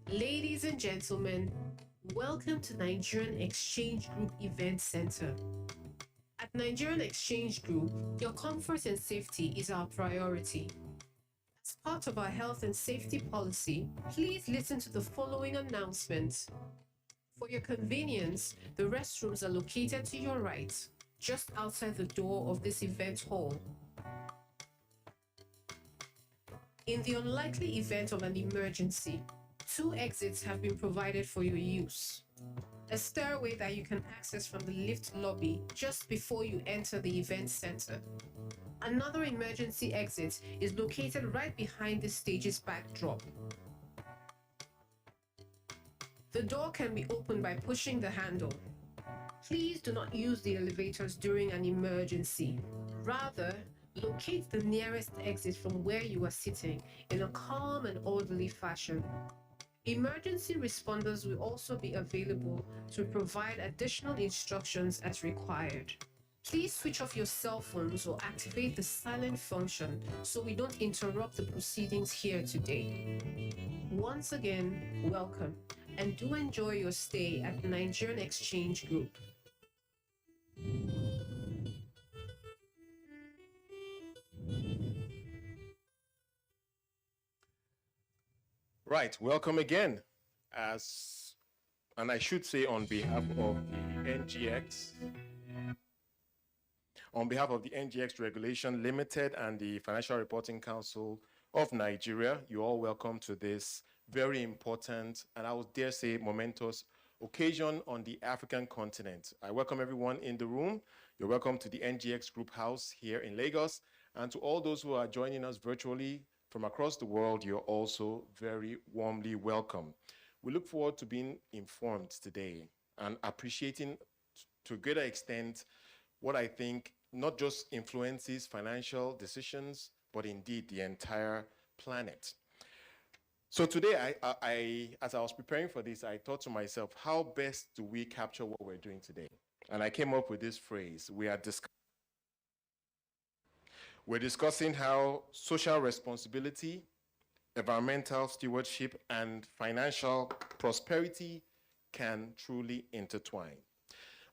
Ladies and gentlemen, welcome to Nigerian Exchange Group Event Center. At Nigerian Exchange Group, your comfort and safety is our priority. As part of our health and safety policy, please listen to the following announcements. For your convenience, the restrooms are located to your right, just outside the door of this event hall. In the unlikely event of an emergency, 2 exits have been provided for your use. A stairway that you can access from the lift lobby just before you enter the event center. Another emergency exit is located right behind the stage's backdrop. The door can be opened by pushing the handle. Please do not use the elevators during an emergency. Rather, locate the nearest exit from where you are sitting in a calm and orderly fashion. Emergency responders will also be available to provide additional instructions as required. Please switch off your cell phones or activate the silent function so we don't interrupt the proceedings here today. Once again, welcome, and do enjoy your stay at the Nigerian Exchange Group. Right, welcome again. And I should say on behalf of the NGX, Regulation Limited and the Financial Reporting Council of Nigeria, you're all welcome to this very important, and I would dare say momentous occasion on the African continent. I welcome everyone in the room. You're welcome to the NGX Group House here in Lagos, and to all those who are joining us virtually from across the world, you're also very warmly welcome. We look forward to being informed today and appreciating to a greater extent what I think not just influences financial decisions, but indeed the entire planet. So today, as I was preparing for this, I thought to myself, how best do we capture what we're doing today? And I came up with this phrase: we're discussing how social responsibility, environmental stewardship, and financial prosperity can truly intertwine.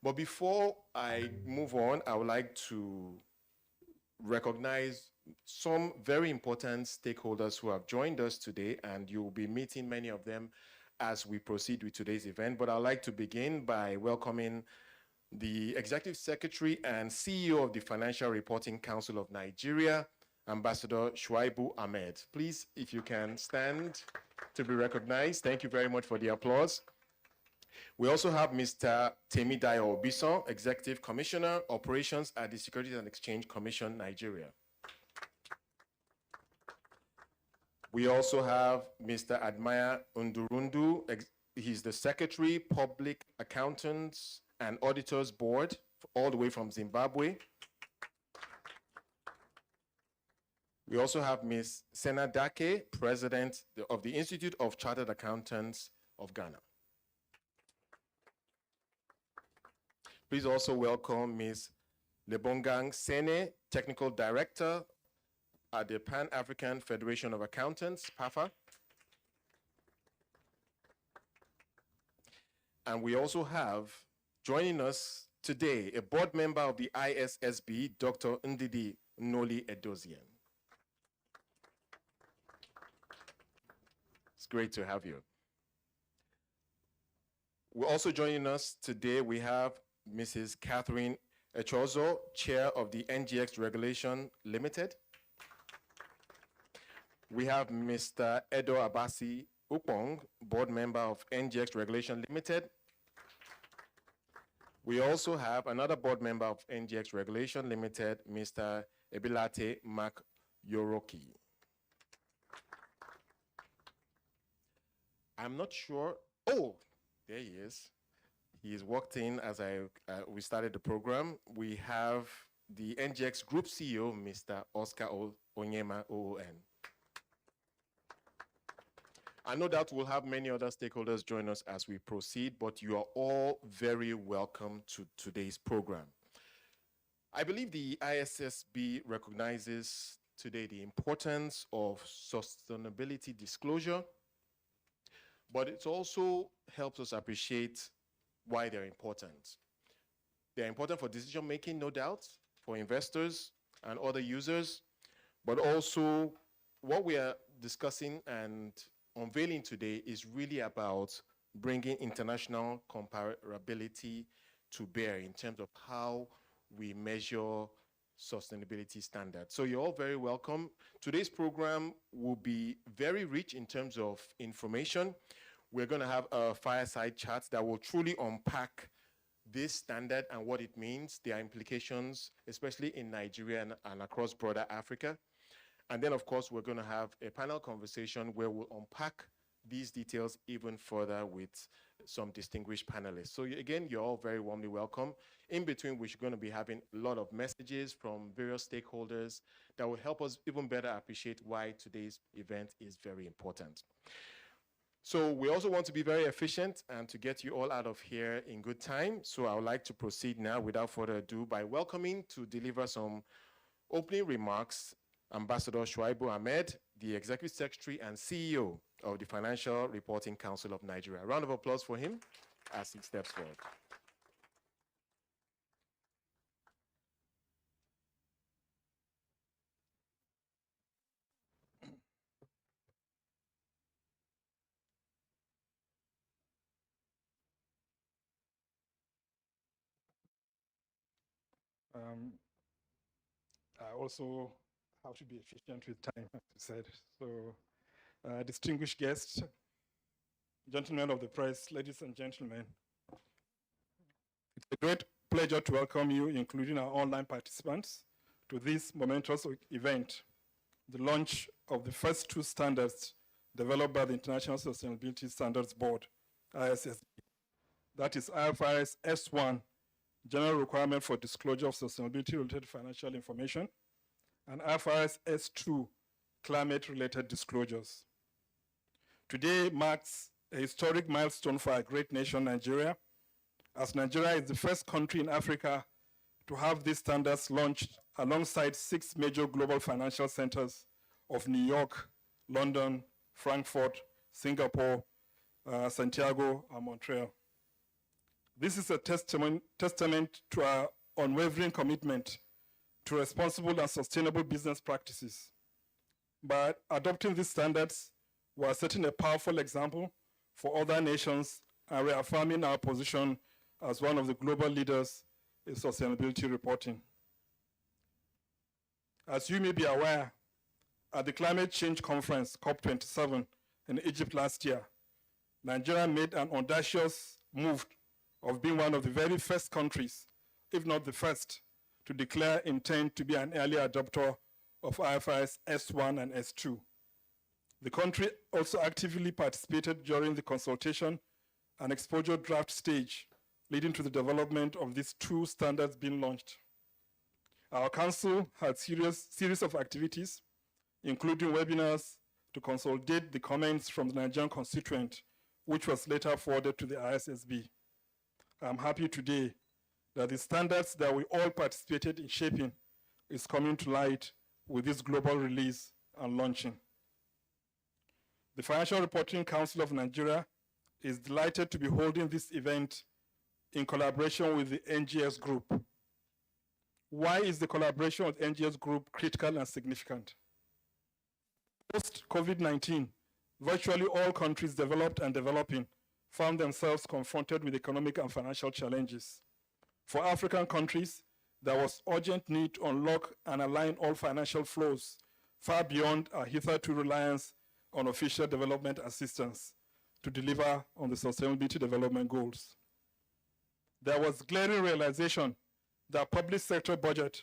But before I move on, I would like to recognize some very important stakeholders who have joined us today, and you'll be meeting many of them as we proceed with today's event. But I'd like to begin by welcoming the Executive Secretary and CEO of the Financial Reporting Council of Nigeria, Ambassador Shuaibu Ahmed. Please, if you can stand to be recognized. Thank you very much for the applause. We also have Mr. Temidayo Obison, Executive Commissioner, Operations at the Securities and Exchange Commission, Nigeria. We also have Mr. Admire Undurundu. He's the Secretary, Public Accountants and Auditors Board, all the way from Zimbabwe. We also have Ms. Sena Dake, President of the Institute of Chartered Accountants of Ghana. Please also welcome Ms. Lebongang Sene, Technical Director at the Pan-African Federation of Accountants, PAFA. And we also have, joining us today, a board member of the ISSB, Dr. Ndidi Noli Edozian. It's great to have you. We're also joining us today, we have Mrs. Catherine Echozo, Chair of the NGX Regulation Limited. We have Mr. Edo Abasi Upong, Board Member of NGX Regulation Limited. We also have another Board Member of NGX Regulation Limited, Mr. Ebilate Mark Yoroki. I'm not sure. Oh, there he is. He's walked in as we started the program. We have the NGX Group CEO, Mr. Oscar Onyema OON. I know that we'll have many other stakeholders join us as we proceed, but you are all very welcome to today's program. I believe the ISSB recognizes today the importance of sustainability disclosure, but it also helps us appreciate why they're important. They're important for decision making, no doubt, for investors and other users, but also what we are discussing and unveiling today is really about bringing international comparability to bear in terms of how we measure sustainability standards. So you're all very welcome. Today's program will be very rich in terms of information. We're going to have a fireside chat that will truly unpack this standard and what it means, their implications, especially in Nigeria and across broader Africa. And then, of course, we're going to have a panel conversation where we'll unpack these details even further with some distinguished panelists. So again, you're all very warmly welcome. In between, we're going to be having a lot of messages from various stakeholders that will help us even better appreciate why today's event is very important. So we also want to be very efficient and to get you all out of here in good time. So I would like to proceed now without further ado by welcoming to deliver some opening remarks Ambassador Shuaibu Ahmed, the Executive Secretary and CEO of the Financial Reporting Council of Nigeria. A round of applause for him as he steps forward. I also have to be efficient with time, as you said. So, distinguished guests, gentlemen of the press, ladies and gentlemen, it's a great pleasure to welcome you, including our online participants, to this momentous event, the launch of the first two standards developed by the International Sustainability Standards Board, ISSB. That is IFRS S1, General Requirement for Disclosure of Sustainability-Related Financial Information, and IFRS S2, Climate-Related Disclosures. Today marks a historic milestone for our great nation, Nigeria, as Nigeria is the first country in Africa to have these standards launched alongside 6 major global financial centers of New York, London, Frankfurt, Singapore, Santiago, and Montreal. This is a testament to our unwavering commitment to responsible and sustainable business practices. By adopting these standards, we are setting a powerful example for other nations and reaffirming our position as one of the global leaders in sustainability reporting. As you may be aware, at the Climate Change Conference, COP27, in Egypt last year, Nigeria made an audacious move of being one of the very first countries, if not the first, to declare intent to be an early adopter of IFRS S1 and S2. The country also actively participated during the consultation and exposure draft stage, leading to the development of these two standards being launched. Our council had series of activities, including webinars to consolidate the comments from the Nigerian constituent, which was later forwarded to the ISSB. I'm happy today that the standards that we all participated in shaping is coming to light with this global release and launching. The Financial Reporting Council of Nigeria is delighted to be holding this event in collaboration with the NGS Group. Why is the collaboration with NGS Group critical and significant? Post-COVID-19, virtually all countries developed and developing found themselves confronted with economic and financial challenges. For African countries, there was urgent need to unlock and align all financial flows far beyond our hitherto reliance on official development assistance to deliver on the sustainability development goals. There was glaring realization that public sector budget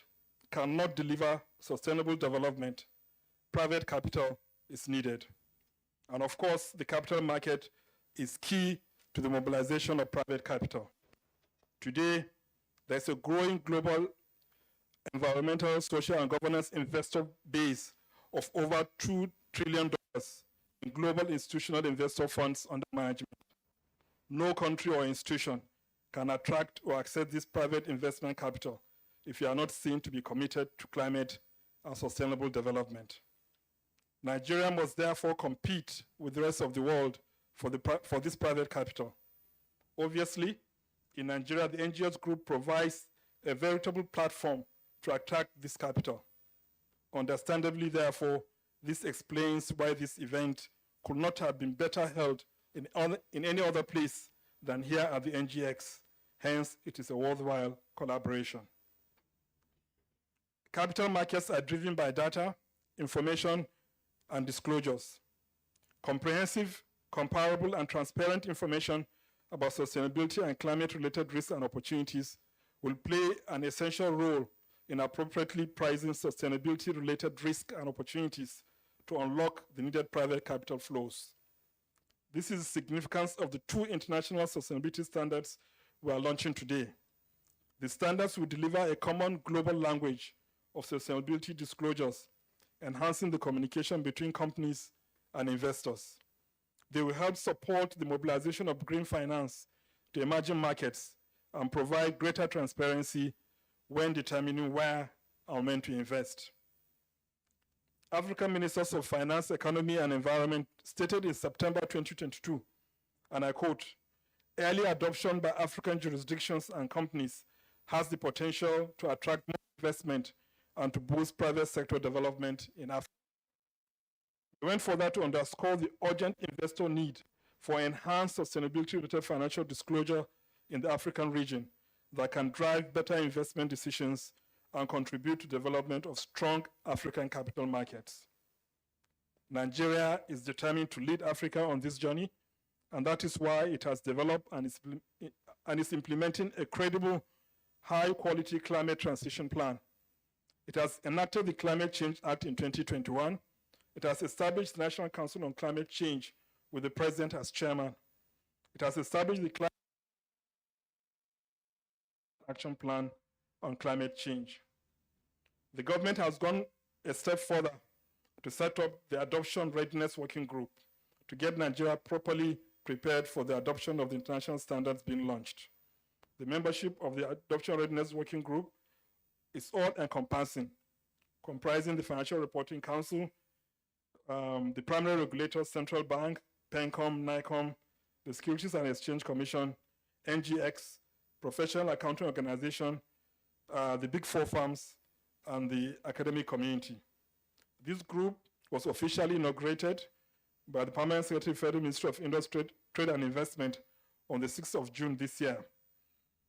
cannot deliver sustainable development. Private capital is needed. And of course, the capital market is key to the mobilization of private capital. Today, there's a growing global environmental, social, and governance investor base of over $2 trillion in global institutional investor funds under management. No country or institution can attract or access this private investment capital if you are not seen to be committed to climate and sustainable development. Nigeria must therefore compete with the rest of the world for this private capital. Obviously, in Nigeria, the NGOs group provides a veritable platform to attract this capital. Understandably, therefore, this explains why this event could not have been better held in any other place than here at the NGX. Hence, it is a worthwhile collaboration. Capital markets are driven by data, information, and disclosures. Comprehensive, comparable, and transparent information about sustainability and climate-related risks and opportunities will play an essential role in appropriately pricing sustainability-related risks and opportunities to unlock the needed private capital flows. This is the significance of the two international sustainability standards we are launching today. The standards will deliver a common global language of sustainability disclosures, enhancing the communication between companies and investors. They will help support the mobilization of green finance to emerging markets and provide greater transparency when determining where and when to invest. African Ministers of Finance, Economy and Environment stated in September 2022, and I quote, "Early adoption by African jurisdictions and companies has the potential to attract more investment and to boost private sector development in Africa." We went further to underscore the urgent investor need for enhanced sustainability-related financial disclosure in the African region that can drive better investment decisions and contribute to development of strong African capital markets. Nigeria is determined to lead Africa on this journey, and that is why it has developed and is implementing a credible, high-quality climate transition plan. It has enacted the Climate Change Act in 2021. It has established the National Council on Climate Change with the President as chairman. It has established the Climate Action Plan on Climate Change. The government has gone a step further to set up the Adoption Readiness Working Group to get Nigeria properly prepared for the adoption of the international standards being launched. The membership of the Adoption Readiness Working Group is all-encompassing, comprising the Financial Reporting Council, the primary regulators, Central Bank, PENCOM, NICOM, the Securities and Exchange Commission, NGX, Professional Accounting Organization, the Big Four firms, and the academic community. This group was officially inaugurated by the Permanent Secretary of the Federal Ministry of Industry, Trade and Investment on the 6th of June this year.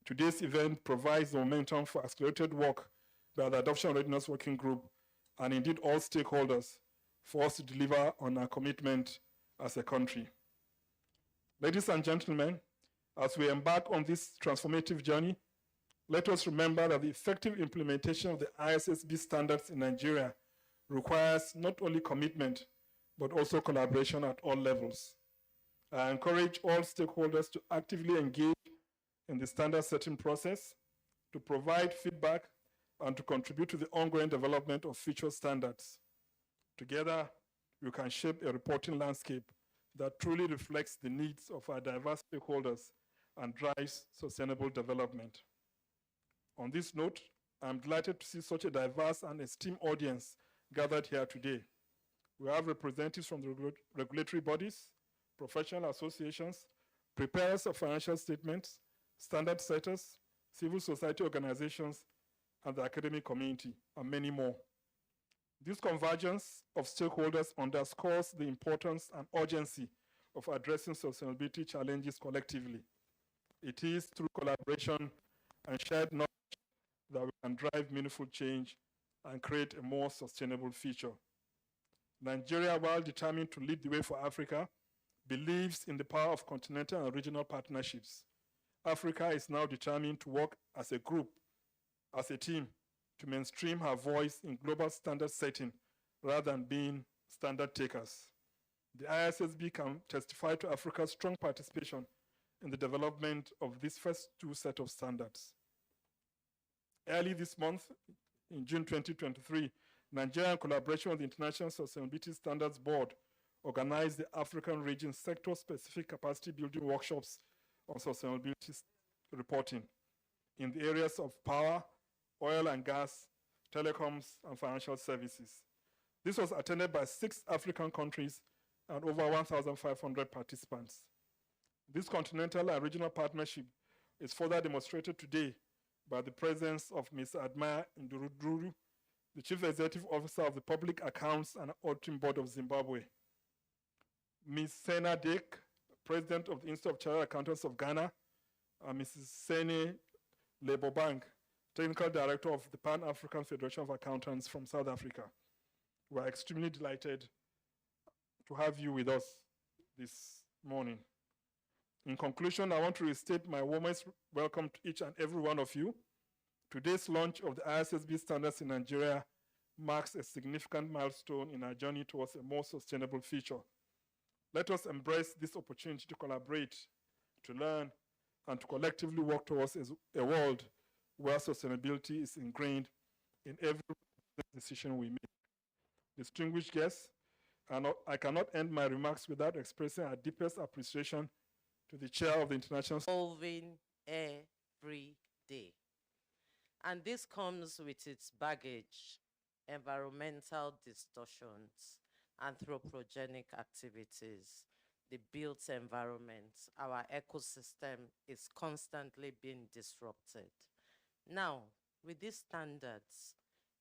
Today's event provides the momentum for accelerated work by the Adoption Readiness Working Group and indeed all stakeholders for us to deliver on our commitment as a country. Ladies and gentlemen, as we embark on this transformative journey, let us remember that the effective implementation of the ISSB standards in Nigeria requires not only commitment, but also collaboration at all levels. I encourage all stakeholders to actively engage in the standard setting process, to provide feedback, and to contribute to the ongoing development of future standards. Together, we can shape a reporting landscape that truly reflects the needs of our diverse stakeholders and drives sustainable development. On this note, I'm delighted to see such a diverse and esteemed audience gathered here today. We have representatives from the regulatory bodies, professional associations, preparers of financial statements, standard setters, civil society organizations, and the academic community, and many more. This convergence of stakeholders underscores the importance and urgency of addressing sustainability challenges collectively. It is through collaboration and shared knowledge that we can drive meaningful change and create a more sustainable future. Nigeria, while determined to lead the way for Africa, believes in the power of continental and regional partnerships. Africa is now determined to work as a group, as a team, to mainstream her voice in global standard setting rather than being standard takers. The ISSB can testify to Africa's strong participation in the development of these first two set of standards. Early this month, in June 2023, Nigeria, in collaboration with the International Sustainability Standards Board, organized the African region sector-specific capacity building workshops on sustainability reporting in the areas of power, oil and gas, telecoms, and financial services. This was attended by 6 African countries and over 1,500 participants. This continental and regional partnership is further demonstrated today by the presence of Ms. Admire Nduruduru, the Chief Executive Officer of the Public Accounts and Auditing Board of Zimbabwe, Ms. Sena Dek, President of the Institute of Chartered Accountants of Ghana, and Mrs. Sene Lebobank, Technical Director of the Pan-African Federation of Accountants from South Africa. We are extremely delighted to have you with us this morning. In conclusion, I want to restate my warmest welcome to each and every one of you. Today's launch of the ISSB Standards in Nigeria marks a significant milestone in our journey towards a more sustainable future. Let us embrace this opportunity to collaborate, to learn, and to collectively work towards a world where sustainability is ingrained in every decision we make. Distinguished guests, I cannot end my remarks without expressing our deepest appreciation to the chair of the International... Evolving every day. And this comes with its baggage, environmental distortions, anthropogenic activities, the built environment, our ecosystem is constantly being disrupted. Now, with these standards,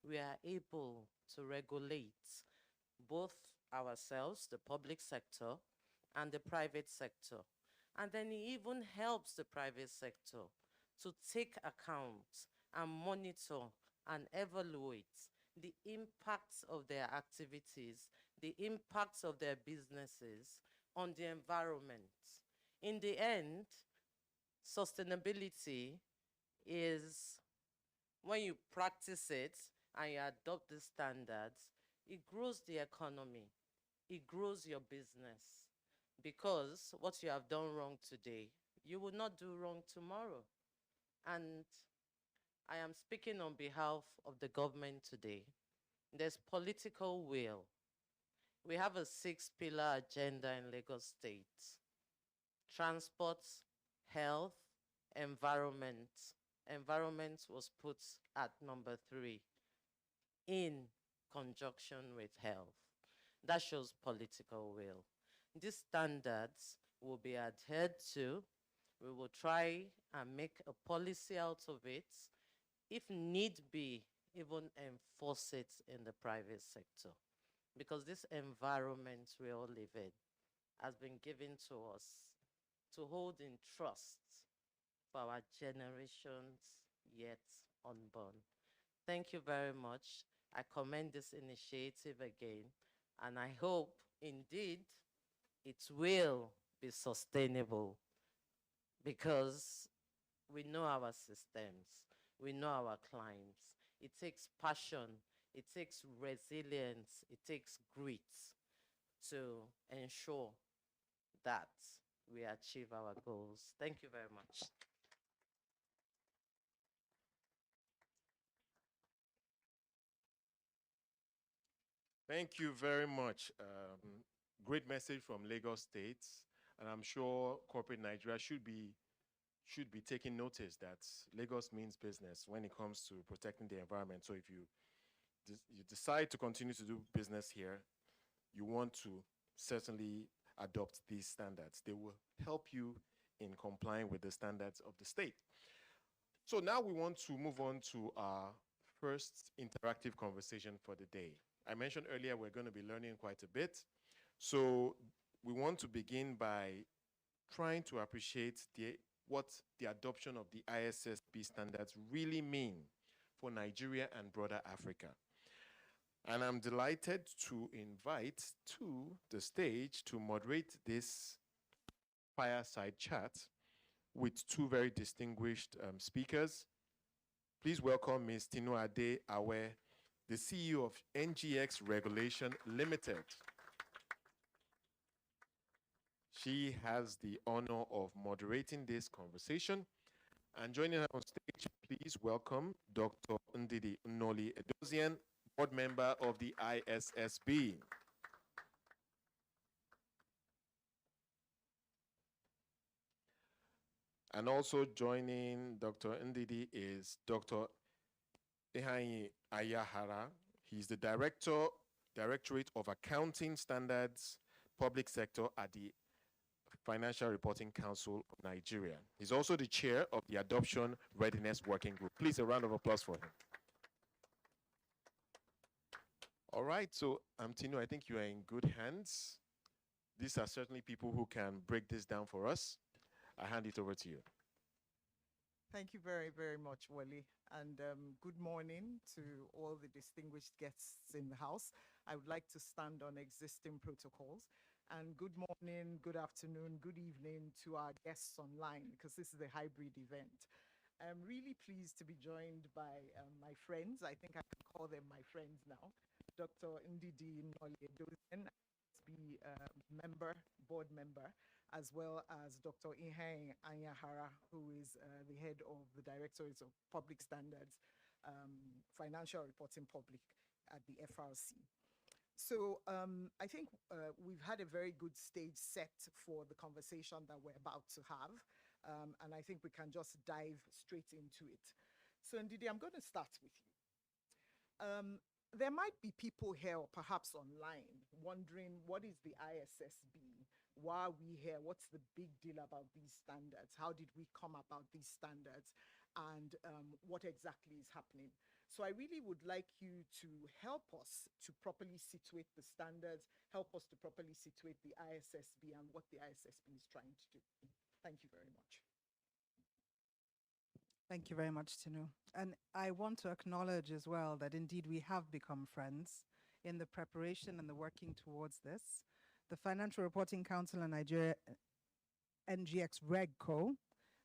we are able to regulate both ourselves, the public sector, and the private sector. And then it even helps the private sector to take account and monitor and evaluate the impacts of their activities, the impacts of their businesses on the environment. In the end, sustainability is when you practice it and you adopt the standards, it grows the economy, it grows your business. Because what you have done wrong today, you will not do wrong tomorrow. And I am speaking on behalf of the government today. There's political will. We have a 6-pillar agenda in Lagos State: transport, health, environment. Environment was put at number 3 in conjunction with health. That shows political will. These standards will be adhered to. We will try and make a policy out of it. If need be, even enforce it in the private sector. Because this environment we all live in has been given to us to hold in trust for our generations yet unborn. Thank you very much. I commend this initiative again, and I hope indeed it will be sustainable, because we know our systems, we know our clients. It takes passion, it takes resilience, it takes grit to ensure that we achieve our goals. Thank you very much. Thank you very much. Great message from Lagos State, and I'm sure corporate Nigeria should be taking notice that Lagos means business when it comes to protecting the environment. So if you decide to continue to do business here, you want to certainly adopt these standards. They will help you in complying with the standards of the state. So now we want to move on to our first interactive conversation for the day. I mentioned earlier we're going to be learning quite a bit. So we want to begin by trying to appreciate what the adoption of the ISSB standards really mean for Nigeria and broader Africa. And I'm delighted to invite to the stage to moderate this fireside chat with 2 very distinguished speakers. Please welcome Ms. Tinuade Awe, the CEO of NGX Regulation Limited. She has the honor of moderating this conversation. And joining her on stage, please welcome Dr. Ndidi Nnoli Edozian, board member of the ISSB. And also joining Dr. Ndidi is Dr. Ehanyi Ayahara. He's the Directorate of Accounting Standards, Public Sector at the Financial Reporting Council of Nigeria. He's also the chair of the Adoption Readiness Working Group. Please, a round of applause for him. All right, so Tino, I think you are in good hands. These are certainly people who can break this down for us. I hand it over to you. Thank you very, very much, Wally. And good morning to all the distinguished guests in the house. I would like to stand on existing protocols. And good morning, good afternoon, good evening to our guests online, because this is a hybrid event. I'm really pleased to be joined by my friends. I think I can call them my friends now. Dr. Ndidi Noliedozen, ISSB board member, as well as Dr. Ehanyi Ayahara, who is the head of the Directorate of Public Standards, Financial Reporting Public at the FRC. So I think we've had a very good stage set for the conversation that we're about to have. And I think we can just dive straight into it. So Ndidi, I'm going to start with you. There might be people here, or perhaps online, wondering what is the ISSB? Why are we here? What's the big deal about these standards? How did we come about these standards? And what exactly is happening? So I really would like you to help us to properly situate the standards, help us to properly situate the ISSB and what the ISSB is trying to do. Thank you very much. Thank you very much, Tinu. And I want to acknowledge as well that indeed we have become friends in the preparation and the working towards this. The Financial Reporting Council in Nigeria, NGX RegCo,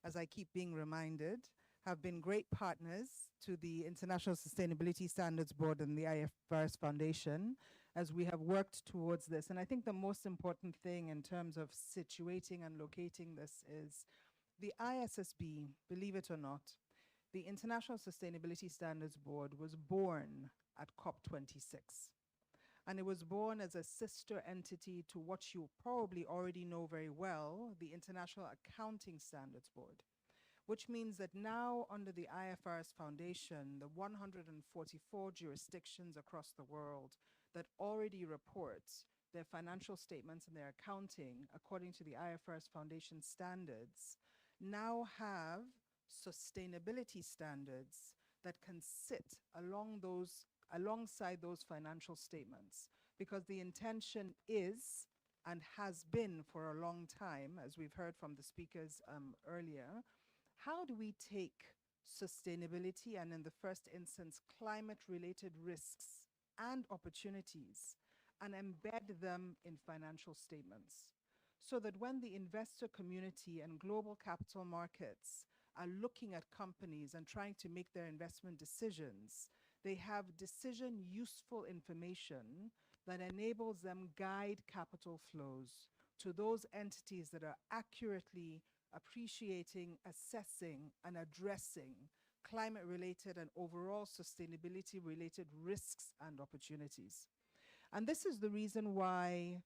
as I keep being reminded, have been great partners to the International Sustainability Standards Board and the IFRS Foundation as we have worked towards this. And I think the most important thing in terms of situating and locating this is the ISSB, believe it or not, the International Sustainability Standards Board was born at COP26. And it was born as a sister entity to what you probably already know very well, the International Accounting Standards Board, which means that now under the IFRS Foundation, the 144 jurisdictions across the world that already report their financial statements and their accounting according to the IFRS Foundation standards now have sustainability standards that can sit alongside those financial statements, because the intention is and has been for a long time, as we've heard from the speakers earlier, how do we take sustainability and in the first instance climate-related risks and opportunities and embed them in financial statements, so that when the investor community and global capital markets are looking at companies and trying to make their investment decisions, they have decision useful information that enables them guide capital flows to those entities that are accurately appreciating, assessing, and addressing climate-related and overall sustainability-related risks and opportunities. And this is the reason why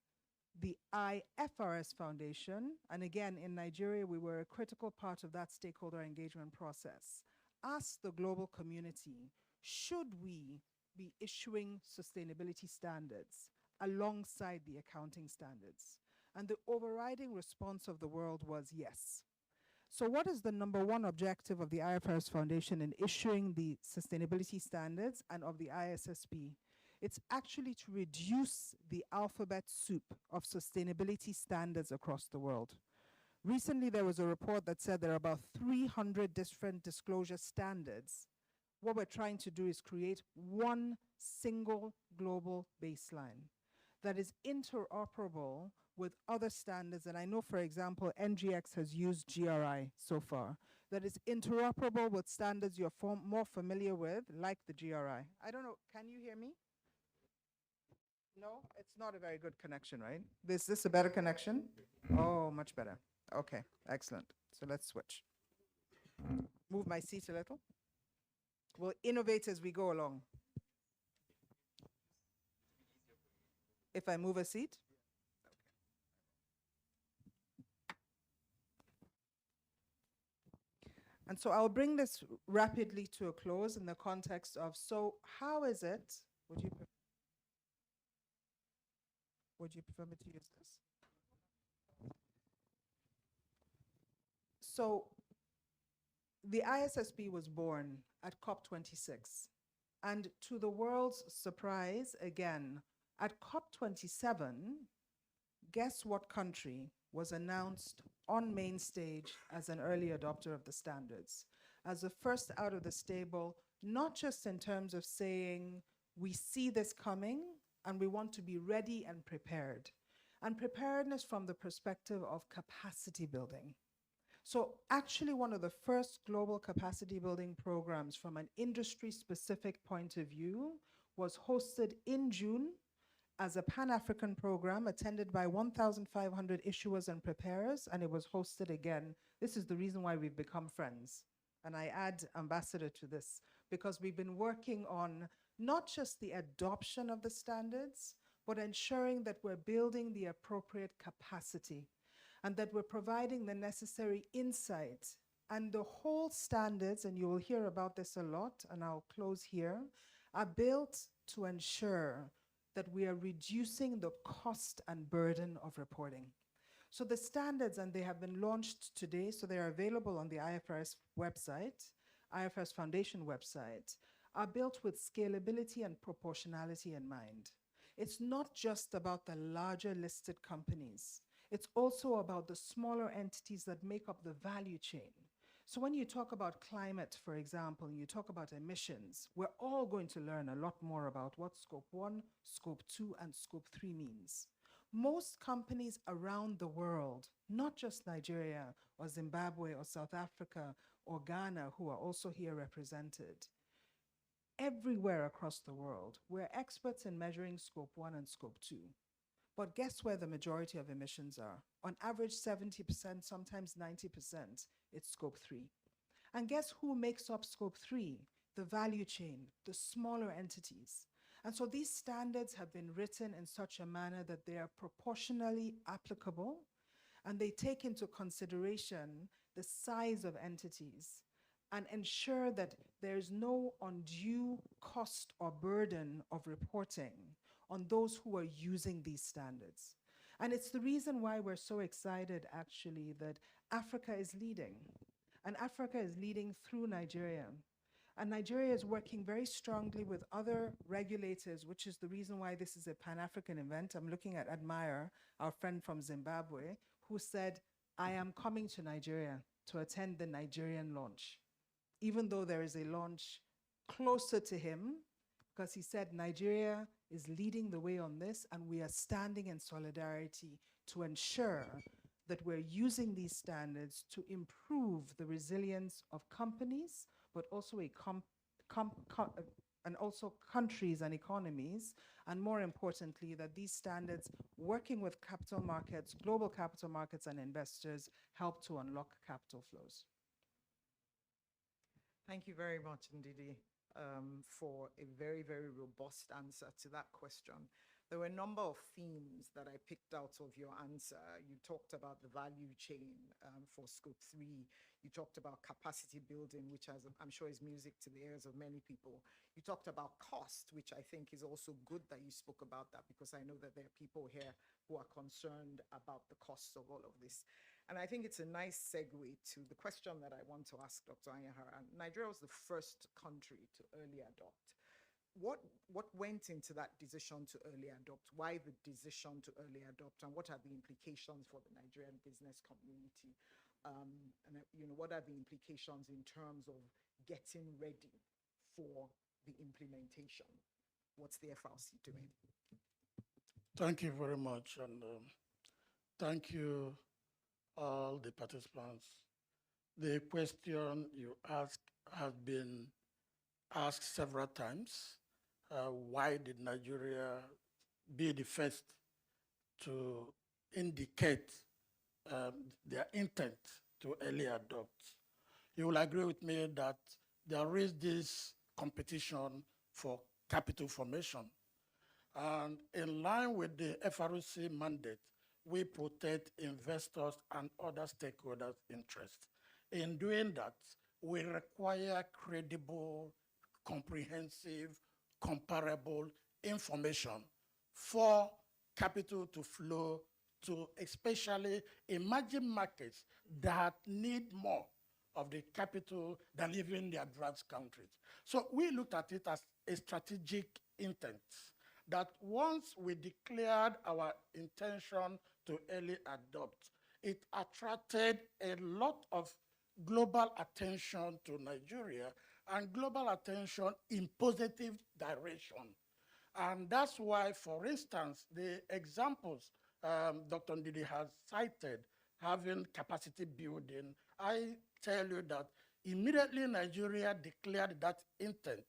the IFRS Foundation, and again, in Nigeria, we were a critical part of that stakeholder engagement process, asked the global community, should we be issuing sustainability standards alongside the accounting standards? And the overriding response of the world was yes. So what is the number one objective of the IFRS Foundation in issuing the sustainability standards and of the ISSB? It's actually to reduce the alphabet soup of sustainability standards across the world. Recently, there was a report that said there are about 300 different disclosure standards. What we're trying to do is create one single global baseline that is interoperable with other standards. And I know, for example, NGX has used GRI so far, that is interoperable with standards you're more familiar with, like the GRI. I don't know, can you hear me? No, it's not a very good connection, right? Is this a better connection? Oh, much better. Okay, excellent. So let's switch. Move my seat a little. We'll innovate as we go along. If I move a seat? And so I'll bring this rapidly to a close in the context of, so how is it, would you prefer me to use this? So the ISSB was born at COP26. And to the world's surprise, again, at COP27, guess what country was announced on main stage as an early adopter of the standards, as the first out of the stable, not just in terms of saying, we see this coming and we want to be ready and prepared. And preparedness from the perspective of capacity building. So actually one of the first global capacity building programs from an industry-specific point of view was hosted in June as a Pan-African program attended by 1,500 issuers and preparers, and it was hosted again. This is the reason why we've become friends. And I add ambassador to this, because we've been working on not just the adoption of the standards, but ensuring that we're building the appropriate capacity and that we're providing the necessary insight. And the whole standards, and you will hear about this a lot, and I'll close here, are built to ensure that we are reducing the cost and burden of reporting. So the standards, and they have been launched today, so they're available on the IFRS website, IFRS Foundation website, are built with scalability and proportionality in mind. It's not just about the larger listed companies. It's also about the smaller entities that make up the value chain. So when you talk about climate, for example, and you talk about emissions, we're all going to learn a lot more about what Scope 1, Scope 2, and Scope 3 means. Most companies around the world, not just Nigeria or Zimbabwe or South Africa or Ghana, who are also here represented, everywhere across the world, we're experts in measuring Scope 1 and Scope 2. But guess where the majority of emissions are? On average, 70%, sometimes 90%, it's Scope 3. And guess who makes up Scope 3? The value chain, the smaller entities. And so these standards have been written in such a manner that they are proportionally applicable, and they take into consideration the size of entities and ensure that there is no undue cost or burden of reporting on those who are using these standards. And it's the reason why we're so excited, actually, that Africa is leading. And Africa is leading through Nigeria. And Nigeria is working very strongly with other regulators, which is the reason why this is a Pan-African event. I'm looking at Admire, our friend from Zimbabwe, who said, I am coming to Nigeria to attend the Nigerian launch, even though there is a launch closer to him, because he said Nigeria is leading the way on this, and we are standing in solidarity to ensure that we're using these standards to improve the resilience of companies, but also and also countries and economies, and more importantly, that these standards, working with capital markets, global capital markets and investors, help to unlock capital flows. Thank you very much, Ndidi, for a very, very robust answer to that question. There were a number of themes that I picked out of your answer. You talked about the value chain for Scope 3. You talked about capacity building, which I'm sure is music to the ears of many people. You talked about cost, which I think is also good that you spoke about that, because I know that there are people here who are concerned about the costs of all of this. And I think it's a nice segue to the question that I want to ask Dr. Anyahara. Nigeria was the first country to early adopt. What went into that decision to early adopt? Why the decision to early adopt, and what are the implications for the Nigerian business community? What are the implications in terms of getting ready for the implementation? What's the FRC doing? Thank you very much, and thank you all the participants. The question you asked has been asked several times. Why did Nigeria be the first to indicate their intent to early adopt? You will agree with me that there is this competition for capital formation. And in line with the FRC mandate, we protect investors and other stakeholders' interests. In doing that, we require credible, comprehensive, comparable information for capital to flow to especially emerging markets that need more of the capital than even the advanced countries. So we looked at it as a strategic intent that once we declared our intention to early adopt, it attracted a lot of global attention to Nigeria and global attention in positive direction. And that's why, for instance, the examples Dr. Ndidi has cited, having capacity building, I tell you that immediately Nigeria declared that intent,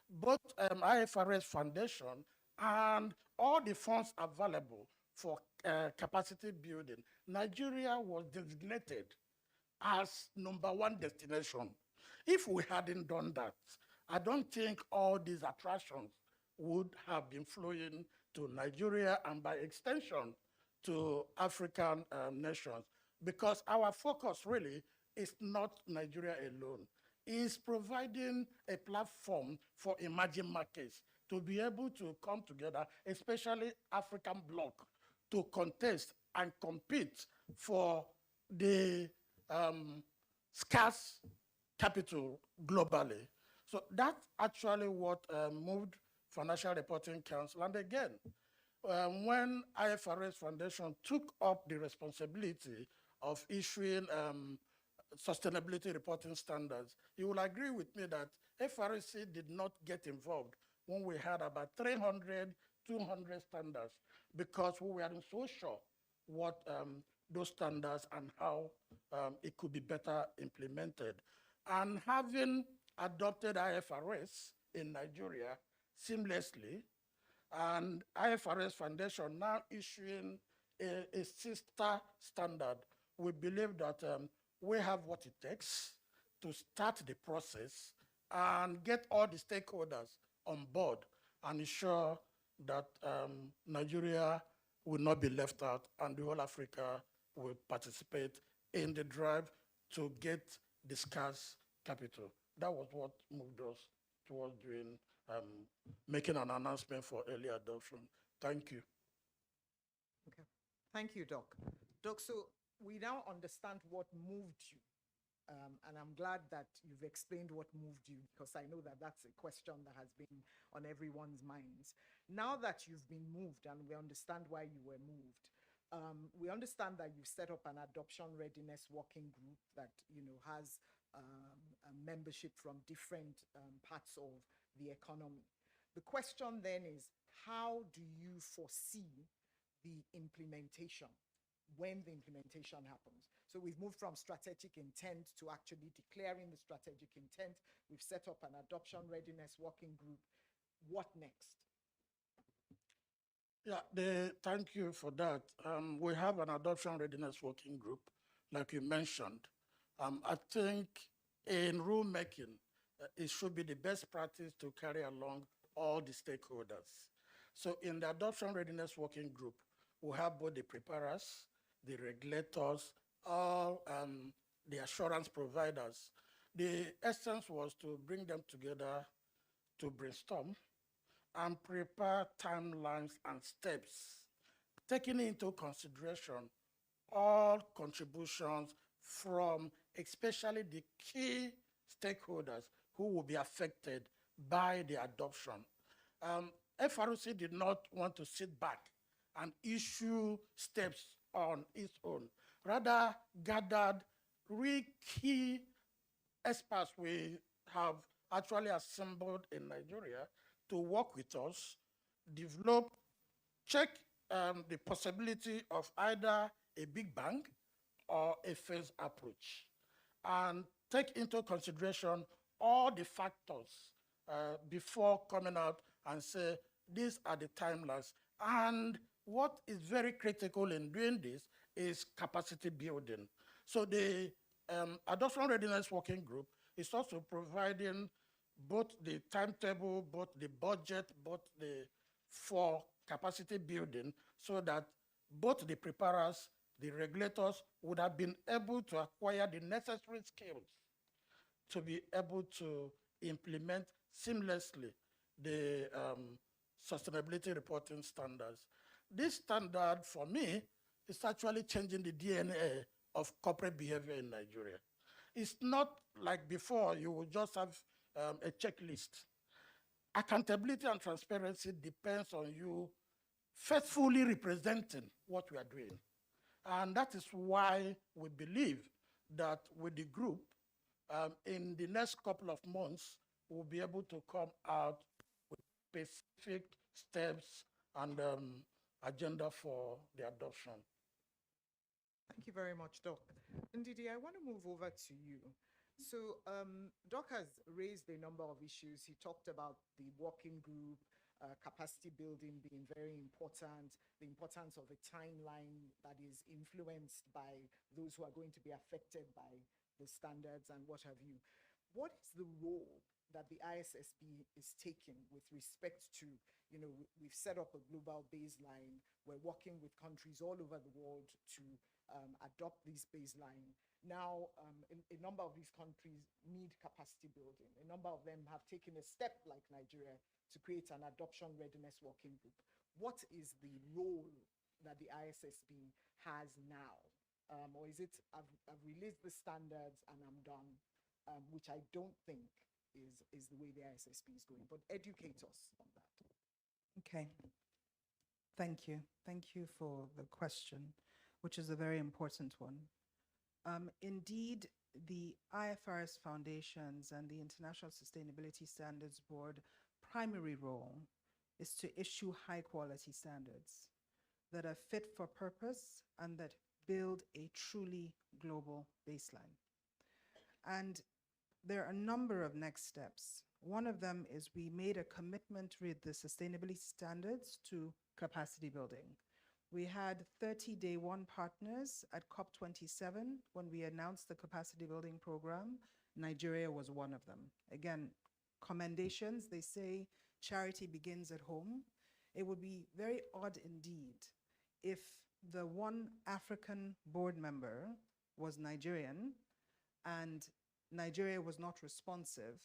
both IFRS Foundation and all the funds available for capacity building, Nigeria was designated as #1 destination. If we hadn't done that, I don't think all these attractions would have been flowing to Nigeria and by extension to African nations, because our focus really is not Nigeria alone. It's providing a platform for emerging markets to be able to come together, especially African bloc, to contest and compete for the scarce capital globally. So that's actually what moved Financial Reporting Council. And again, when IFRS Foundation took up the responsibility of issuing sustainability reporting standards, you will agree with me that FRC did not get involved when we had about 300, 200 standards, because we weren't so sure what those standards and how it could be better implemented. And having adopted IFRS in Nigeria seamlessly, and IFRS Foundation now issuing a sister standard, we believe that we have what it takes to start the process and get all the stakeholders on board and ensure that Nigeria will not be left out and the whole Africa will participate in the drive to get the scarce capital. That was what moved us towards doing, making an announcement for early adoption. Thank you. Okay. Thank you, Doc. Doc, so we now understand what moved you. And I'm glad that you've explained what moved you, because I know that that's a question that has been on everyone's minds. Now that you've been moved and we understand why you were moved, we understand that you've set up an adoption readiness working group that has a membership from different parts of the economy. The question then is, how do you foresee the implementation, when the implementation happens? So we've moved from strategic intent to actually declaring the strategic intent. We've set up an adoption readiness working group. What next? Yeah, thank you for that. We have an adoption readiness working group, like you mentioned. I think in rulemaking, it should be the best practice to carry along all the stakeholders. So in the adoption readiness working group, we have both the preparers, the regulators, all the assurance providers. The essence was to bring them together to brainstorm and prepare timelines and steps, taking into consideration all contributions from especially the key stakeholders who will be affected by the adoption. FRC did not want to sit back and issue steps on its own, rather gathered three key experts we have actually assembled in Nigeria to work with us, develop, check the possibility of either a big bang or a phased approach, and take into consideration all the factors before coming out and say, these are the timelines. And what is very critical in doing this is capacity building. So the Adoption Readiness Working Group is also providing both the timetable, both the budget, for capacity building, so that both the preparers, the regulators would have been able to acquire the necessary skills to be able to implement seamlessly the sustainability reporting standards. This standard, for me, is actually changing the DNA of corporate behavior in Nigeria. It's not like before, you would just have a checklist. Accountability and transparency depends on you faithfully representing what we are doing. And that is why we believe that with the group, in the next couple of months, we'll be able to come out with specific steps and agenda for the adoption. Thank you very much, Doc. Ndidi, I want to move over to you. So Doc has raised a number of issues. He talked about the working group, capacity building being very important, the importance of a timeline that is influenced by those who are going to be affected by the standards and what have you. What is the role that the ISSB is taking with respect to, we've set up a global baseline. We're working with countries all over the world to adopt this baseline. Now, a number of these countries need capacity building. A number of them have taken a step like Nigeria to create an adoption readiness working group. What is the role that the ISSB has now? Or is it, I've released the standards and I'm done, which I don't think is the way the ISSB is going, but educate us on that. Okay. Thank you. Thank you for the question, which is a very important one. Indeed, the IFRS Foundations and the International Sustainability Standards Board primary role is to issue high quality standards that are fit for purpose and that build a truly global baseline. And there are a number of next steps. One of them is we made a commitment with the sustainability standards to capacity building. We had 30 day one partners at COP27 when we announced the capacity building program. Nigeria was one of them. Again, commendations, they say charity begins at home. It would be very odd indeed if the one African board member was Nigerian and Nigeria was not responsive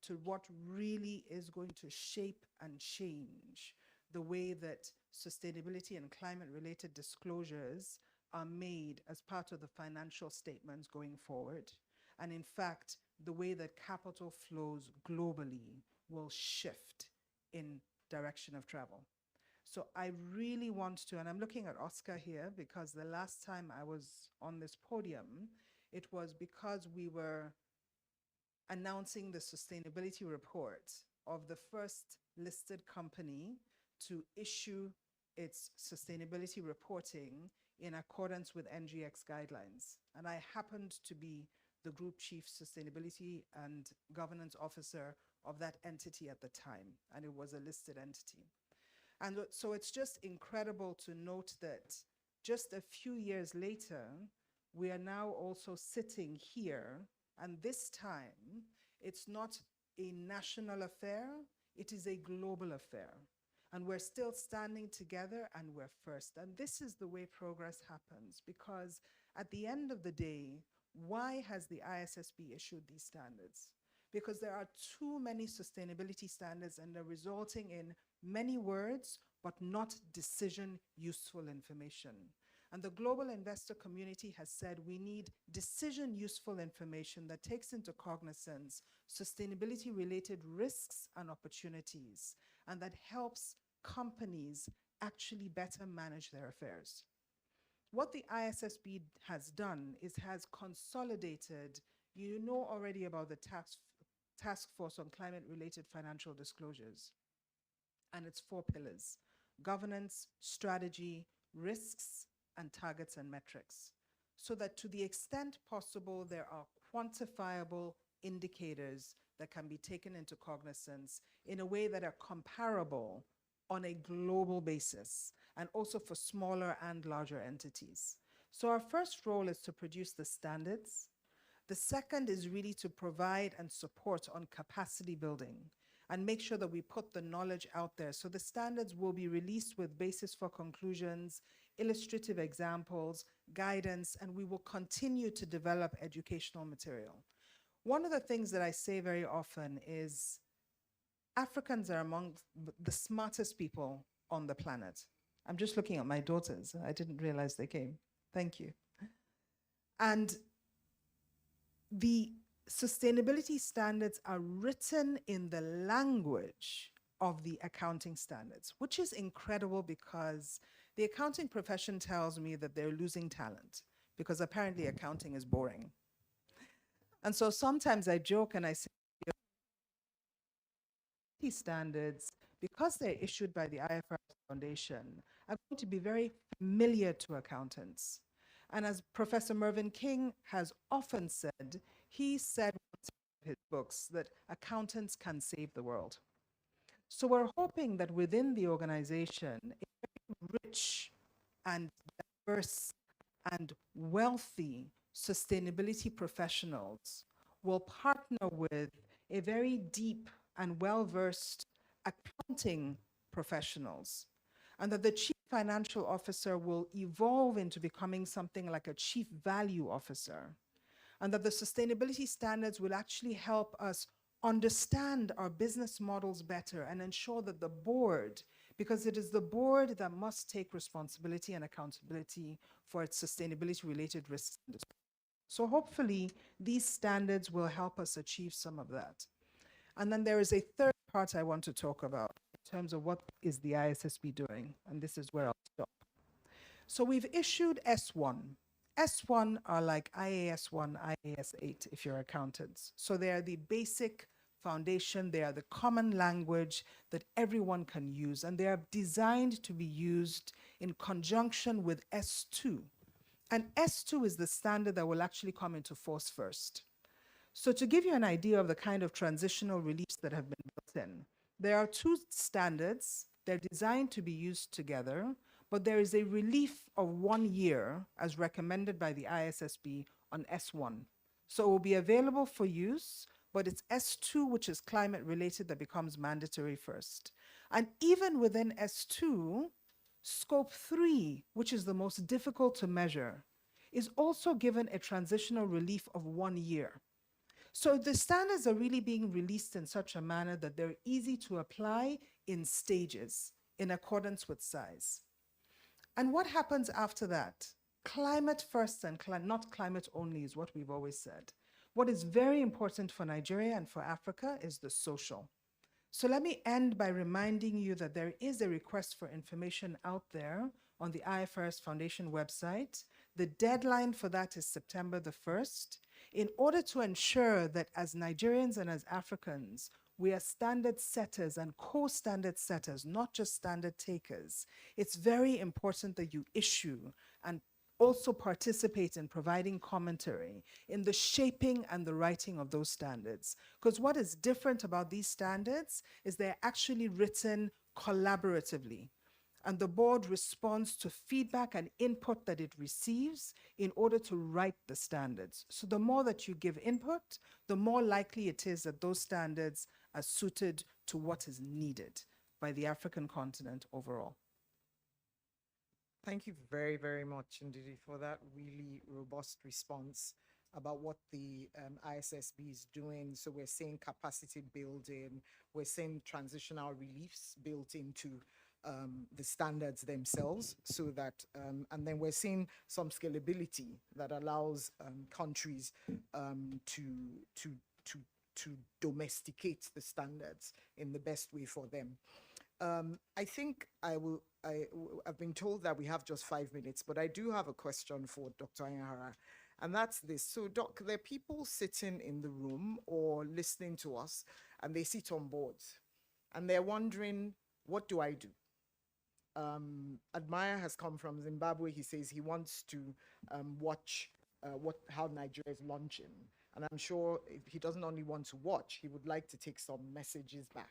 to what really is going to shape and change the way that sustainability and climate-related disclosures are made as part of the financial statements going forward. And in fact, the way that capital flows globally will shift in direction of travel. So I really want to, and I'm looking at Oscar here because the last time I was on this podium, it was because we were announcing the sustainability report of the first listed company to issue its sustainability reporting in accordance with NGX guidelines. And I happened to be the group chief sustainability and governance officer of that entity at the time, and it was a listed entity. And so it's just incredible to note that just a few years later, we are now also sitting here, and this time, it's not a national affair, it is a global affair. And we're still standing together and we're first. And this is the way progress happens, because at the end of the day, why has the ISSB issued these standards? Because there are too many sustainability standards and they're resulting in many words, but not decision useful information. And the global investor community has said we need decision useful information that takes into cognizance sustainability related risks and opportunities, and that helps companies actually better manage their affairs. What the ISSB has done is has consolidated, you know already about the task force on climate related financial disclosures and its 4 pillars: governance, strategy, risks, and targets and metrics. So that to the extent possible, there are quantifiable indicators that can be taken into cognizance in a way that are comparable on a global basis, and also for smaller and larger entities. So our first role is to produce the standards. The second is really to provide and support on capacity building and make sure that we put the knowledge out there. So the standards will be released with basis for conclusions, illustrative examples, guidance, and we will continue to develop educational material. One of the things that I say very often is Africans are among the smartest people on the planet. I'm just looking at my daughters. I didn't realize they came. Thank you. And the sustainability standards are written in the language of the accounting standards, which is incredible because the accounting profession tells me that they're losing talent because apparently accounting is boring. And so sometimes I joke and I say, these standards, because they're issued by the IFRS Foundation, are going to be very familiar to accountants. And as Professor Mervyn King has often said, he said in his books that accountants can save the world. So we're hoping that within the organization, a very rich and diverse and wealthy sustainability professionals will partner with a very deep and well-versed accounting professionals, and that the chief financial officer will evolve into becoming something like a chief value officer, and that the sustainability standards will actually help us understand our business models better and ensure that the board, because it is the board that must take responsibility and accountability for its sustainability related risks. So hopefully these standards will help us achieve some of that. And then there is a third part I want to talk about in terms of what is the ISSB doing, and this is where I'll stop. So we've issued S1. S1 are like IAS 1, IAS 8 if you're accountants. So they are the basic foundation, they are the common language that everyone can use, and they are designed to be used in conjunction with S2. And S2 is the standard that will actually come into force first. So to give you an idea of the kind of transitional reliefs that have been built in, there are two standards. They're designed to be used together, but there is a relief of 1 year as recommended by the ISSB on S1. So it will be available for use, but it's S2, which is climate related, that becomes mandatory first. And even within S2, Scope 3, which is the most difficult to measure, is also given a transitional relief of 1 year. So the standards are really being released in such a manner that they're easy to apply in stages in accordance with size. And what happens after that? Climate first and not climate only is what we've always said. What is very important for Nigeria and for Africa is the social. So let me end by reminding you that there is a request for information out there on the IFRS Foundation website. The deadline for that is September the 1st. In order to ensure that as Nigerians and as Africans, we are standard setters and co-standard setters, not just standard takers, it's very important that you issue and also participate in providing commentary in the shaping and the writing of those standards. Because what is different about these standards is they're actually written collaboratively. And the board responds to feedback and input that it receives in order to write the standards. So the more that you give input, the more likely it is that those standards are suited to what is needed by the African continent overall. Thank you very, very much, Ndidi, for that really robust response about what the ISSB is doing. So we're seeing capacity building, we're seeing transitional reliefs built into the standards themselves, so that, and then we're seeing some scalability that allows countries to domesticate the standards in the best way for them. I think I've been told that we have just 5 minutes, but I do have a question for Dr. Anyahara, and that's this. So, Doc, there are people sitting in the room or listening to us, and they sit on boards, and they're wondering, what do I do? Admire has come from Zimbabwe. He says he wants to watch how Nigeria is launching. And I'm sure if he doesn't only want to watch, he would like to take some messages back.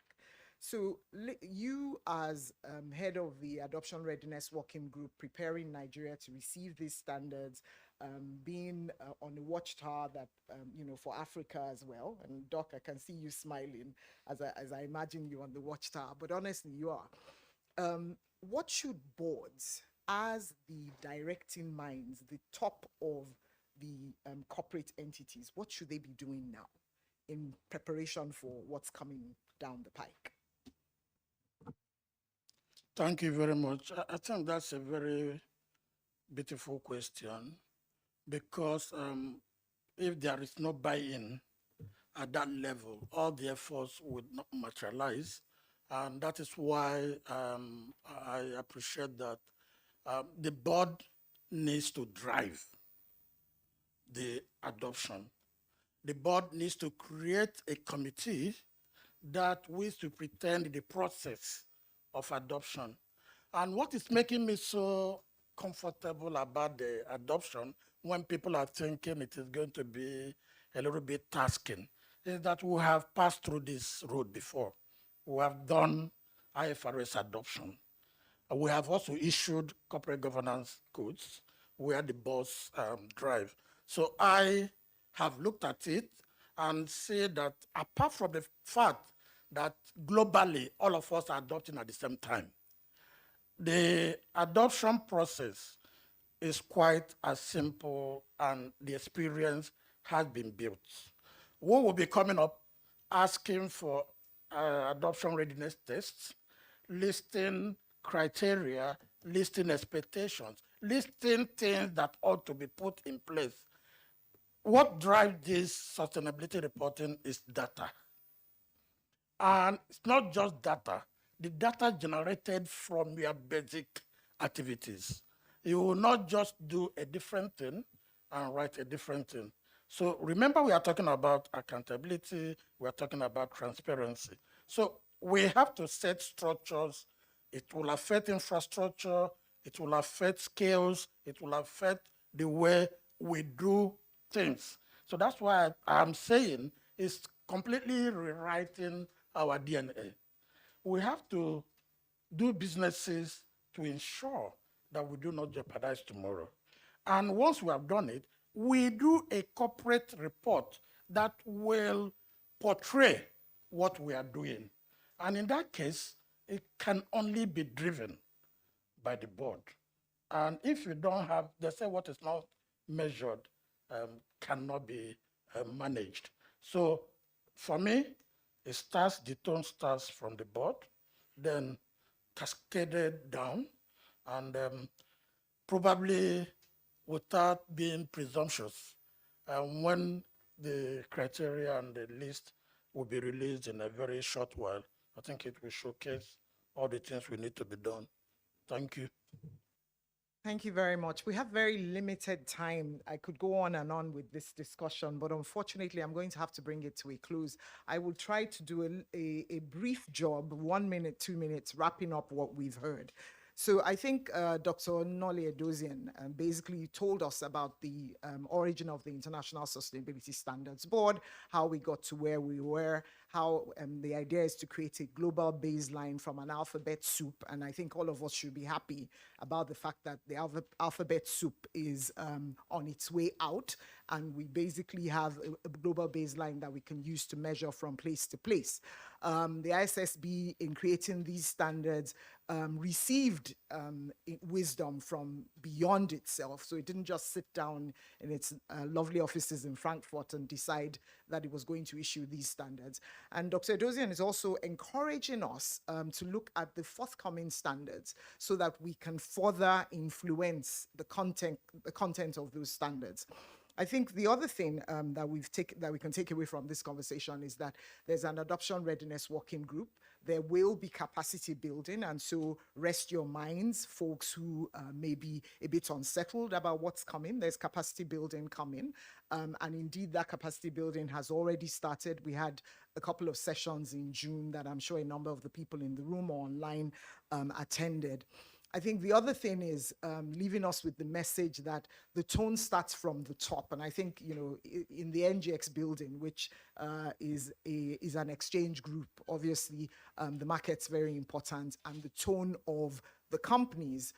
So you as head of the Adoption Readiness Working Group, preparing Nigeria to receive these standards, being on the watchtower that, for Africa as well. And Doc, I can see you smiling as I imagine you on the watchtower, but honestly, you are. What should boards, as the directing minds, the top of the corporate entities, what should they be doing now? in preparation for what's coming down the pike? Thank you very much. I think that's a very beautiful question because if there is no buy-in at that level, all the efforts would not materialize. And that is why I appreciate that the board needs to drive the adoption. The board needs to create a committee that will superintend the process of adoption. And what is making me so comfortable about the adoption when people are thinking it is going to be a little bit tasking is that we have passed through this road before. We have done IFRS adoption. We have also issued corporate governance codes where the boss drive. So I have looked at it and say that apart from the fact that globally all of us are adopting at the same time, the adoption process is quite as simple and the experience has been built. We will be coming up asking for adoption readiness tests, listing criteria, listing expectations, listing things that ought to be put in place. What drives this sustainability reporting is data. And it's not just data, the data generated from your basic activities. You will not just do a different thing and write a different thing. So remember, we are talking about accountability, we are talking about transparency. So we have to set structures. It will affect infrastructure, it will affect skills, it will affect the way we do things. So that's why I'm saying it's completely rewriting our DNA. We have to do businesses to ensure that we do not jeopardize tomorrow. And once we have done it, we do a corporate report that will portray what we are doing. And in that case, it can only be driven by the board. And if you don't have, they say what is not measured cannot be managed. So for me, the tone starts from the board, then cascaded down, and probably without being presumptuous. When the criteria and the list will be released in a very short while, I think it will showcase all the things we need to be done. Thank you. Thank you very much. We have very limited time. I could go on and on with this discussion, but unfortunately, I'm going to have to bring it to a close. I will try to do a brief job, 1 minute, 2 minutes, wrapping up what we've heard. So I think Dr. Nole Edozian basically told us about the origin of the International Sustainability Standards Board, how we got to where we were, how the idea is to create a global baseline from an alphabet soup. And I think all of us should be happy about the fact that the alphabet soup is on its way out. And we basically have a global baseline that we can use to measure from place to place. The ISSB, in creating these standards, received wisdom from beyond itself. So it didn't just sit down in its lovely offices in Frankfurt and decide that it was going to issue these standards. And Dr. Edozian is also encouraging us to look at the forthcoming standards so that we can further influence the content of those standards. I think the other thing that we can take away from this conversation is that there's an adoption readiness working group. There will be capacity building, and so rest your minds, folks who may be a bit unsettled about what's coming. There's capacity building coming, and indeed that capacity building has already started. We had a couple of sessions in June that I'm sure a number of the people in the room or online attended. I think the other thing is leaving us with the message that the tone starts from the top. And I think, you know, in the NGX building, which is an exchange group, obviously the market's very important, and the tone of the companies,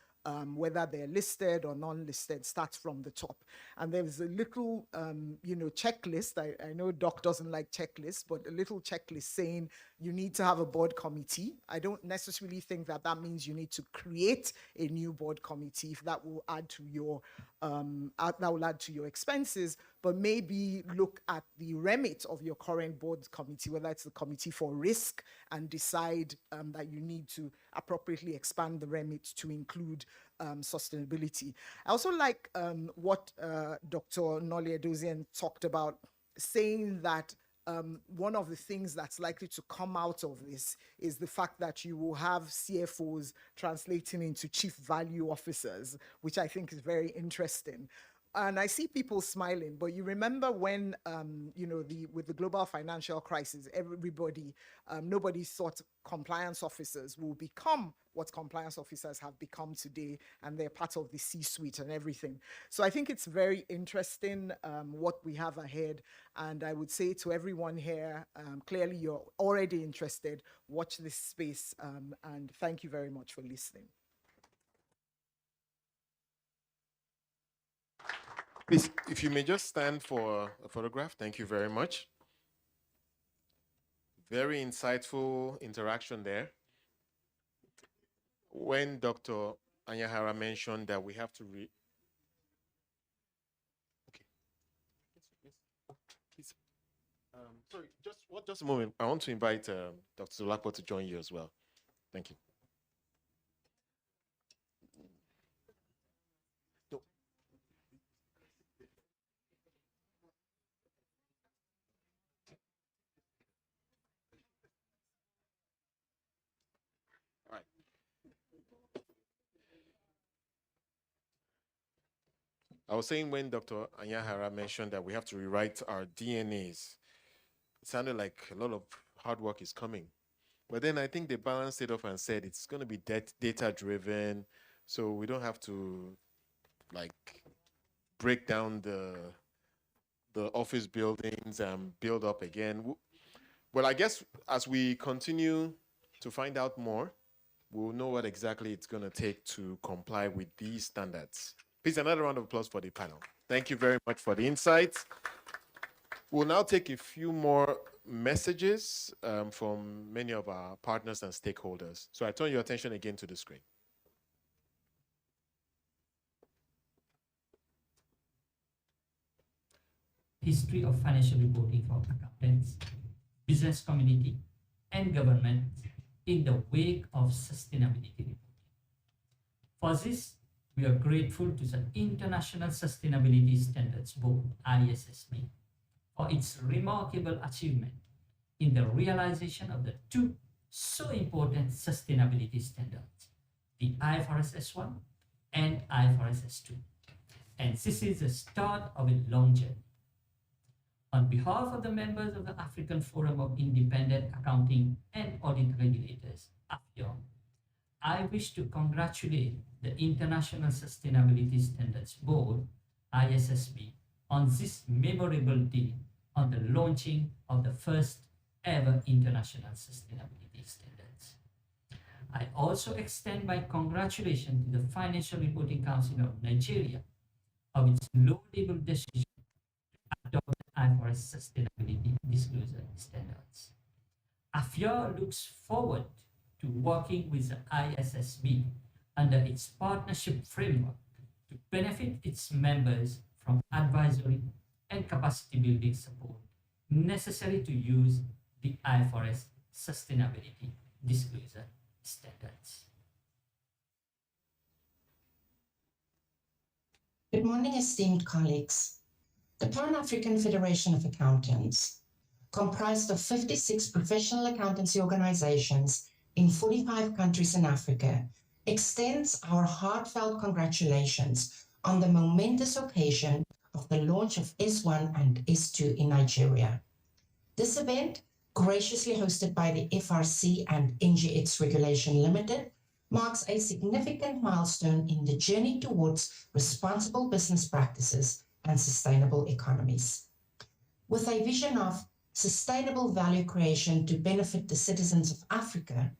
whether they're listed or non-listed, starts from the top. And there's a little, checklist. I know Doc doesn't like checklists, but a little checklist saying you need to have a board committee. I don't necessarily think that means you need to create a new board committee if that will add to your expenses. but maybe look at the remit of your current board committee, whether it's the committee for risk, and decide that you need to appropriately expand the remit to include sustainability. I also like what Dr. Noli Edozian talked about, saying that one of the things that's likely to come out of this is the fact that you will have CFOs translating into chief value officers, which I think is very interesting. And I see people smiling, but you remember when, with the global financial crisis, nobody thought compliance officers will become what compliance officers have become today, and they're part of the C-suite and everything. So I think it's very interesting what we have ahead. And I would say to everyone here, clearly you're already interested, watch this space, and thank you very much for listening. Please, if you may just stand for a photograph. Thank you very much. Very insightful interaction there. When Dr. Anyahara mentioned that we have to Please. Sorry, just a moment. I want to invite Dr. Zulapo to join you as well. Thank you. I was saying when Dr. Anyahara mentioned that we have to rewrite our DNAs, it sounded like a lot of hard work is coming. But then I think they balanced it off and said it's going to be data-driven, so we don't have to break down the office buildings and build up again. Well, I guess as we continue to find out more, we'll know what exactly it's going to take to comply with these standards. Please, another round of applause for the panel. Thank you very much for the insights. We'll now take a few more messages from many of our partners and stakeholders. So I turn your attention again to the screen. History of financial reporting for accountants, business community, and government in the wake of sustainability reporting. For this, we are grateful to the International Sustainability Standards Board, ISSB, for its remarkable achievement in the realization of the two so important sustainability standards, the IFRS S1 and IFRS S2. And this is the start of a long journey. On behalf of the members of the African Forum of Independent Accounting and Audit Regulators, AFIO, I wish to congratulate the International Sustainability Standards Board, ISSB, on this memorable day on the launching of the first ever International Sustainability Standards. I also extend my congratulations to the Financial Reporting Council of Nigeria of its laudable decision to adopt the IFRS Sustainability Disclosure Standards. AFIO looks forward to working with the ISSB under its partnership framework to benefit its members from advisory and capacity building support necessary to use the IFRS Sustainability Disclosure Standards. Good morning, esteemed colleagues. The Pan-African Federation of Accountants, comprised of 56 professional accountancy organizations in 45 countries in Africa, extends our heartfelt congratulations on the momentous occasion of the launch of S1 and S2 in Nigeria. This event, graciously hosted by the FRC and NGX Regulation Limited, marks a significant milestone in the journey towards responsible business practices and sustainable economies. With a vision of sustainable value creation to benefit the citizens of Africa,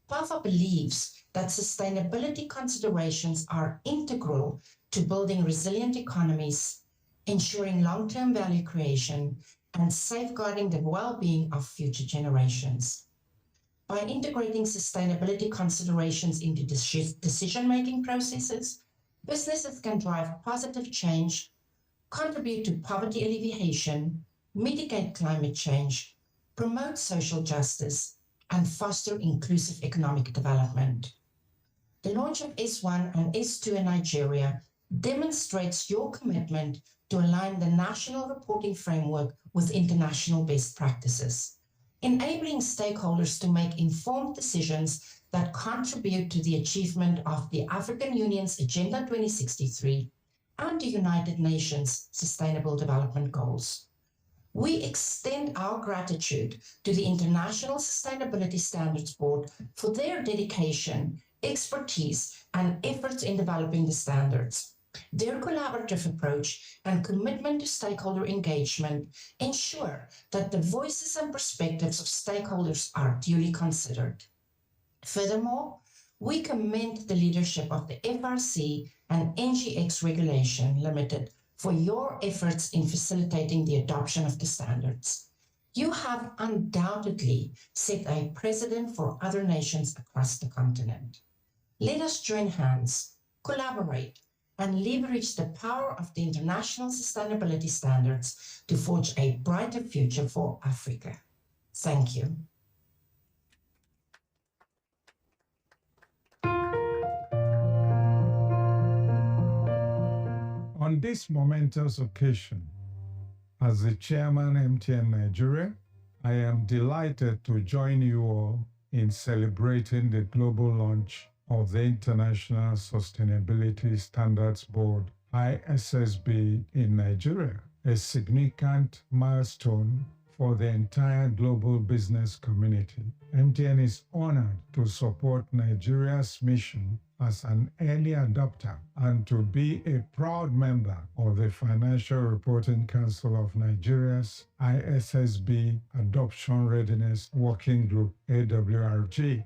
PAFA believes that sustainability considerations are integral to building resilient economies, ensuring long-term value creation, and safeguarding the well-being of future generations. By integrating sustainability considerations into decision-making processes, businesses can drive positive change, contribute to poverty alleviation, mitigate climate change, promote social justice, and foster inclusive economic development. The launch of S1 and S2 in Nigeria demonstrates your commitment to align the national reporting framework with international best practices, enabling stakeholders to make informed decisions that contribute to the achievement of the African Union's Agenda 2063 and the United Nations Sustainable Development Goals. We extend our gratitude to the International Sustainability Standards Board for their dedication, expertise, and efforts in developing the standards. Their collaborative approach and commitment to stakeholder engagement ensure that the voices and perspectives of stakeholders are duly considered. Furthermore, we commend the leadership of the FRC and NGX Regulation Limited for your efforts in facilitating the adoption of the standards. You have undoubtedly set a precedent for other nations across the continent. Let us join hands, collaborate, and leverage the power of the international sustainability standards to forge a brighter future for Africa. Thank you. On this momentous occasion, as the chairman MTN Nigeria, I am delighted to join you all in celebrating the global launch of the International Sustainability Standards Board, ISSB, in Nigeria, a significant milestone for the entire global business community. MTN is honored to support Nigeria's mission as an early adopter and to be a proud member of the Financial Reporting Council of Nigeria's ISSB Adoption Readiness Working Group, AWRG.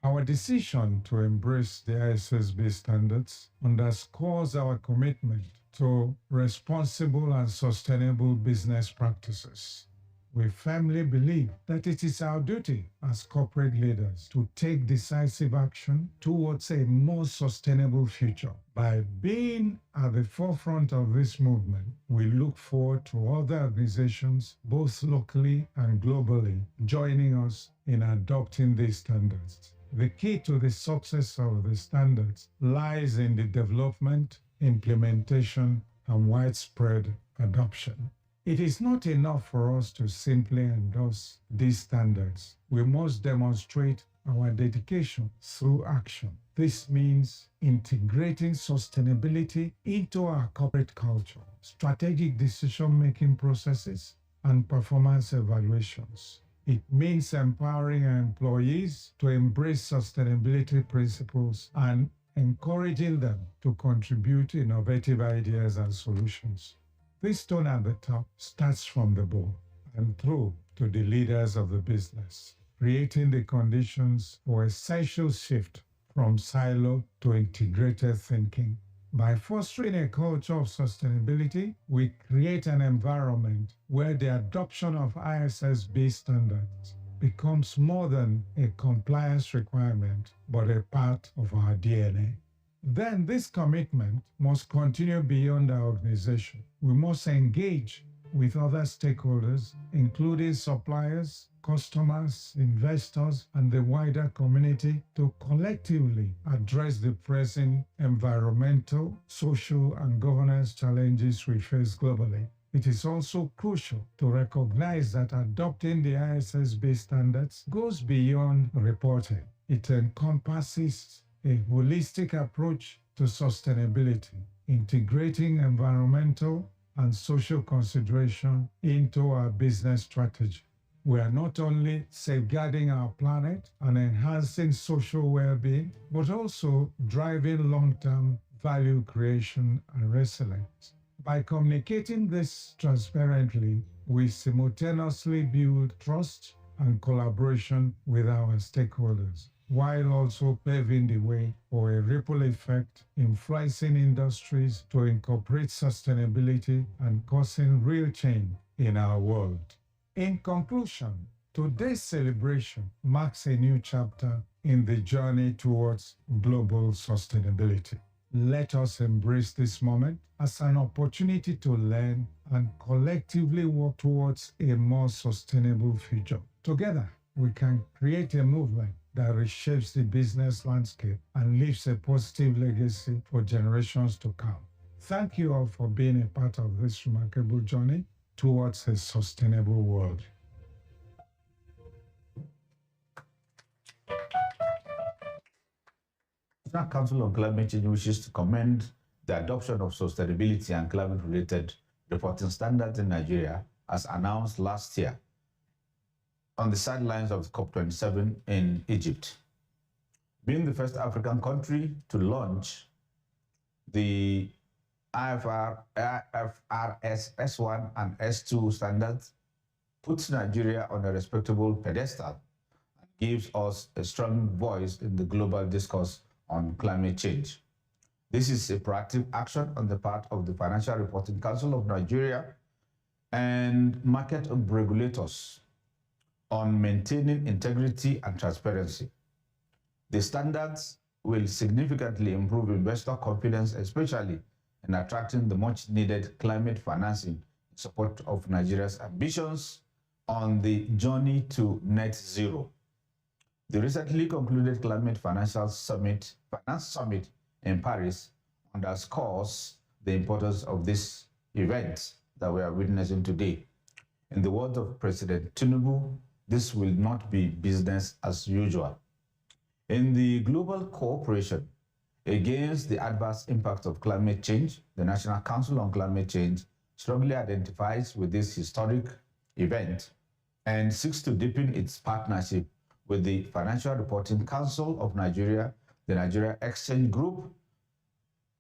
Our decision to embrace the ISSB standards underscores our commitment to responsible and sustainable business practices. We firmly believe that it is our duty as corporate leaders to take decisive action towards a more sustainable future. By being at the forefront of this movement, we look forward to other organizations, both locally and globally, joining us in adopting these standards. The key to the success of the standards lies in the development, implementation, and widespread adoption. It is not enough for us to simply endorse these standards. We must demonstrate our dedication through action. This means integrating sustainability into our corporate culture, strategic decision-making processes, and performance evaluations. It means empowering our employees to embrace sustainability principles and encouraging them to contribute innovative ideas and solutions. This tone at the top starts from the board and through to the leaders of the business, creating the conditions for essential shift from silo to integrated thinking. By fostering a culture of sustainability, we create an environment where the adoption of ISSB standards becomes more than a compliance requirement, but a part of our DNA. Then this commitment must continue beyond our organization. We must engage with other stakeholders, including suppliers, customers, investors, and the wider community to collectively address the pressing environmental, social, and governance challenges we face globally. It is also crucial to recognize that adopting the ISSB standards goes beyond reporting. It encompasses a holistic approach to sustainability, integrating environmental and social consideration into our business strategy. We are not only safeguarding our planet and enhancing social well-being, but also driving long-term value creation and resilience. By communicating this transparently, we simultaneously build trust and collaboration with our stakeholders, while also paving the way for a ripple effect, influencing industries to incorporate sustainability and causing real change in our world. In conclusion, today's celebration marks a new chapter in the journey towards global sustainability. Let us embrace this moment as an opportunity to learn and collectively work towards a more sustainable future. Together, we can create a movement that reshapes the business landscape and leaves a positive legacy for generations to come. Thank you all for being a part of this remarkable journey towards a sustainable world. The National Council on Climate Change wishes to commend the adoption of sustainability and climate-related reporting standards in Nigeria, as announced last year on the sidelines of COP27 in Egypt. Being the first African country to launch the IFRS S1 and S2 standards puts Nigeria on a respectable pedestal and gives us a strong voice in the global discourse on climate change. This is a proactive action on the part of the Financial Reporting Council of Nigeria and market regulators on maintaining integrity and transparency. The standards will significantly improve investor confidence, especially in attracting the much-needed climate financing in support of Nigeria's ambitions on the journey to net zero. The recently concluded Climate Finance Summit in Paris underscores the importance of this event that we are witnessing today. In the words of President Tinubu, this will not be business as usual. In the global cooperation against the adverse impact of climate change, the National Council on Climate Change strongly identifies with this historic event and seeks to deepen its partnership with the Financial Reporting Council of Nigeria, the Nigeria Exchange Group,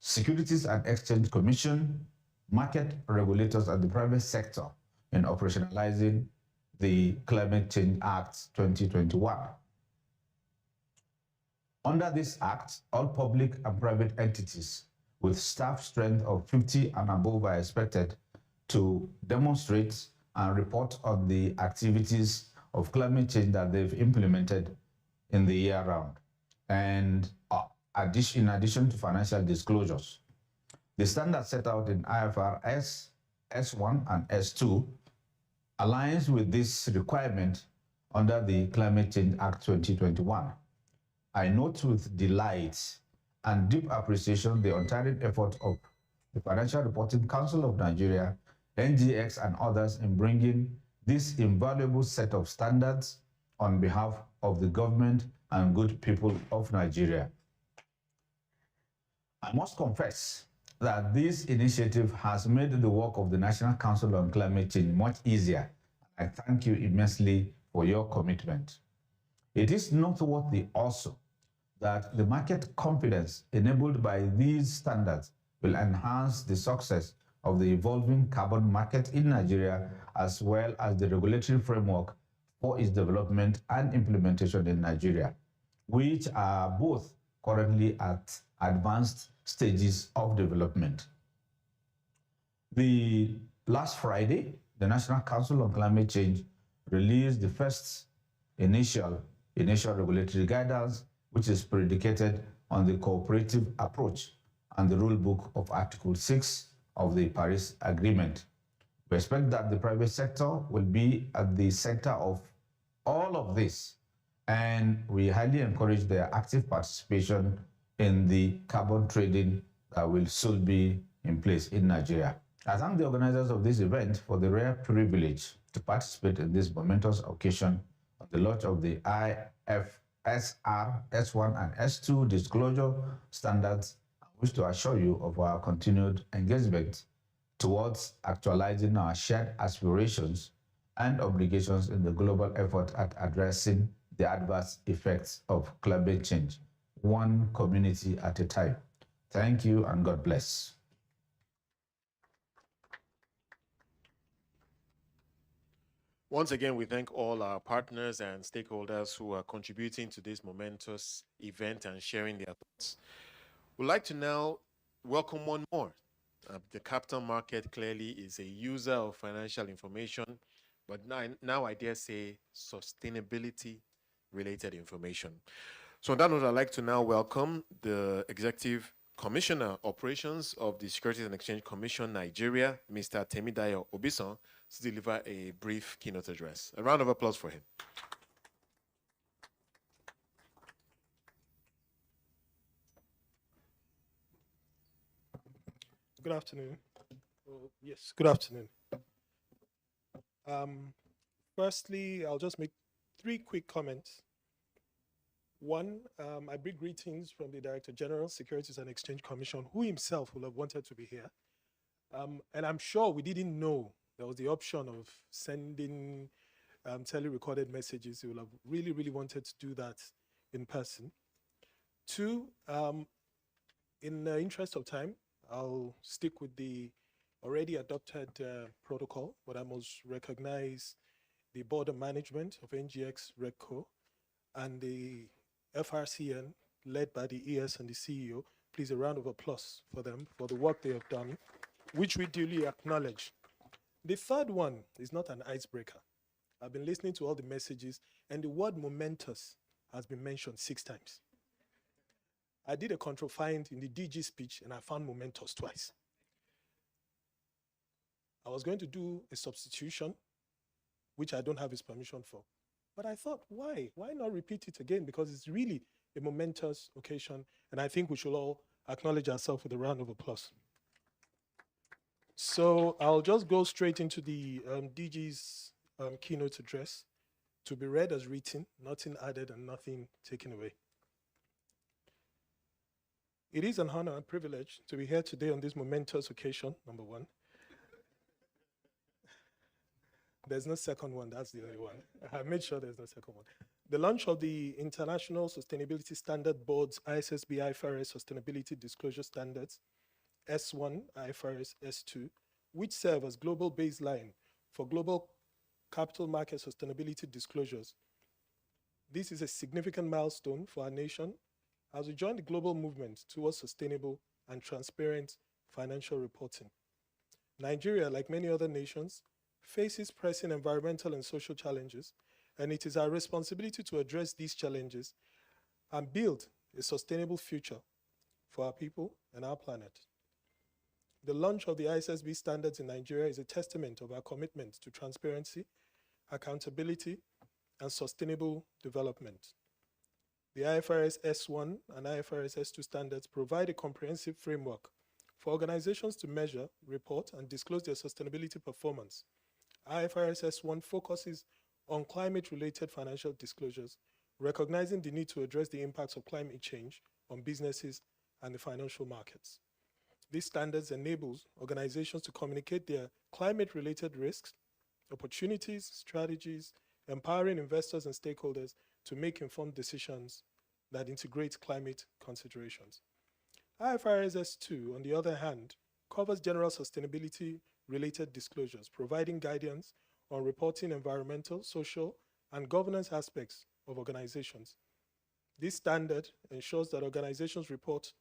Securities and Exchange Commission, market regulators, and the private sector in operationalizing the Climate Change Act 2021. Under this act, all public and private entities with staff strength of 50 and above are expected to demonstrate and report on the activities of climate change that they've implemented in the year round, and in addition to financial disclosures. The standard set out in IFRS S1 and S2 aligns with this requirement under the Climate Change Act 2021. I note with delight and deep appreciation the untiring effort of the Financial Reporting Council of Nigeria, NGX, and others in bringing this invaluable set of standards on behalf of the government and good people of Nigeria. I must confess that this initiative has made the work of the National Council on Climate Change much easier. I thank you immensely for your commitment. It is noteworthy also that the market confidence enabled by these standards will enhance the success of the evolving carbon market in Nigeria, as well as the regulatory framework for its development and implementation in Nigeria, which are both currently at advanced stages of development. The last Friday, the National Council on Climate Change released the first initial regulatory guidance, which is predicated on the cooperative approach and the rule book of Article 6 of the Paris Agreement. We expect that the private sector will be at the center of all of this, and we highly encourage their active participation in the carbon trading that will soon be in place in Nigeria. I thank the organizers of this event for the rare privilege to participate in this momentous occasion of the launch of the IFRS S1 and S2 disclosure standards. I wish to assure you of our continued engagement towards actualizing our shared aspirations and obligations in the global effort at addressing the adverse effects of climate change, one community at a time. Thank you and God bless. Once again, we thank all our partners and stakeholders who are contributing to this momentous event and sharing their thoughts. We'd like to now welcome one more. The capital market clearly is a user of financial information, but now I dare say sustainability-related information. So on that note, I'd like to now welcome the Executive Commissioner Operations of the Securities and Exchange Commission Nigeria, Mr. Temidayo Obison, to deliver a brief keynote address. A round of applause for him. Good afternoon. Yes, good afternoon. Firstly, I'll just make 3 quick comments. One, I bring greetings from the Director General, Securities and Exchange Commission, who himself will have wanted to be here. And I'm sure we didn't know there was the option of sending tele-recorded messages. He will have really, really wanted to do that in person. 2, in the interest of time, I'll stick with the already adopted protocol, but I must recognize the Board of Management of NGX RegCo and the FRCN, led by the ES and the CEO. Please, a round of applause for them for the work they have done, which we duly acknowledge. The third one is not an icebreaker. I've been listening to all the messages, and the word momentous has been mentioned 6 times. I did a control find in the DG speech, and I found momentous twice. I was going to do a substitution, which I don't have his permission for. But I thought, why? Why not repeat it again? Because it's really a momentous occasion, and I think we should all acknowledge ourselves with a round of applause. So I'll just go straight into the DG's keynote address, to be read as written, nothing added and nothing taken away. It is an honor and privilege to be here today on this momentous occasion, number 1. There's no second one, that's the only one. I made sure there's no second one. The launch of the International Sustainability Standard Board's ISSB IFRS Sustainability Disclosure Standards, S1, IFRS S2, which serve as global baseline for global capital market sustainability disclosures. This is a significant milestone for our nation as we join the global movement towards sustainable and transparent financial reporting. Nigeria, like many other nations, faces pressing environmental and social challenges, and it is our responsibility to address these challenges and build a sustainable future for our people and our planet. The launch of the ISSB standards in Nigeria is a testament of our commitment to transparency, accountability, and sustainable development. The IFRS S1 and IFRS S2 standards provide a comprehensive framework for organizations to measure, report, and disclose their sustainability performance. IFRS S1 focuses on climate-related financial disclosures, recognizing the need to address the impacts of climate change on businesses and the financial markets. These standards enables organizations to communicate their climate-related risks, opportunities, strategies, empowering investors and stakeholders to make informed decisions that integrate climate considerations. IFRS S2, on the other hand, covers general sustainability-related disclosures, providing guidance on reporting environmental, social, and governance aspects of organizations. This standard ensures that organizations report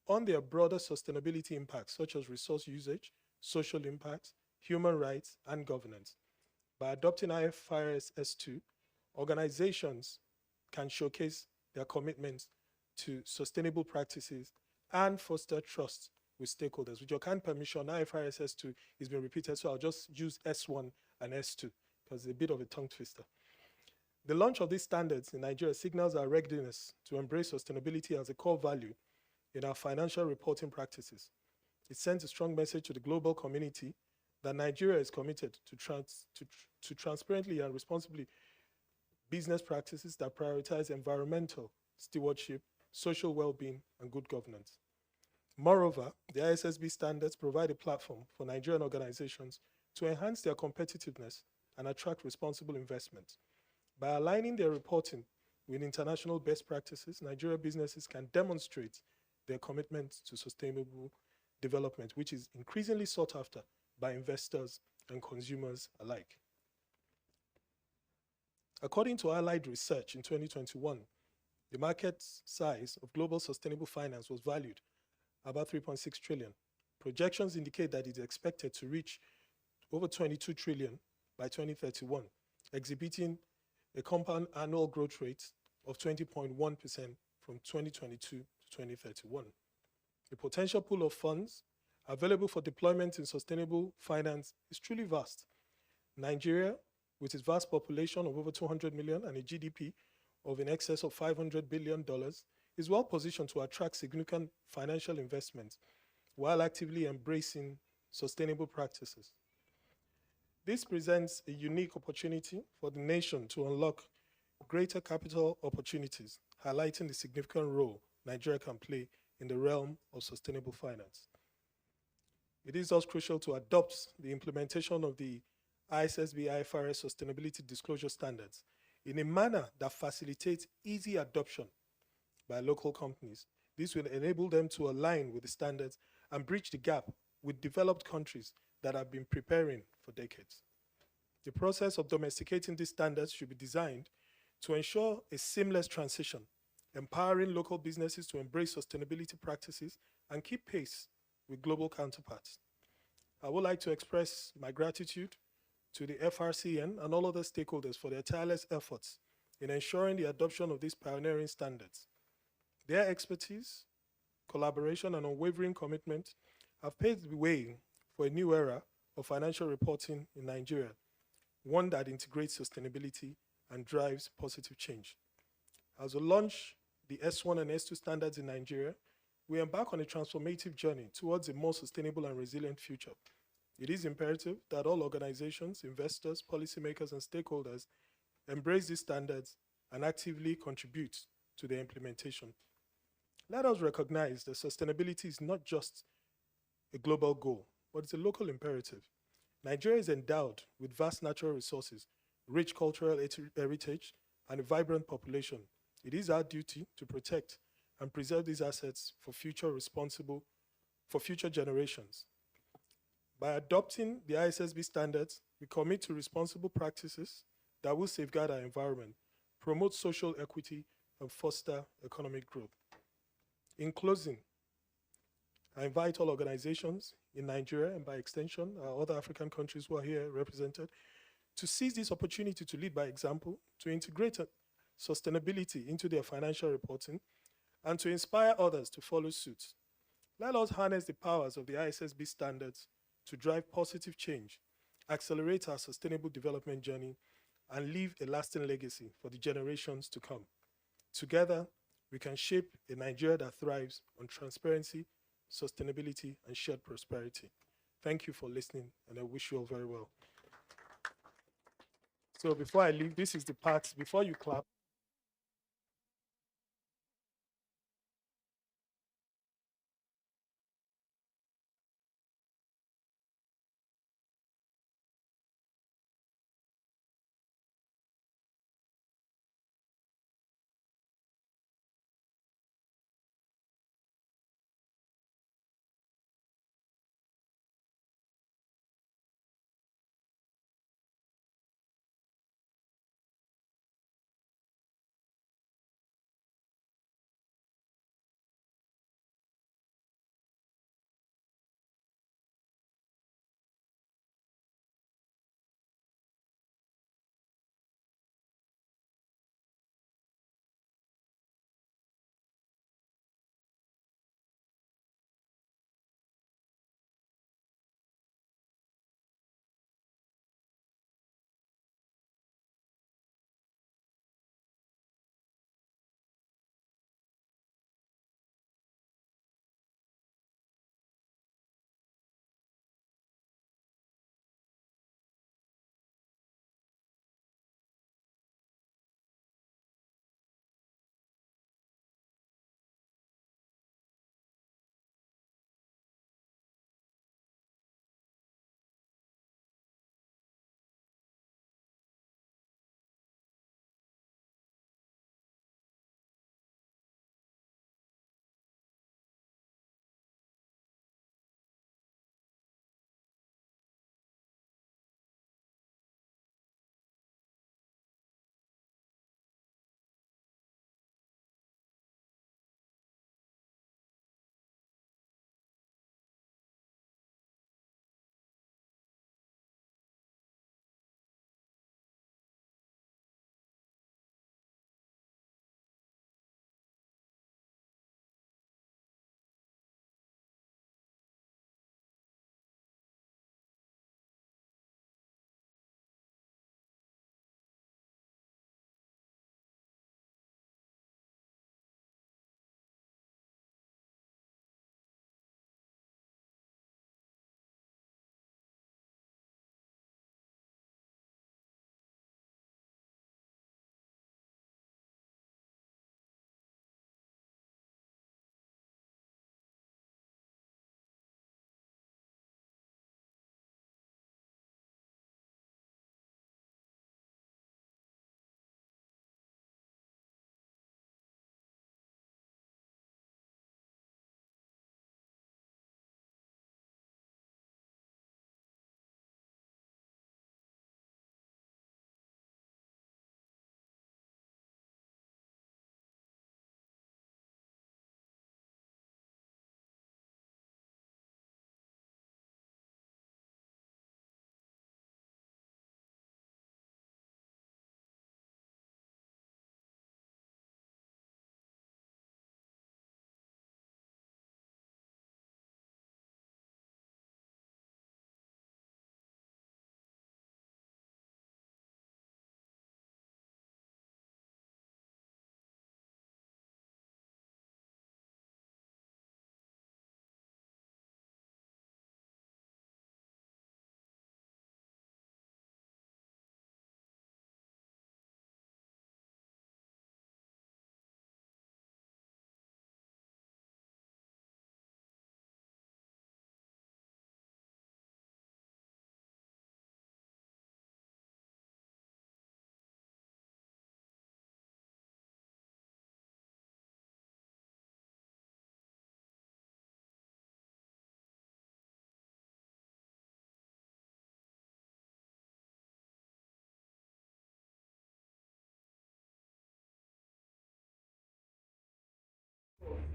on their broader sustainability impacts, such as resource usage, social impacts, human rights, and governance. By adopting IFRS S2, organizations can showcase their commitments to sustainable practices and foster trust with stakeholders. With your kind permission, IFRS S2 is being repeated, so I'll just use S1 and S2 because it's a bit of a tongue twister. The launch of these standards in Nigeria signals our readiness to embrace sustainability as a core value in our financial reporting practices. It sends a strong message to the global community that Nigeria is committed to transparently and responsibly business practices that prioritize environmental stewardship, social well-being, and good governance. Moreover, the ISSB standards provide a platform for Nigerian organizations to enhance their competitiveness and attract responsible investment. By aligning their reporting with international best practices, Nigerian businesses can demonstrate their commitment to sustainable development, which is increasingly sought after by investors and consumers alike. According to Allied Research in 2021, the market size of global sustainable finance was valued about 3.6 trillion. Projections indicate that it is expected to reach over 22 trillion by 2031, exhibiting a compound annual growth rate of 20.1% from 2022 to 2031. The potential pool of funds available for deployment in sustainable finance is truly vast. Nigeria, with its vast population of over 200 million and a GDP of in excess of $500 billion, is well positioned to attract significant financial investment while actively embracing sustainable practices. This presents a unique opportunity for the nation to unlock greater capital opportunities, highlighting the significant role Nigeria can play in the realm of sustainable finance. It is thus crucial to adopt the implementation of the ISSB IFRS Sustainability Disclosure Standards in a manner that facilitates easy adoption by local companies. This will enable them to align with the standards and bridge the gap with developed countries that have been preparing for decades. The process of domesticating these standards should be designed to ensure a seamless transition, empowering local businesses to embrace sustainability practices and keep pace with global counterparts. I would like to express my gratitude to the FRCN and all other stakeholders for their tireless efforts in ensuring the adoption of these pioneering standards. Their expertise, collaboration, and unwavering commitment have paved the way for a new era of financial reporting in Nigeria, one that integrates sustainability and drives positive change. As we launch the S1 and S2 standards in Nigeria, we embark on a transformative journey towards a more sustainable and resilient future. It is imperative that all organizations, investors, policymakers, and stakeholders embrace these standards and actively contribute to their implementation. Let us recognize that sustainability is not just a global goal, but it's a local imperative. Nigeria is endowed with vast natural resources, rich cultural heritage, and a vibrant population. It is our duty to protect and preserve these assets for future generations. By adopting the ISSB standards, we commit to responsible practices that will safeguard our environment, promote social equity, and foster economic growth. In closing, I invite all organizations in Nigeria and by extension, our other African countries who are here represented, to seize this opportunity to lead by example, to integrate sustainability into their financial reporting, and to inspire others to follow suit. Let us harness the powers of the ISSB standards to drive positive change, accelerate our sustainable development journey, and leave a lasting legacy for the generations to come. Together, we can shape a Nigeria that thrives on transparency, sustainability, and shared prosperity. Thank you for listening, and I wish you all very well. So before I leave, this is the part, before you clap,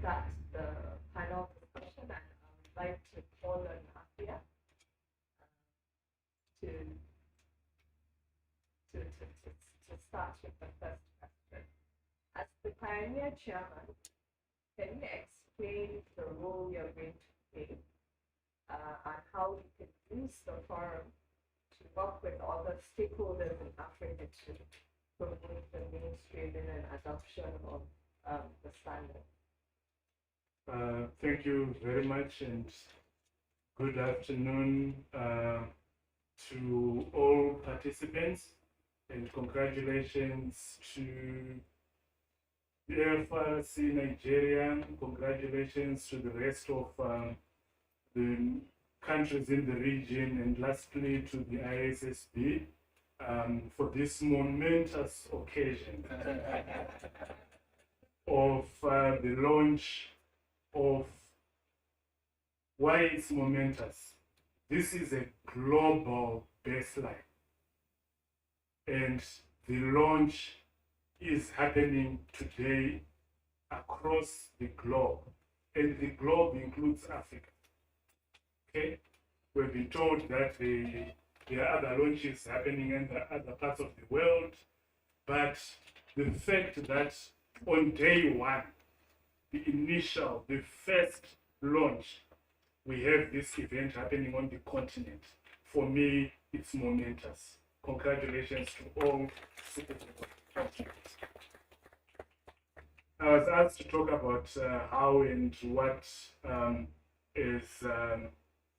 start the panel discussion, and I would like to call on Afia to start with the first question. As the Pioneer Chairman, can you explain the role you're going to play and how you can use the forum to work with other stakeholders in Africa to promote the mainstreaming and adoption of the standard? Thank you very much, and good afternoon to all participants, and congratulations to the IFRS Nigeria. Congratulations to the rest of the countries in the region, and lastly to the ISSB for this momentous occasion of the launch of. Why it's momentous? This is a global baseline, and the launch is happening today across the globe, and the globe includes Africa. Okay, we've been told that there are other launches happening in the other parts of the world, but the fact that on day one, the first launch, we have this event happening on the continent. For me, it's momentous. Congratulations to all citizens. I was asked to talk about how and what is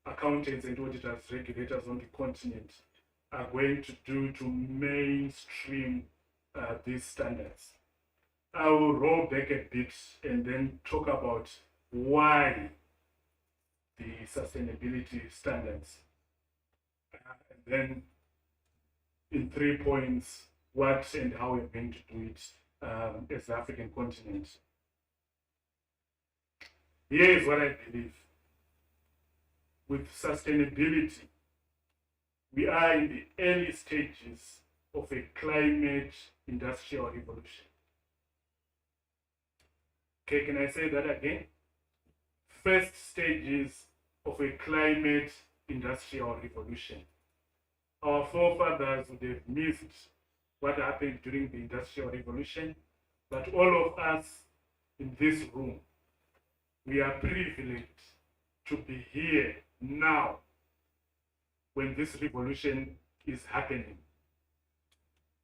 accountants and auditors, regulators on the continent are going to do to mainstream these standards. I will roll back a bit and then talk about why the sustainability standards. And then in 3 points, what and how we're going to do it as the African continent. Here is what I believe. With sustainability, we are in the early stages of a climate industrial revolution. Okay, can I say that again? First stages of a climate industrial revolution. Our forefathers would have missed what happened during the industrial revolution, but all of us in this room, we are privileged to be here now when this revolution is happening.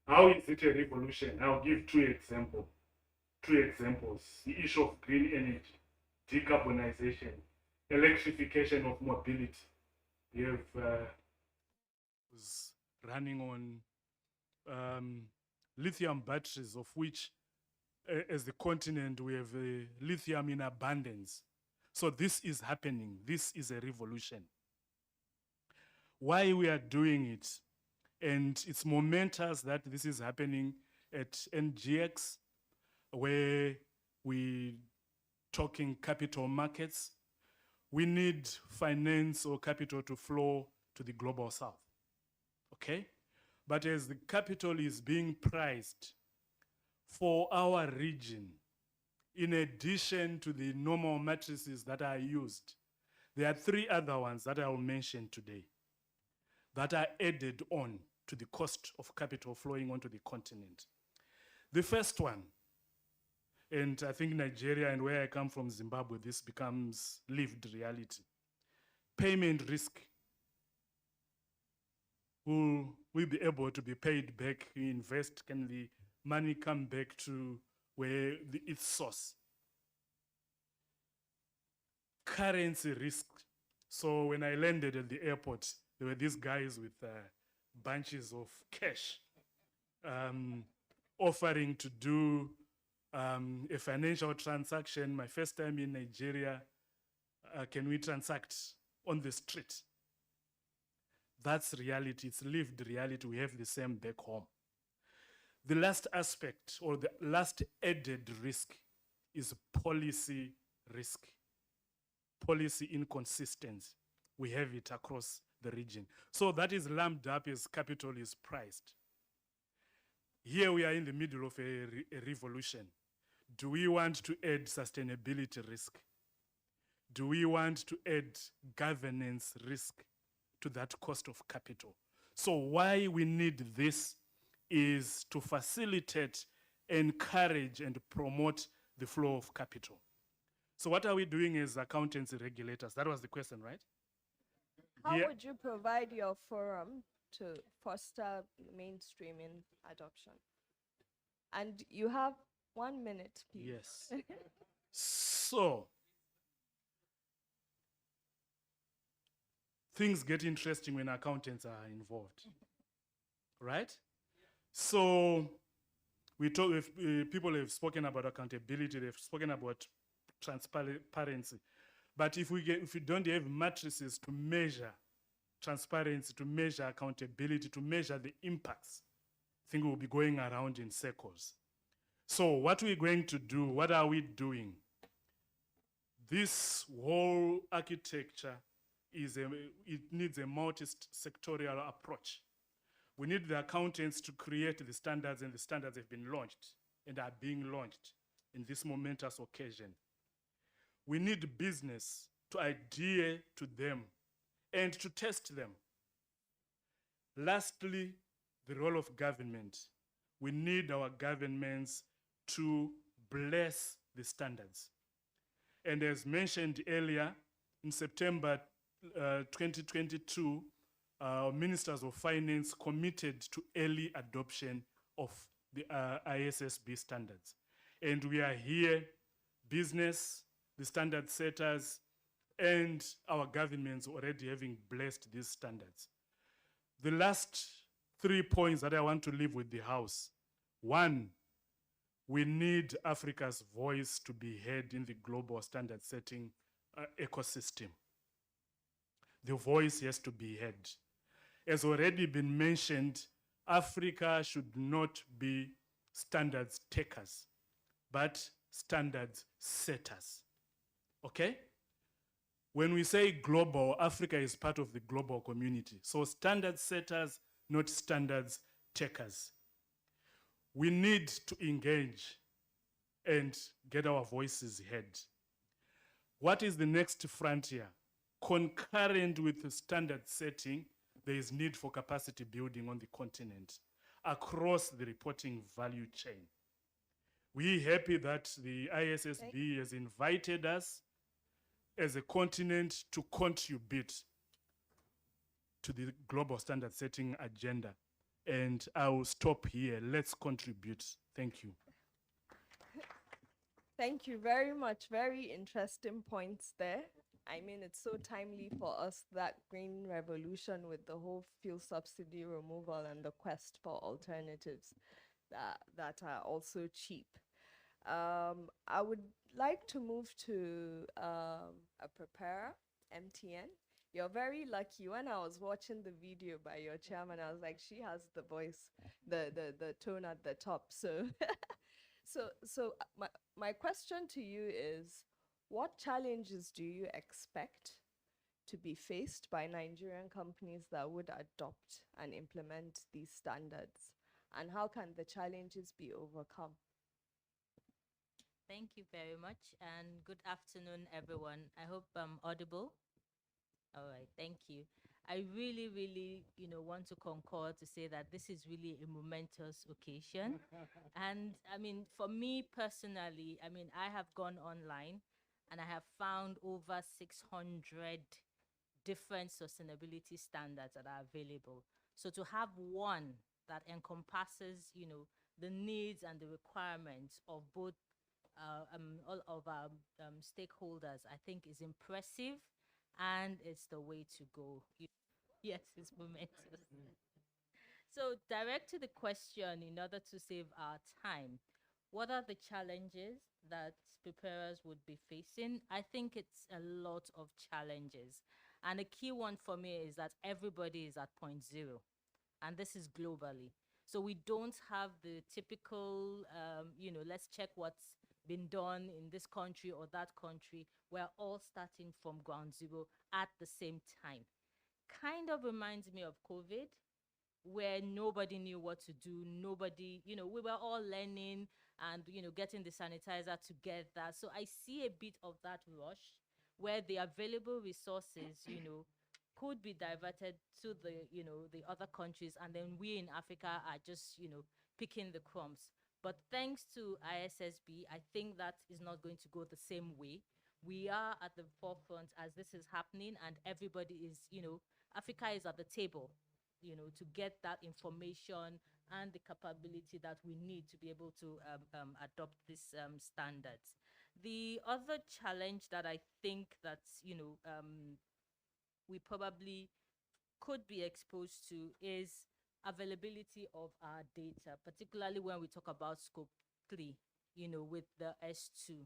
How is it a revolution? I'll give two examples. The issue of green energy, decarbonization, electrification of mobility. We have running on lithium batteries, of which as the continent we have lithium in abundance. So this is happening. This is a revolution. Why we are doing it, and it's momentous that this is happening at NGX, where we talking capital markets. We need finance or capital to flow to the global south. Okay? But as the capital is being priced for our region, in addition to the normal matrices that are used, there are 3 other ones that I will mention today that are added on to the cost of capital flowing onto the continent. The first one, and I think Nigeria and where I come from, Zimbabwe, this becomes lived reality. Payment risk. Will we be able to be paid back? We invest, can the money come back to where its source? Currency risk. So when I landed at the airport, there were these guys with bunches of cash offering to do a financial transaction. My first time in Nigeria, can we transact on the street? That's reality. It's lived reality. We have the same back home. The last aspect, or the last added risk, is policy risk. Policy inconsistency. We have it across the region. So that is lumped up as capital is priced. Here we are in the middle of a revolution. Do we want to add sustainability risk? Do we want to add governance risk to that cost of capital? So why we need this is to facilitate, encourage, and promote the flow of capital. So what are we doing as accountants and regulators? That was the question, right? How would you provide your forum to foster mainstreaming adoption? And you have 1 minute, please. Yes. So, things get interesting when accountants are involved, right? So, we talk. If people have spoken about accountability, they've spoken about transparency. But if we don't have matrices to measure transparency, to measure accountability, to measure the impacts, I think we'll be going around in circles. So what we're going to do, what are we doing? This whole architecture it needs a multi-sectorial approach. We need the accountants to create the standards, and the standards have been launched and are being launched in this momentous occasion. We need business to adhere to them and to test them. Lastly, the role of government. We need our governments to bless the standards. And as mentioned earlier, in September 2022, ministers of finance committed to early adoption of the ISSB standards. And we are here, business, the standard setters, and our governments already having blessed these standards. The last 3 points that I want to leave with the House. One, we need Africa's voice to be heard in the global standard setting ecosystem. The voice has to be heard. As already been mentioned, Africa should not be standards takers, but standards setters. Okay? When we say global, Africa is part of the global community. So standard setters, not standards takers. We need to engage and get our voices heard. What is the next frontier? Concurrent with the standard setting, there is need for capacity building on the continent across the reporting value chain. We're happy that the ISSB has invited us as a continent to contribute to the global standard setting agenda. And I will stop here. Let's contribute. Thank you. Thank you very much. Very interesting points there. I mean, it's so timely for us, that green revolution with the whole fuel subsidy removal and the quest for alternatives that are also cheap. I would like to move to a preparer, MTN. You're very lucky. When I was watching the video by your chairman, I was like, she has the voice, the tone at the top. So, so my question to you is, what challenges do you expect to be faced by Nigerian companies that would adopt and implement these standards? And how can the challenges be overcome? Thank you very much, and good afternoon, everyone. I hope I'm audible. All right, thank you. I really, want to concur to say that this is really a momentous occasion. And I mean, for me personally, I have gone online and I have found over 600 different sustainability standards that are available. So to have one that encompasses, the needs and the requirements of both all of our stakeholders, I think is impressive, and it's the way to go. Yes, it's momentous. So direct to the question, in order to save our time, what are the challenges that preparers would be facing? I think it's a lot of challenges. And a key one for me is that everybody is at point zero, and this is globally. So we don't have the typical, let's check what's been done in this country or that country. We're all starting from ground zero at the same time. Kind of reminds me of COVID, where nobody knew what to do. Nobody, we were all learning, and, getting the sanitizer together. So I see a bit of that rush where the available resources, could be diverted to the other countries, and then we in Africa are just, picking the crumbs. But thanks to ISSB, I think that is not going to go the same way. We are at the forefront as this is happening, and everybody is, Africa is at the table, to get that information and the capability that we need to be able to adopt these standards. The other challenge that I think that, we probably could be exposed to is availability of our data, particularly when we talk about scope 3, with the S2.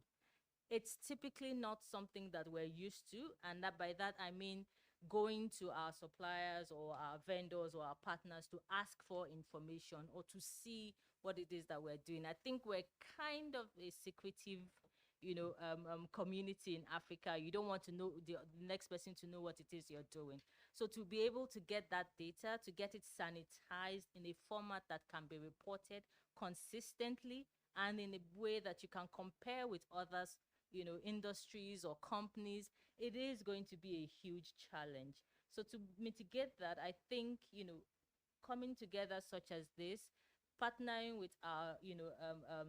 It's typically not something that we're used to, and that by that I mean going to our suppliers or our vendors or our partners to ask for information or to see what it is that we're doing. I think we're kind of a secretive, community in Africa. You don't want to know the next person to know what it is you're doing. So to be able to get that data, to get it sanitized in a format that can be reported consistently and in a way that you can compare with others, industries or companies, it is going to be a huge challenge. So to mitigate that, I think, coming together such as this, partnering with our,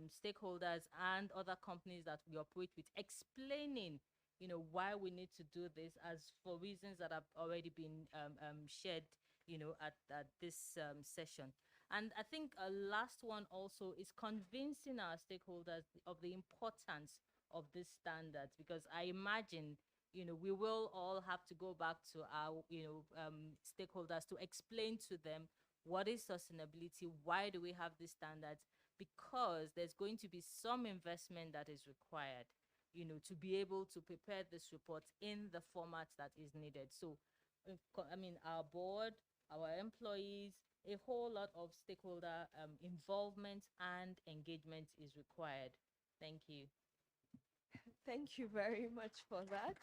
stakeholders and other companies that we operate with, explaining, why we need to do this as for reasons that have already been shared, at this session. And I think a last one also is convincing our stakeholders of the importance of these standards, because I imagine, we will all have to go back to our, stakeholders to explain to them what is sustainability, why do we have these standards, because there's going to be some investment that is required, to be able to prepare this report in the format that is needed. So, our board, our employees, a whole lot of stakeholder involvement and engagement is required. Thank you. Thank you very much for that.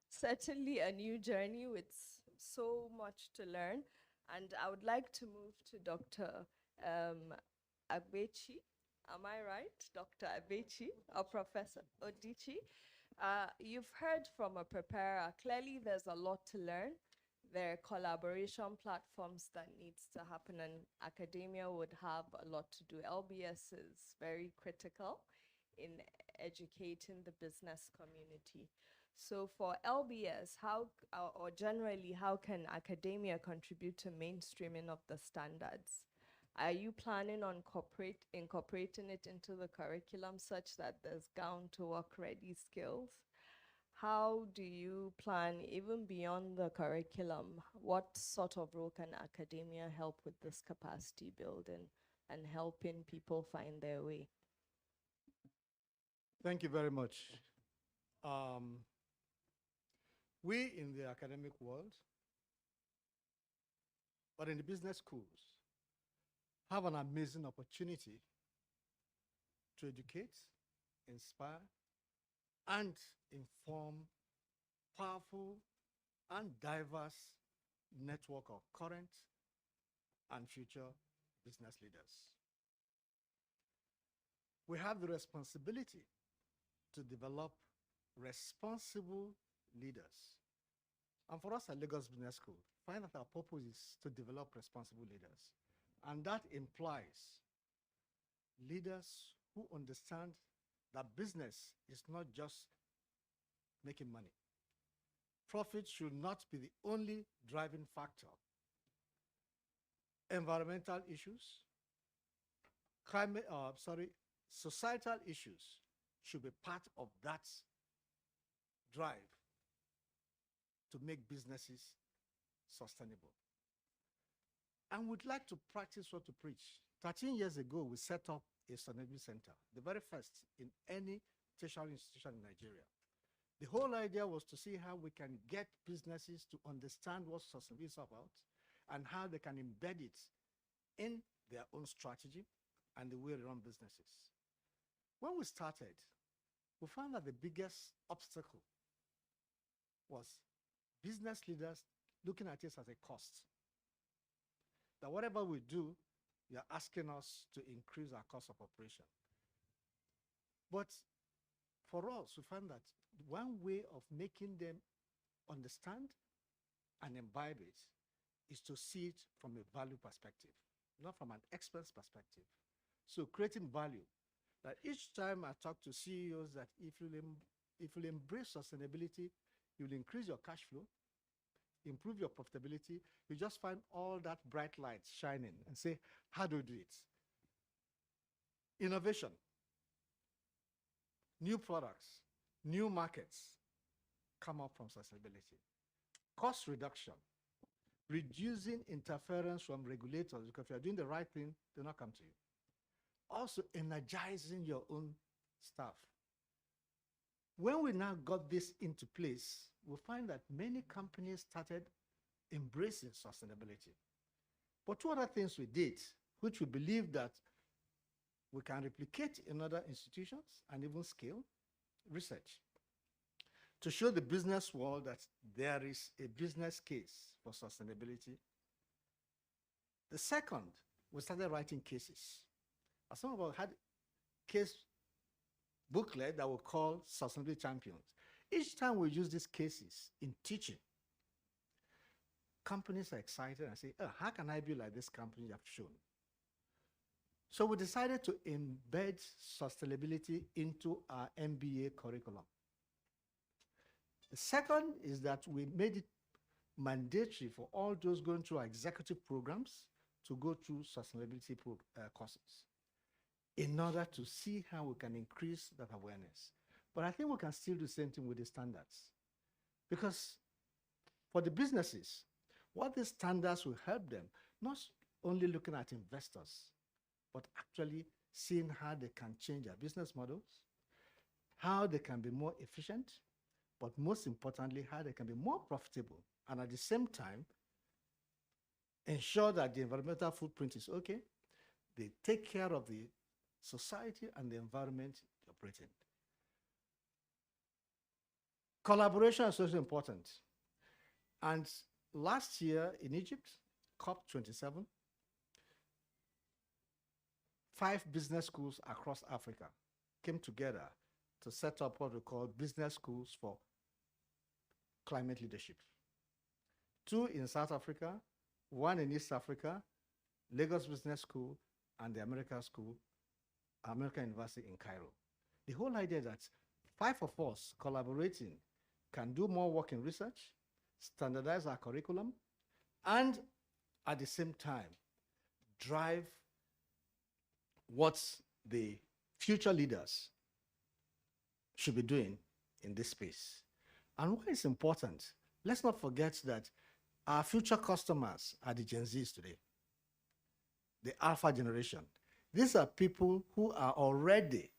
Certainly a new journey with so much to learn. And I would like to move to Dr. Abechi. Am I right? Dr. Abechi or Professor Odichi. You've heard from a preparer. Clearly, there's a lot to learn. There are collaboration platforms that needs to happen, and academia would have a lot to do. LBS is very critical in educating the business community. So for LBS, how, or generally, how can academia contribute to mainstreaming of the standards? Are you planning on incorporating it into the curriculum such that there's gown to work ready skills? How do you plan, even beyond the curriculum, what sort of role can academia help with this capacity building and helping people find their way? Thank you very much. We in the academic world, but in the business schools, have an amazing opportunity to educate, inspire, and inform powerful and diverse network of current and future business leaders. We have the responsibility to develop responsible leaders. And for us at Lagos Business School, find that our purpose is to develop responsible leaders. And that implies leaders who understand that business is not just making money. Profit should not be the only driving factor. Environmental issues, societal issues should be part of that drive to make businesses sustainable. And we'd like to practice what to preach. 13 years ago, we set up a sustainability center, the very first in any tertiary institution in Nigeria. The whole idea was to see how we can get businesses to understand what sustainability is about and how they can embed it in their own strategy and the way they run businesses. When we started, we found that the biggest obstacle was business leaders looking at it as a cost. That whatever we do, you're asking us to increase our cost of operation. But for us, we find that one way of making them understand and imbibe it is to see it from a value perspective, not from an expense perspective. So creating value, that each time I talk to CEOs, that if you embrace sustainability, you'll increase your cash flow, improve your profitability. You just find all that bright lights shining and say, how do we do it? Innovation, new products, new markets come up from sustainability. Cost reduction, reducing interference from regulators, because if you're doing the right thing, they'll not come to you. Also, energizing your own staff. When we now got this into place, we find that many companies started embracing sustainability. But two other things we did, which we believe that we can replicate in other institutions and even scale: research, to show the business world that there is a business case for sustainability. The second, we started writing cases. As some of us had case booklet that we call Sustainability Champions. Each time we use these cases in teaching, companies are excited and say, oh, how can I be like this company you have shown? So we decided to embed sustainability into our MBA curriculum. The second is that we made it mandatory for all those going through our executive programs to go through sustainability courses in order to see how we can increase that awareness. But I think we can still do the same thing with the standards. Because for the businesses, what the standards will help them, not only looking at investors, but actually seeing how they can change their business models, how they can be more efficient, but most importantly, how they can be more profitable, and at the same time, ensure that the environmental footprint is okay. They take care of the society and the environment they operate in. Collaboration is also important. And last year in Egypt, COP27, 5 business schools across Africa came together to set up what we call business schools for climate leadership. 2 in South Africa, 1 in East Africa, Lagos Business School, and the American University in Cairo. The whole idea that 5 of us collaborating can do more work in research, standardize our curriculum, and at the same time, drive what the future leaders should be doing in this space. And what is important, let's not forget that our future customers are the Gen Zs today, the Alpha generation. These are people who are already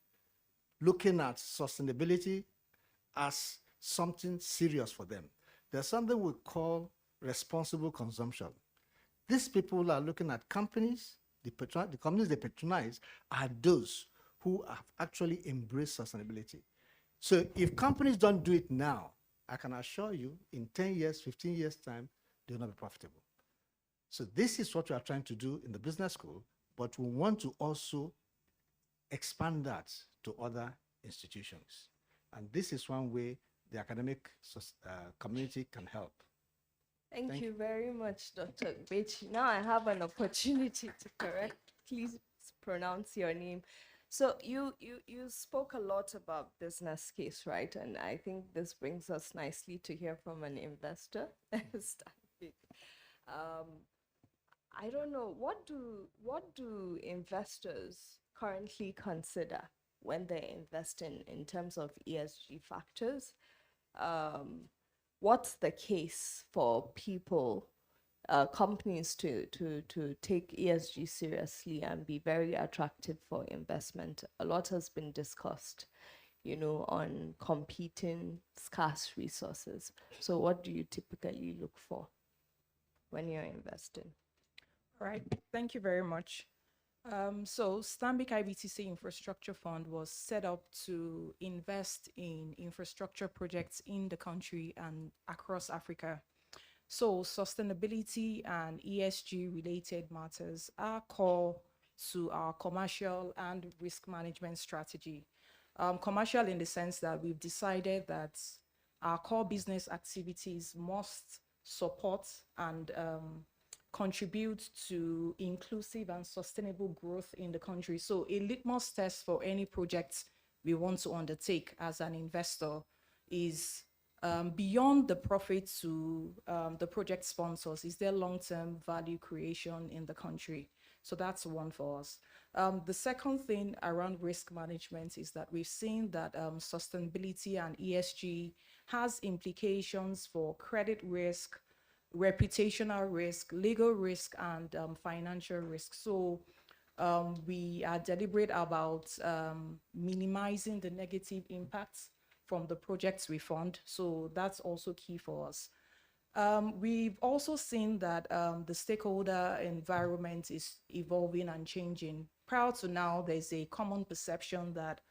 looking at sustainability as something serious for them. There's something we call responsible consumption. These people are looking at companies, the companies they patronize are those who have actually embraced sustainability. So if companies don't do it now, I can assure you in 10 years, 15 years time, they will not be profitable. So this is what we are trying to do in the business school, but we want to also expand that to other institutions. And this is one way the academic community can help. Thank you very much, Dr. Bechi. Now I have an opportunity to correctly pronounce your name. So you spoke a lot about business case, right? And I think this brings us nicely to hear from an investor. I don't know, what do investors currently consider when they invest in terms of ESG factors? What's the case for people, companies to take ESG seriously and be very attractive for investment? A lot has been discussed, on competing scarce resources. So what do you typically look for when you're investing? All right, thank you very much. So Stanbic IBTC Infrastructure Fund was set up to invest in infrastructure projects in the country and across Africa. So sustainability and ESG related matters are core to our commercial and risk management strategy. Commercial in the sense that we've decided that our core business activities must support and contribute to inclusive and sustainable growth in the country. So a litmus test for any project we want to undertake as an investor is beyond the profit to the project sponsors, is there long-term value creation in the country? So that's one for us. The second thing around risk management is that we've seen that sustainability and ESG has implications for credit risk, reputational risk, legal risk, and financial risk. So we are deliberate about minimizing the negative impacts from the projects we fund. So that's also key for us. We've also seen that the stakeholder environment is evolving and changing. Prior to now, there's a common perception that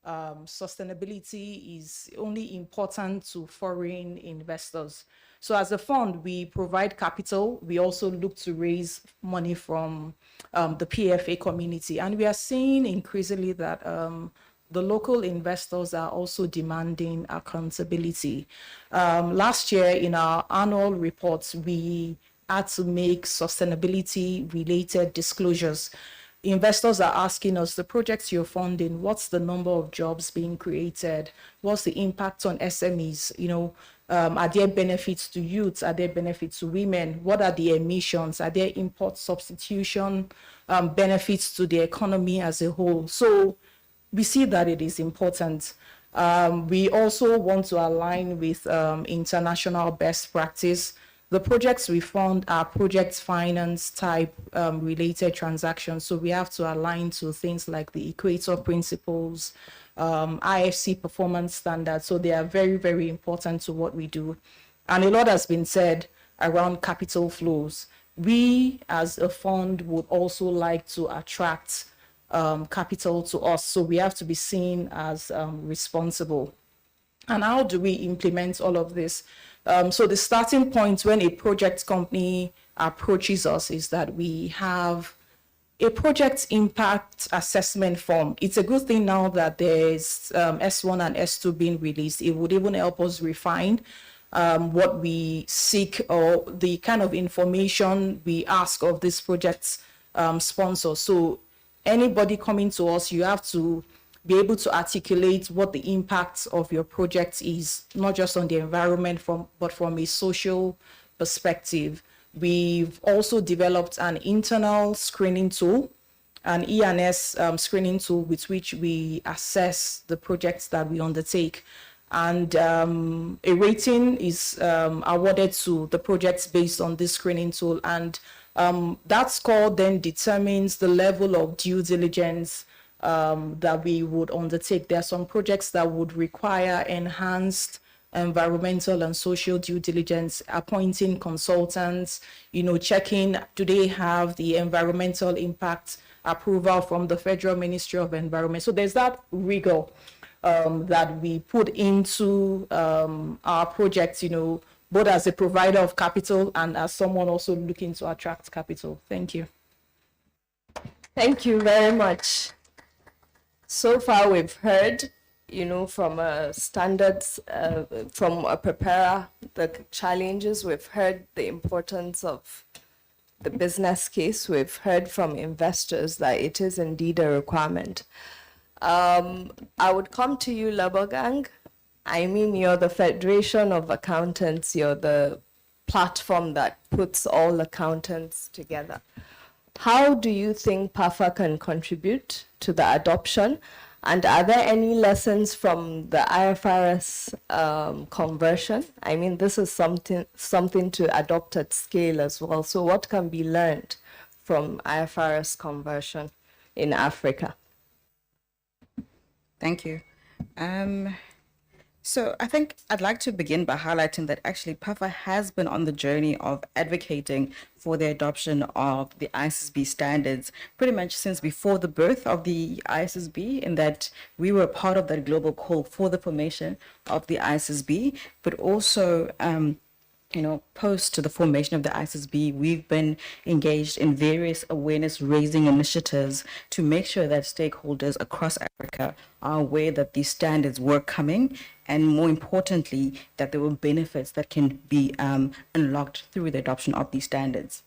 sustainability is only important to foreign investors. So as a fund, we provide capital. We also look to raise money from the PFA community. And we are seeing increasingly that the local investors are also demanding accountability. Last year, in our annual reports, we had to make sustainability-related disclosures. Investors are asking us, the projects you're funding, what's the number of jobs being created? What's the impact on SMEs? You know, are there benefits to youth? Are there benefits to women? What are the emissions? Are there import substitution benefits to the economy as a whole? So we see that it is important. We also want to align with international best practice. The projects we fund are project finance type related transactions. So we have to align to things like the Equator Principles, IFC performance standards. So they are very, very important to what we do. And a lot has been said around capital flows. We as a fund would also like to attract capital to us. So we have to be seen as responsible. And how do we implement all of this? So the starting point when a project company approaches us is that we have a project impact assessment form. It's a good thing now that there's S1 and S2 being released. It would even help us refine what we seek or the kind of information we ask of this project's sponsor. So anybody coming to us, you have to be able to articulate what the impact of your project is, not just on the environment, but from a social perspective. We've also developed an internal screening tool, an E&S screening tool with which we assess the projects that we undertake. And a rating is awarded to the projects based on this screening tool. And that score then determines the level of due diligence that we would undertake. There are some projects that would require enhanced environmental and social due diligence, appointing consultants, you know, checking, do they have the environmental impact approval from the Federal Ministry of Environment? So there's that rigor that we put into our projects, you know, both as a provider of capital and as someone also looking to attract capital. Thank you. Thank you very much. So far, we've heard, you know, from standards, from a preparer, the challenges. We've heard the importance of the business case. We've heard from investors that it is indeed a requirement. I would come to you, Labogang. I mean, you're the Federation of Accountants. You're the platform that puts all accountants together. How do you think PAFA can contribute to the adoption? And are there any lessons from the IFRS conversion? I mean, this is something to adopt at scale as well. So what can be learned from IFRS conversion in Africa? Thank you. So I think I'd like to begin by highlighting that actually PAFA has been on the journey of advocating for the adoption of the ISSB standards pretty much since before the birth of the ISSB, in that we were part of that global call for the formation of the ISSB, but also post to the formation of the ISSB, we've been engaged in various awareness raising initiatives to make sure that stakeholders across Africa are aware that these standards were coming, and more importantly, that there were benefits that can be unlocked through the adoption of these standards.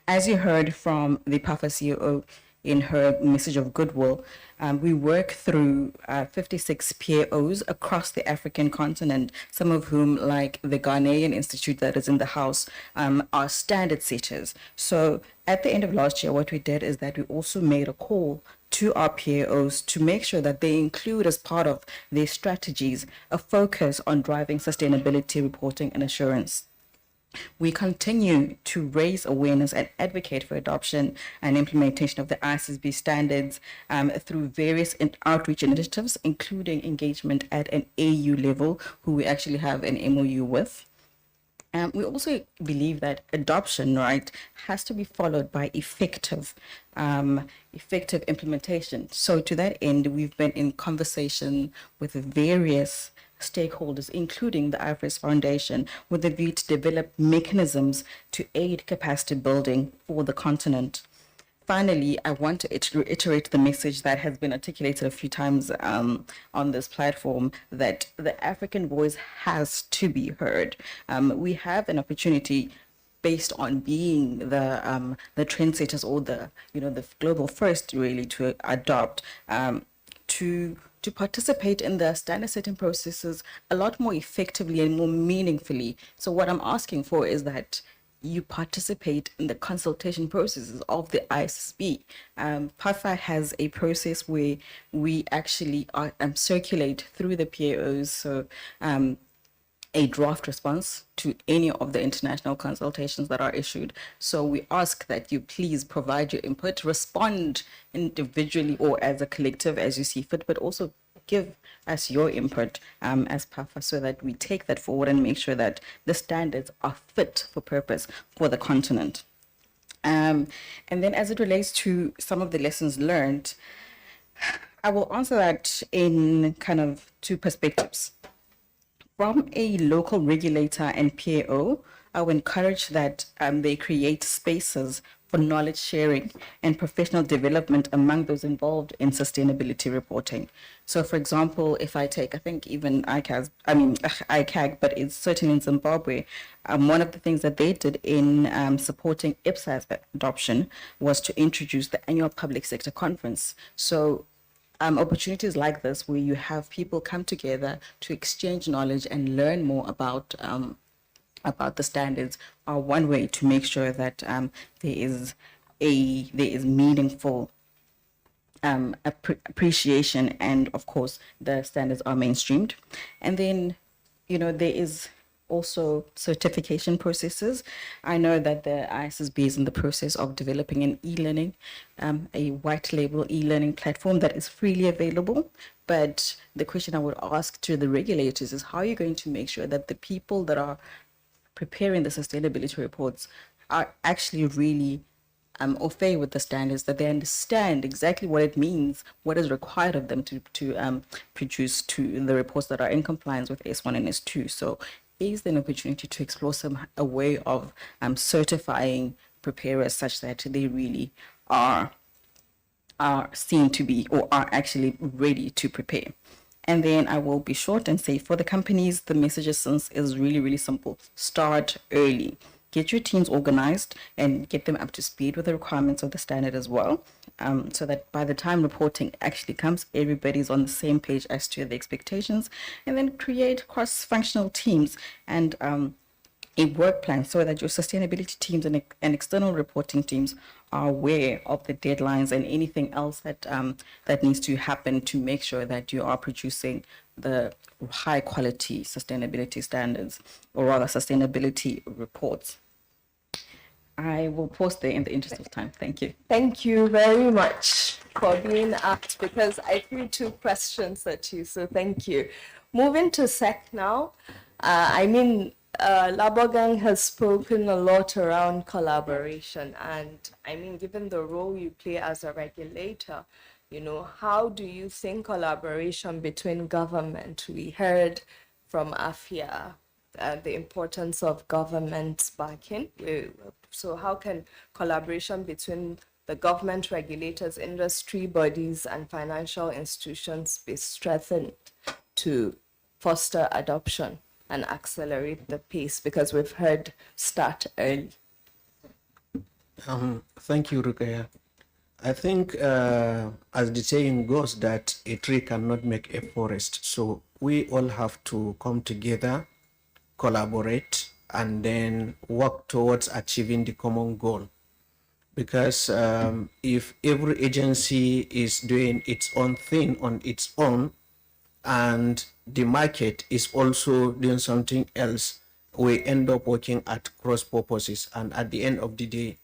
As you heard from the PAFA CEO in her message of goodwill, we work through 56 PAOs across the African continent, some of whom, like the Ghanaian Institute that is in the house, are standard setters. So at the end of last year, what we did is that we also made a call to our PAOs to make sure that they include as part of their strategies a focus on driving sustainability reporting and assurance. We continue to raise awareness and advocate for adoption and implementation of the ISSB standards through various outreach initiatives, including engagement at an AU level, who we actually have an MOU with. We also believe that adoption, right, has to be followed by effective implementation. So to that end, we've been in conversation with various stakeholders, including the IFRS Foundation, with a view to develop mechanisms to aid capacity building for the continent. Finally, I want to reiterate the message that has been articulated a few times on this platform, that the African voice has to be heard. We have an opportunity, based on being the trendsetters, or the global first, really, to adopt, to participate in the standard setting processes a lot more effectively and more meaningfully. So what I'm asking for is that you participate in the consultation processes of the ISSB. PAFA has a process where we actually circulate through the PAOs, so a draft response to any of the international consultations that are issued. So we ask that you please provide your input, respond individually or as a collective as you see fit, but also give us your input as PAFA, so that we take that forward and make sure that the standards are fit for purpose for the continent. And then as it relates to some of the lessons learned, I will answer that in kind of two perspectives. From a local regulator and PAO, I would encourage that they create spaces for knowledge sharing and professional development among those involved in sustainability reporting. So for example, if I take, I think even ICAG, but it's certainly in Zimbabwe, one of the things that they did in supporting IPSAS adoption was to introduce the annual public sector conference. So opportunities like this, where you have people come together to exchange knowledge and learn more about the standards, are one way to make sure that there is meaningful appreciation, and of course the standards are mainstreamed. And then there is also certification processes. I know that the ISSB is in the process of developing an e-learning, a white label e-learning platform that is freely available. But the question I would ask to the regulators is, how are you going to make sure that the people that are preparing the sustainability reports are actually really au fait with the standards, that they understand exactly what it means, what is required of them to produce to the reports that are in compliance with S1 and S2. So is there an opportunity to explore a way of certifying preparers such that they really are seen to be, or are actually ready to prepare? And then I will be short and say, for the companies, the message is really, really simple. Start early. Get your teams organized and get them up to speed with the requirements of the standard as well, so that by the time reporting actually comes, everybody's on the same page as to the expectations. And then create cross-functional teams and a work plan, so that your sustainability teams and external reporting teams are aware of the deadlines and anything else that needs to happen to make sure that you are producing the high quality sustainability standards, or rather sustainability reports. I will pause there in the interest of time. Thank you. Thank you very much for being asked, because I threw two questions at you, so thank you. Moving to SEC now. Labogang has spoken a lot around collaboration, and given the role you play as a regulator, how do you think collaboration between government? We heard from AFIA, the importance of government backing. So how can collaboration between the government, regulators, industry bodies, and financial institutions be strengthened to foster adoption and accelerate the pace? Because we've heard start early. Thank you, Rukaya. I think, as the saying goes, that a tree cannot make a forest. So we all have to come together, collaborate, and then work towards achieving the common goal. Because if every agency is doing its own thing on its own, and the market is also doing something else, we end up working at cross purposes, and at the end of the day,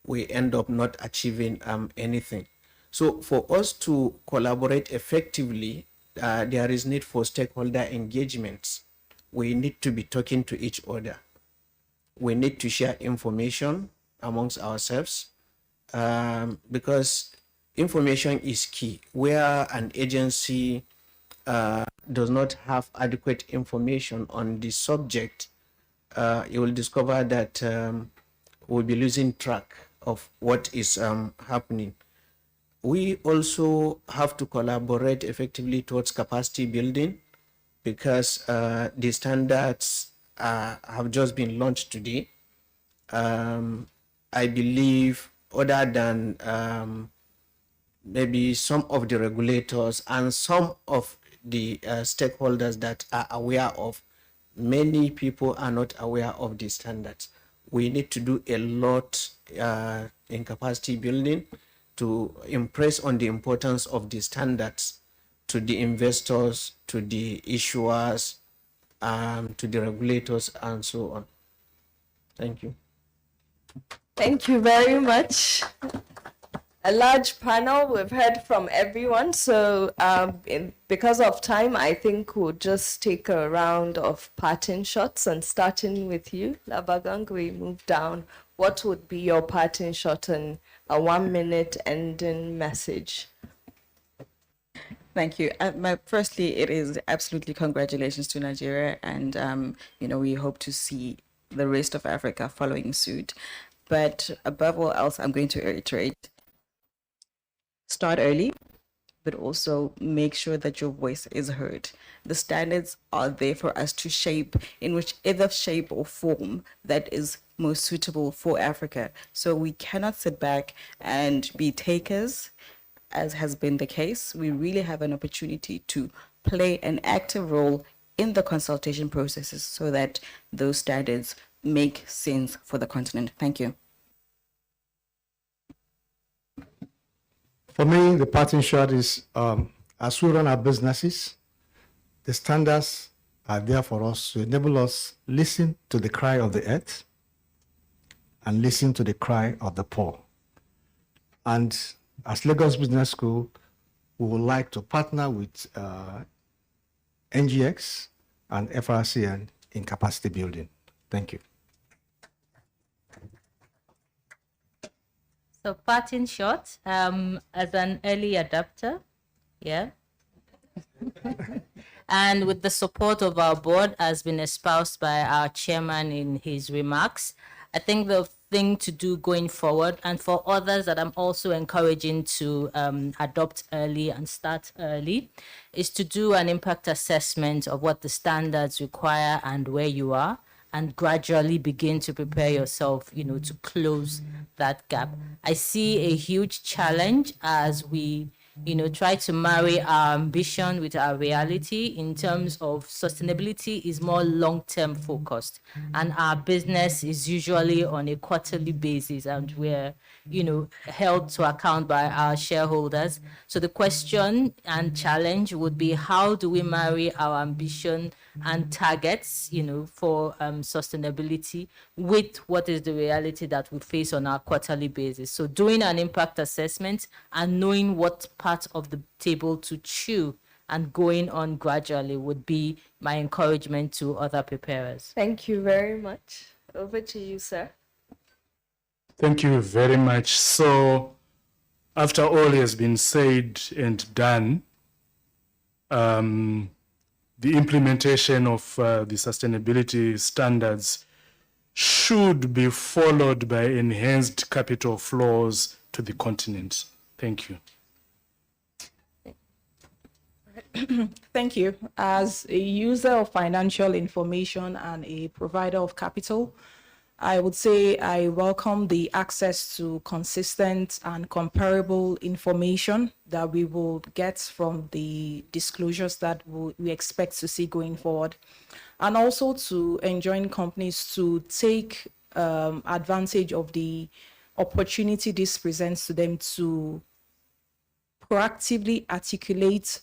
we end up not achieving anything. So for us to collaborate effectively, there is need for stakeholder engagements. We need to be talking to each other. We need to share information amongst ourselves, because information is key. Where an agency does not have adequate information on the subject, you will discover that we'll be losing track of what is happening. We also have to collaborate effectively towards capacity building, because the standards have just been launched today. I believe, other than maybe some of the regulators and some of the stakeholders that are aware of, many people are not aware of the standards. We need to do a lot in capacity building to impress on the importance of the standards to the investors, to the issuers, to the regulators, and so on. Thank you. Thank you very much. A large panel, we've heard from everyone. So because of time, I think we'll just take a round of parting shots, and starting with you, Labagang, we move down. What would be your parting shot and a 1-minute ending message? Thank you. Firstly, it is absolutely congratulations to Nigeria, and we hope to see the rest of Africa following suit. But above all else, I'm going to reiterate: start early, but also make sure that your voice is heard. The standards are there for us to shape in whichever shape or form that is most suitable for Africa. So we cannot sit back and be takers, as has been the case. We really have an opportunity to play an active role in the consultation processes so that those standards make sense for the continent. Thank you. For me, the parting shot is, as we run our businesses, the standards are there for us to enable us listen to the cry of the earth and listen to the cry of the poor. And as Lagos Business School, we would like to partner with NGX and FRCN in capacity building. Thank you. So parting shot, as an early adopter, yeah. And with the support of our board, as been espoused by our chairman in his remarks, I think the thing to do going forward, and for others that I'm also encouraging to adopt early and start early, is to do an impact assessment of what the standards require and where you are, and gradually begin to prepare yourself, to close that gap. I see a huge challenge as we, try to marry our ambition with our reality in terms of sustainability is more long-term focused, and our business is usually on a quarterly basis, and we're, held to account by our shareholders. So the question and challenge would be, how do we marry our ambition and targets, for sustainability with what is the reality that we face on our quarterly basis? So doing an impact assessment and knowing what part of the table to chew and going on gradually would be my encouragement to other preparers. Thank you very much. Over to you, sir. Thank you very much. So after all has been said and done, the implementation of the sustainability standards should be followed by enhanced capital flows to the continent. Thank you. Thank you. As a user of financial information and a provider of capital, I would say I welcome the access to consistent and comparable information that we will get from the disclosures that we expect to see going forward, and also to enjoin companies to take advantage of the opportunity this presents to them to proactively articulate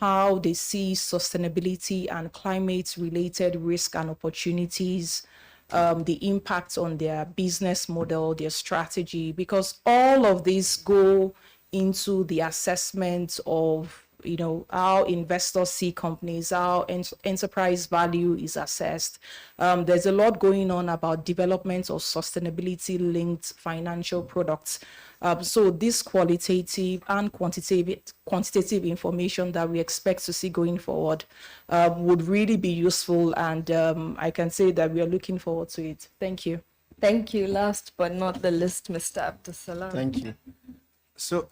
how they see sustainability and climate-related risk and opportunities, the impact on their business model, their strategy, because all of these go into the assessment of, you know, how investors see companies, how enterprise value is assessed. There's a lot going on about development of sustainability-linked financial products. So this qualitative and quantitative information that we expect to see going forward would really be useful, and I can say that we are looking forward to it. Thank you. Thank you. Last but not the least, Mr. Abdusalam. Thank you. So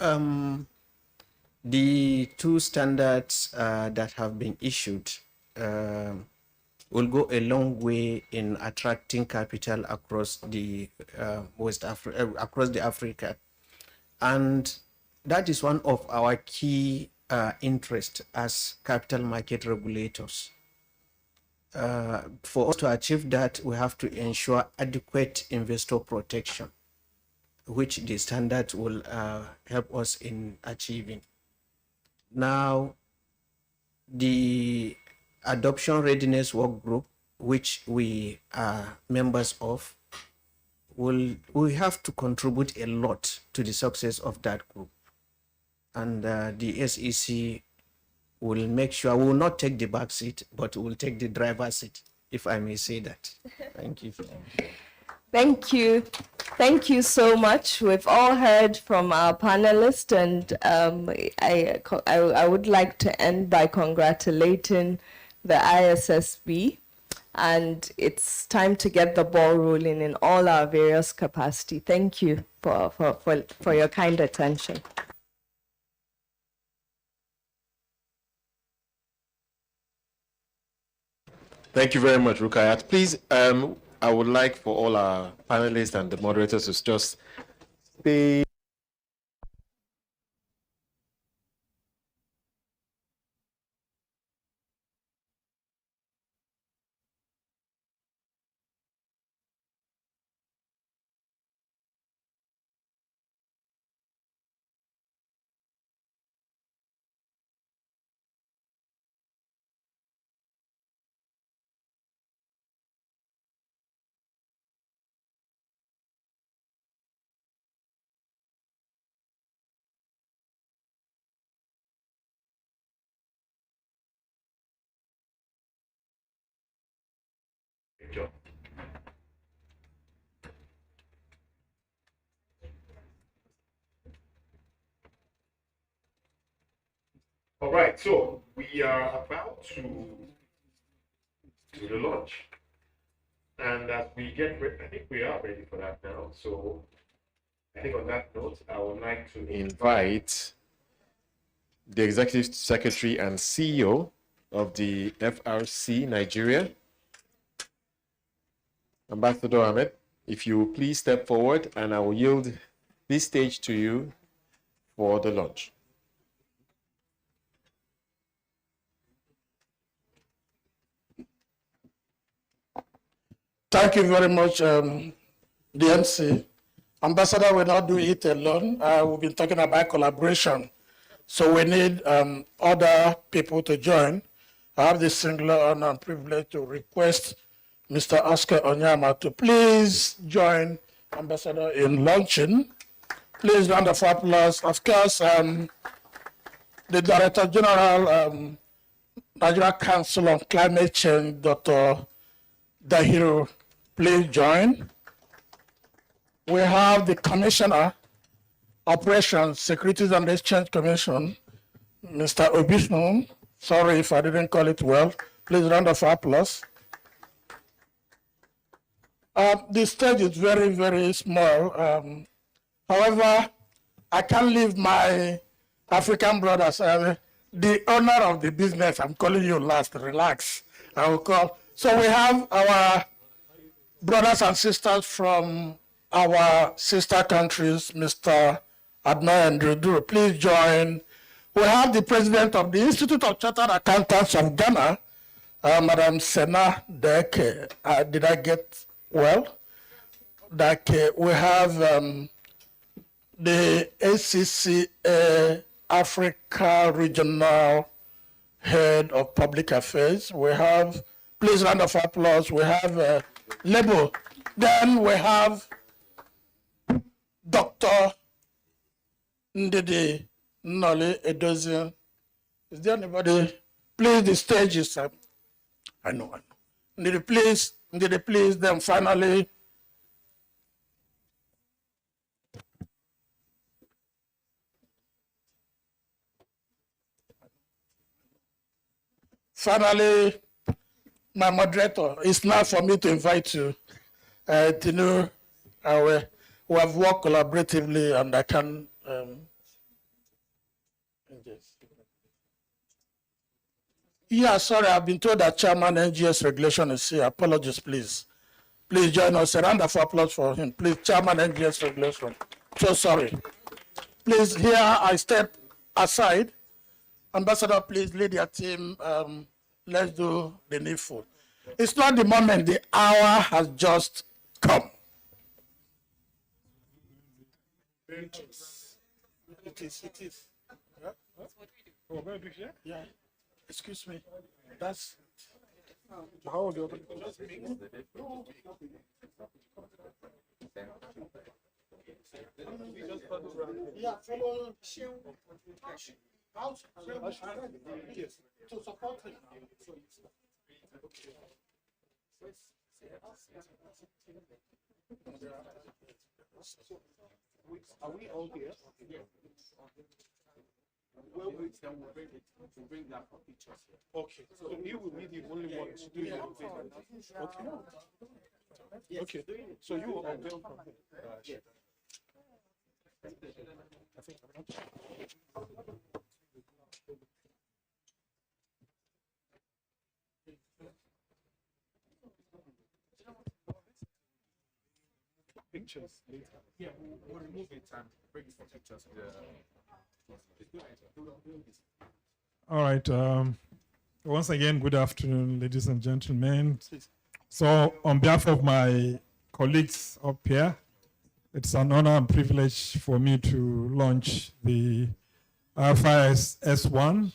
the two standards that have been issued will go a long way in attracting capital across the across the Africa, and that is one of our key interests as capital market regulators. For us to achieve that, we have to ensure adequate investor protection, which the standards will help us in achieving. Now, the Adoption Readiness Work Group, which we are members of, we have to contribute a lot to the success of that group. And the SEC will make sure we will not take the back seat, but we will take the driver's seat, if I may say that. Thank you. Thank you. Thank you so much. We've all heard from our panelists, and I would like to end by congratulating the ISSB. And it's time to get the ball rolling in all our various capacity. Thank you for your kind attention. Thank you very much, Rukayat. Please, I would like for all our panelists and the moderators to just stay. All right, so we are about to the launch, and as we get ready, I think we are ready for that now. So I think on that note, I would like to invite the Executive Secretary and CEO of the FRC Nigeria, Ambassador Ahmed, if you please step forward, and I will yield this stage to you for the launch. Thank you very much, DMC. Ambassador will not do it alone. We've been talking about collaboration. So we need other people to join. I have the singular honor and privilege to request Mr. Oscar Onyama to please join Ambassador in launching. Please round of applause. Of course, the Director General, Nigeria Council on Climate Change, Dr. Dahiru, please join. We have the Commissioner, Operations, Securities and Exchange Commission, Mr. Obishnu, Sorry if I didn't call it well. Please, round of applause. The stage is very, very small. However, I can't leave my African brothers. The owner of the business, I'm calling you last. Relax. I will call. So we have our brothers and sisters from our sister countries, Mr. Adnan and Duru. Please join. We have the president of the Institute of Chartered Accountants of Ghana, Madam Sena Deke. Did I get well? Deke. We have the ACCA Africa Regional Head of Public Affairs. We have, please round of applause, we have Lebo. Then we have Dr. Ndidi Noli Edozian. Is there anybody? Please, the stage is up. I know. Ndidi, please, then finally, my moderator, it's now for me to invite you to know we have worked collaboratively and I can. Yeah, sorry, I've been told that Chairman NGS regulation is here. Apologies, please. Please join us. A round of applause for him. Please, Chairman NGS regulation. So sorry. Please, here I step aside. Ambassador, please lead your team. Let's do the needful. It's not the moment, the hour has just come. It is. Yeah? Oh, where do you? Yeah. Excuse me. That's how old you yeah, follow. Yes, to support him. Okay. Are we all here? Well, we'll bring that for pictures here. Okay, so you will be the only one to do it. Okay. Okay, so you will unveil from here. I think pictures later. Yeah, we'll remove it and bring it for pictures. All right. Once again, good afternoon, ladies and gentlemen. So, on behalf of my colleagues up here, it's an honor and privilege for me to launch the IFRS S1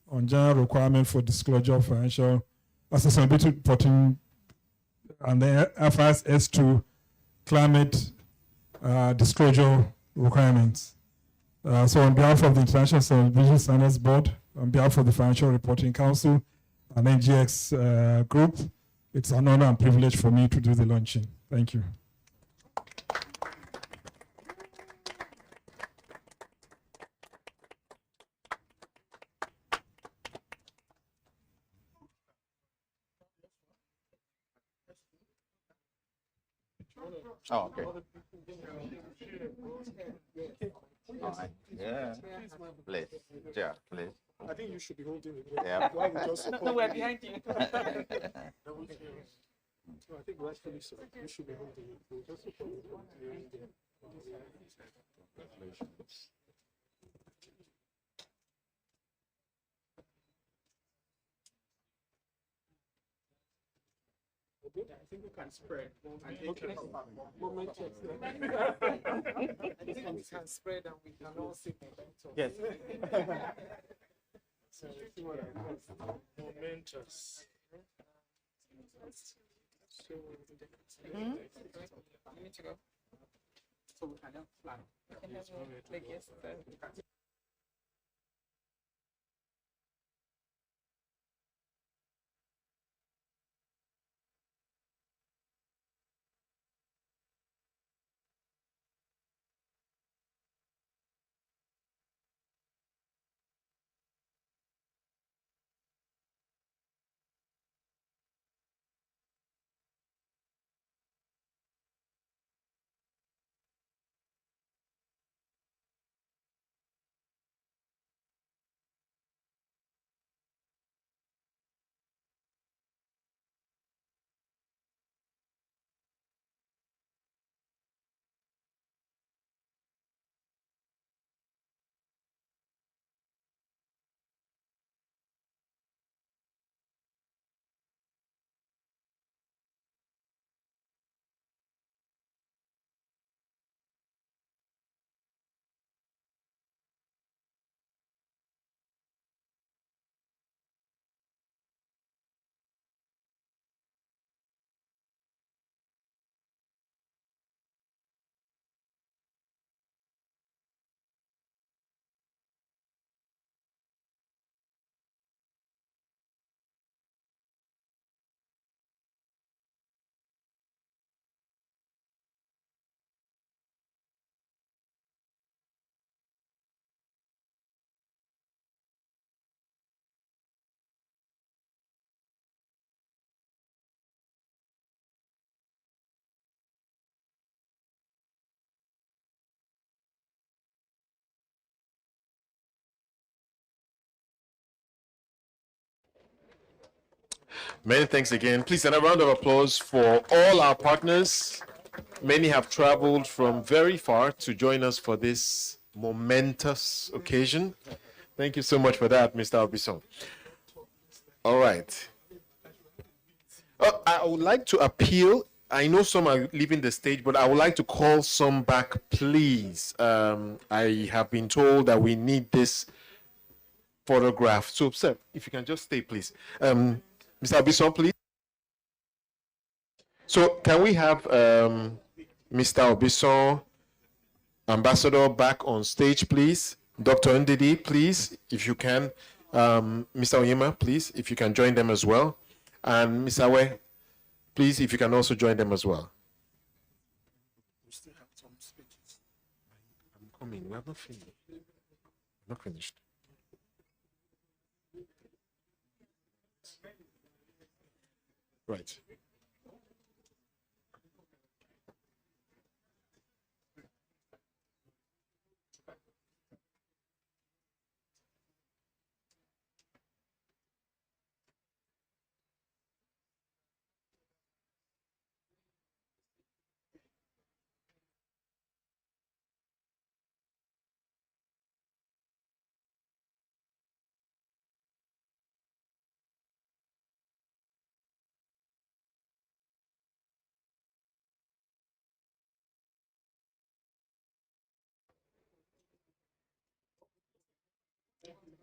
on general requirement for disclosure of financial sustainability reporting, and the IFRS S2 climate disclosure requirements. So on behalf of the International Sustainability Standards Board, on behalf of the Financial Reporting Council and NGX Group, it's an honor and privilege for me to do the launching. Thank you. Oh, okay. All right. Yeah. Please. Yeah, please. I think you should be holding it. Yeah. Why we just No, we're behind you. No, I think rightfully so. You should be holding it. We'll just support it. I think we can spread. Okay. Moment check. I think we can spread and we can all see momentum. Yes. So see what momentous. So you need to go. So we can just plan. Like yes. Many thanks again. Please, and a round of applause for all our partners. Many have traveled from very far to join us for this momentous occasion. Thank you so much for that, Mr. Albison. All right. I would like to appeal. I know some are leaving the stage, but I would like to call some back, please. I have been told that we need this photograph. So, sir, if you can just stay, please. Mr. Albison, please. So, can we have Mr. Albison, Ambassador, back on stage, please? Dr. Ndidi, please, if you can. Mr. Oyema, please, if you can join them as well. And Ms. Awe, please, if you can also join them as well. We still have some speeches. I'm coming. We have not finished. Not finished. Right.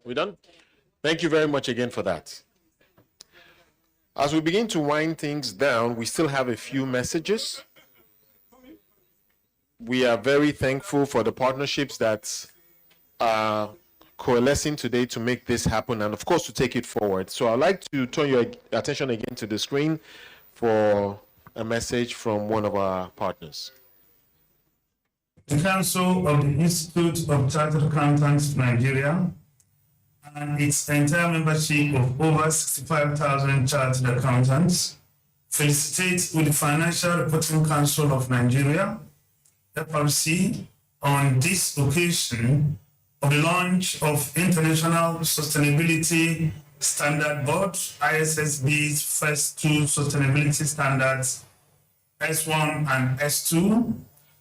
We done? Thank you very much again for that. As we begin to wind things down, we still have a few messages. We are very thankful for the partnerships that are coalescing today to make this happen and, of course, to take it forward. So I'd like to turn your attention again to the screen for a message from one of our partners. The Council of the Institute of Chartered Accountants Nigeria and its entire membership of over 65,000 chartered accountants felicitate with the Financial Reporting Council of Nigeria, FRC, on this occasion of the launch of International Sustainability Standard Board, ISSB's first two sustainability standards, S1 and S2,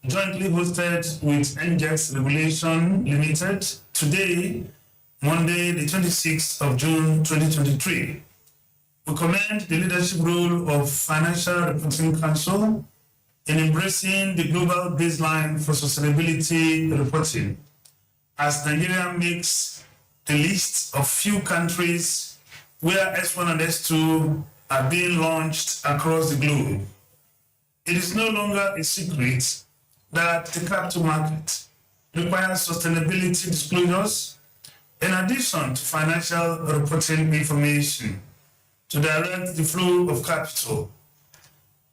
jointly hosted with NGEX Regulation Limited today, Monday, the 26th of June, 2023. We commend the leadership role of Financial Reporting Council in embracing the global baseline for sustainability reporting, as Nigeria makes the list of few countries where S1 and S2 are being launched across the globe. It is no longer a secret that the capital market requires sustainability disclosures in addition to financial reporting information to direct the flow of capital.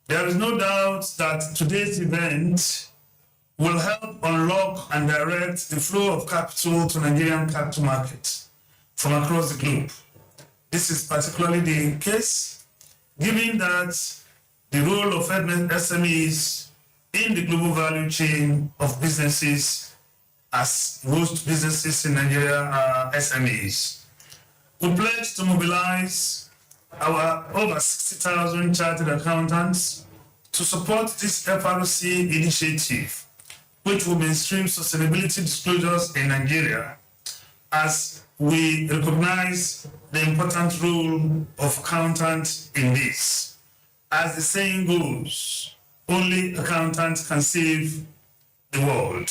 There is no doubt that today's event will help unlock and direct the flow of capital to Nigerian capital markets from across the globe. This is particularly the case, given that the role of SMEs in the global value chain of businesses, as most businesses in Nigeria are SMEs. We pledge to mobilize our over 60,000 chartered accountants to support this FRC initiative, which will mainstream sustainability disclosures in Nigeria, as we recognize the important role of accountants in this. As the saying goes, only accountants can save the world.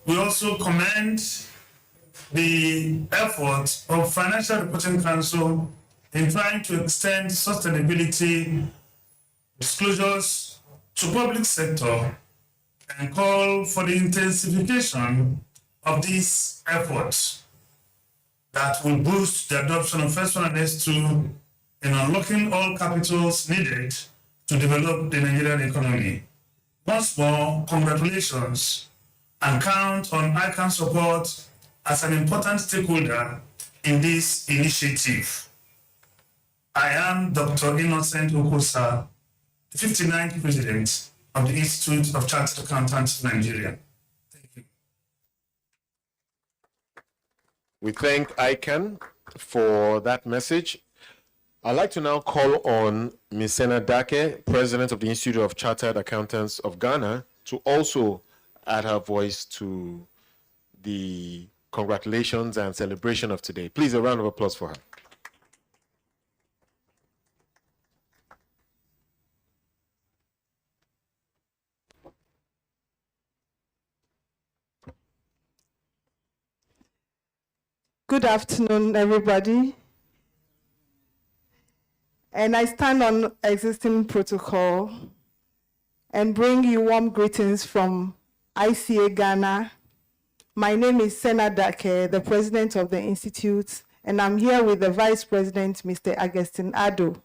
We also commend the effort of Financial Reporting Council in trying to extend sustainability disclosures to public sector and call for the intensification of these efforts that will boost the adoption of S1 and S2 in unlocking all capitals needed to develop the Nigerian economy. Once more, congratulations, and count on ICANN support as an important stakeholder in this initiative. I am Dr. Innocent Okosa, the 59th President of the Institute of Chartered Accountants of Nigeria. Thank you. We thank ICANN for that message. I'd like to now call on Ms. Sena Dake, President of the Institute of Chartered Accountants of Ghana, to also add her voice to the congratulations and celebration of today. Please, a round of applause for her. Good afternoon, everybody. And I stand on existing protocol and bring you warm greetings from ICA Ghana. My name is Sena Dake, the president of the institute, and I'm here with the vice president, Mr. Augustine Addo.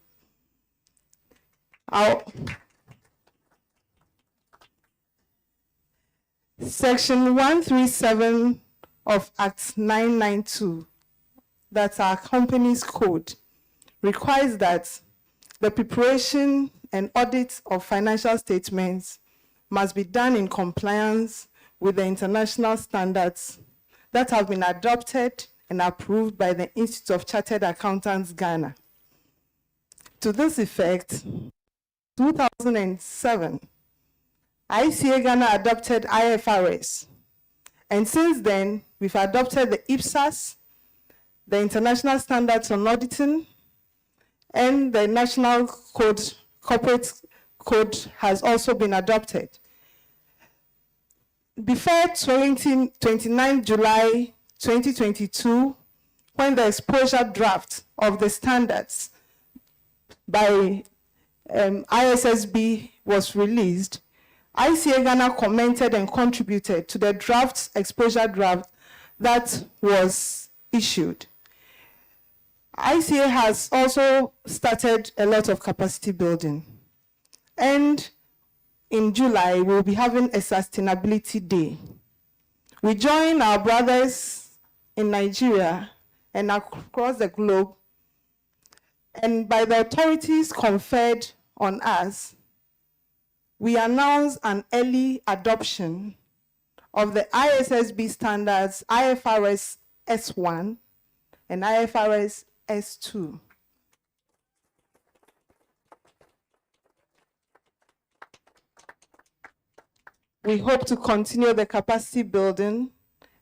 Section 137 of Act 992, that's our company's code, requires that the preparation and audit of financial statements must be done in compliance with the international standards that have been adopted and approved by the Institute of Chartered Accountants Ghana. To this effect, 2007, ICA Ghana adopted IFRS. And since then, we've adopted the IPSAS, the International Standards on Auditing, and the National Code, Corporate Code has also been adopted. Before 29 July 2022, when the exposure draft of the standards by ISSB was released, ICA Ghana commented and contributed to the exposure draft that was issued. ICA has also started a lot of capacity building. And in July, we'll be having a sustainability day. We join our brothers in Nigeria and across the globe, and by the authorities conferred on us, we announce an early adoption of the ISSB standards IFRS S1 and IFRS S2. We hope to continue the capacity building,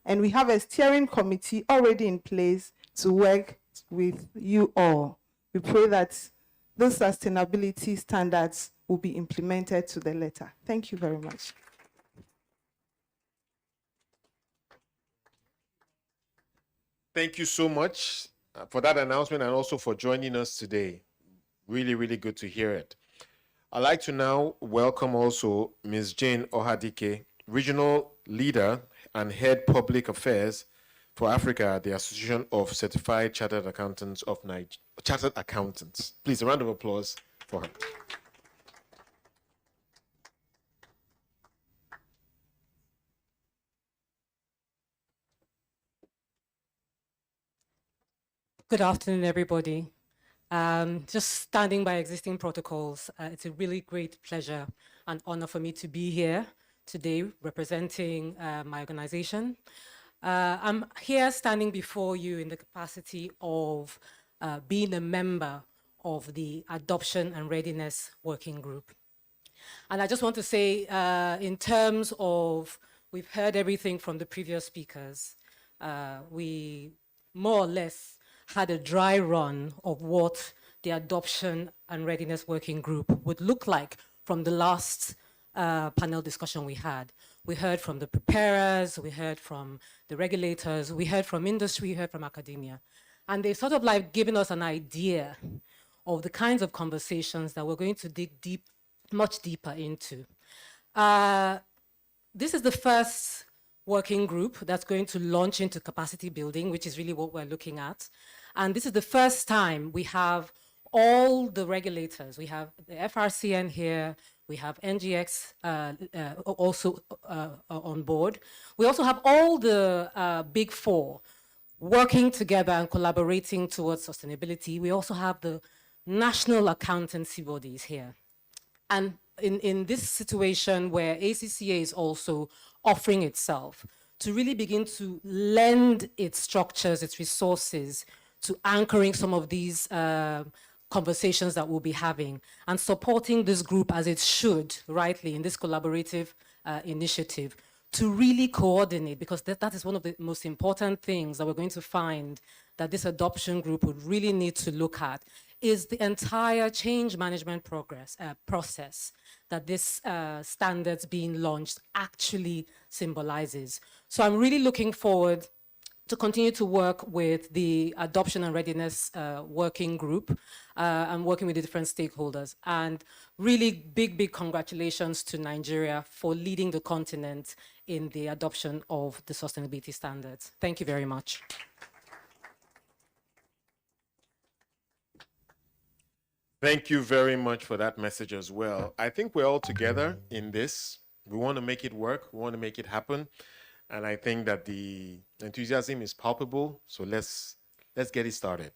and we have a steering committee already in place to work with you all. We pray that those sustainability standards will be implemented to the letter. Thank you very much. Thank you so much for that announcement and also for joining us today. Really, really good to hear it. I'd like to now welcome also Ms. Jane Ohadike, Regional Leader and Head Public Affairs for Africa at the Association of Certified Chartered Accountants of Chartered Accountants. Please, a round of applause for her. Good afternoon, everybody. Just standing by existing protocols, it's a really great pleasure and honor for me to be here today representing my organization. I'm here standing before you in the capacity of being a member of the Adoption and Readiness Working Group. And I just want to say, in terms of, we've heard everything from the previous speakers, we more or less had a dry run of what the Adoption and Readiness Working Group would look like from the last panel discussion we had. We heard from the preparers, we heard from the regulators, we heard from industry, we heard from academia. And they sort of like given us an idea of the kinds of conversations that we're going to dig much deeper into. This is the first working group that's going to launch into capacity building, which is really what we're looking at. And this is the first time we have all the regulators. We have the FRCN here, we have NGX also on board. We also have all the big four working together and collaborating towards sustainability. We also have the national accountancy bodies here. And in this situation where ACCA is also offering itself to really begin to lend its structures, its resources to anchoring some of these conversations that we'll be having and supporting this group as it should, rightly, in this collaborative initiative to really coordinate, because that is one of the most important things that we're going to find that this adoption group would really need to look at, is the entire change management process that this standards being launched actually symbolizes. So I'm really looking forward to continue to work with the Adoption and Readiness Working Group and working with the different stakeholders. And really big congratulations to Nigeria for leading the continent in the adoption of the sustainability standards. Thank you very much. Thank you very much for that message as well. I think we're all together in this. We want to make it work. We want to make it happen. And I think that the enthusiasm is palpable. So let's get it started.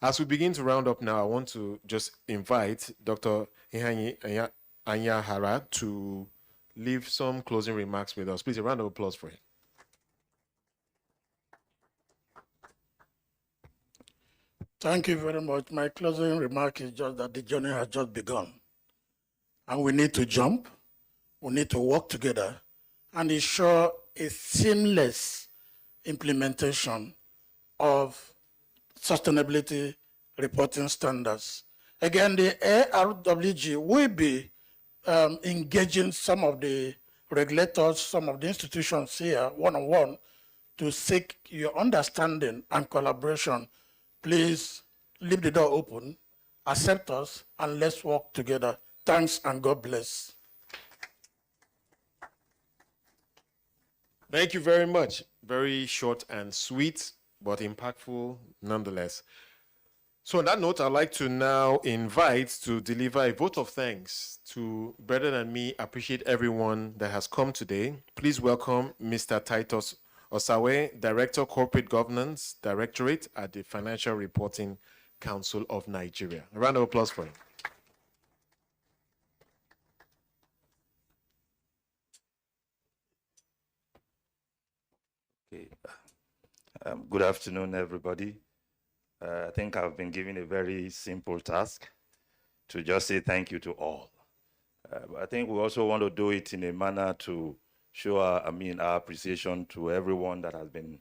As we begin to round up now, I want to just invite Dr. Ihanyi Anyahara to leave some closing remarks with us. Please, a round of applause for him. Thank you very much. My closing remark is just that the journey has just begun. And we need to jump, we need to work together and ensure a seamless implementation of sustainability reporting standards. Again, the ARWG will be engaging some of the regulators, some of the institutions here one-on-one to seek your understanding and collaboration. Please leave the door open, accept us, and let's work together. Thanks and God bless. Thank you very much. Very short and sweet, but impactful nonetheless. So on that note, I'd like to now invite to deliver a vote of thanks to Better Than Me. Appreciate everyone that has come today. Please welcome Mr. Titus Osawe, Director, Corporate Governance Directorate at the Financial Reporting Council of Nigeria. A round of applause for him. Okay. Good afternoon, everybody. I think I've been given a very simple task to just say thank you to all. But I think we also want to do it in a manner to show our appreciation to everyone that has been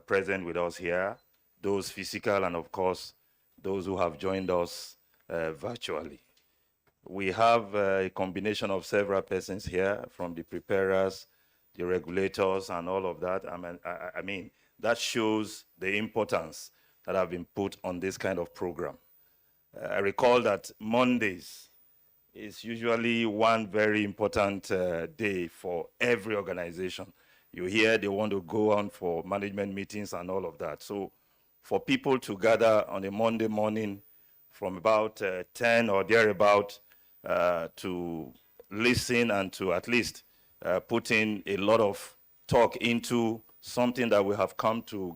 present with us here, those physical and of course, those who have joined us virtually. We have a combination of several persons here, from the preparers, the regulators and all of that. I mean, that shows the importance that have been put on this kind of program. I recall that Mondays is usually one very important day for every organization. You hear they want to go on for management meetings and all of that. So for people to gather on a Monday morning from about 10 or thereabout to listen and to at least put in a lot of talk into something that we have come to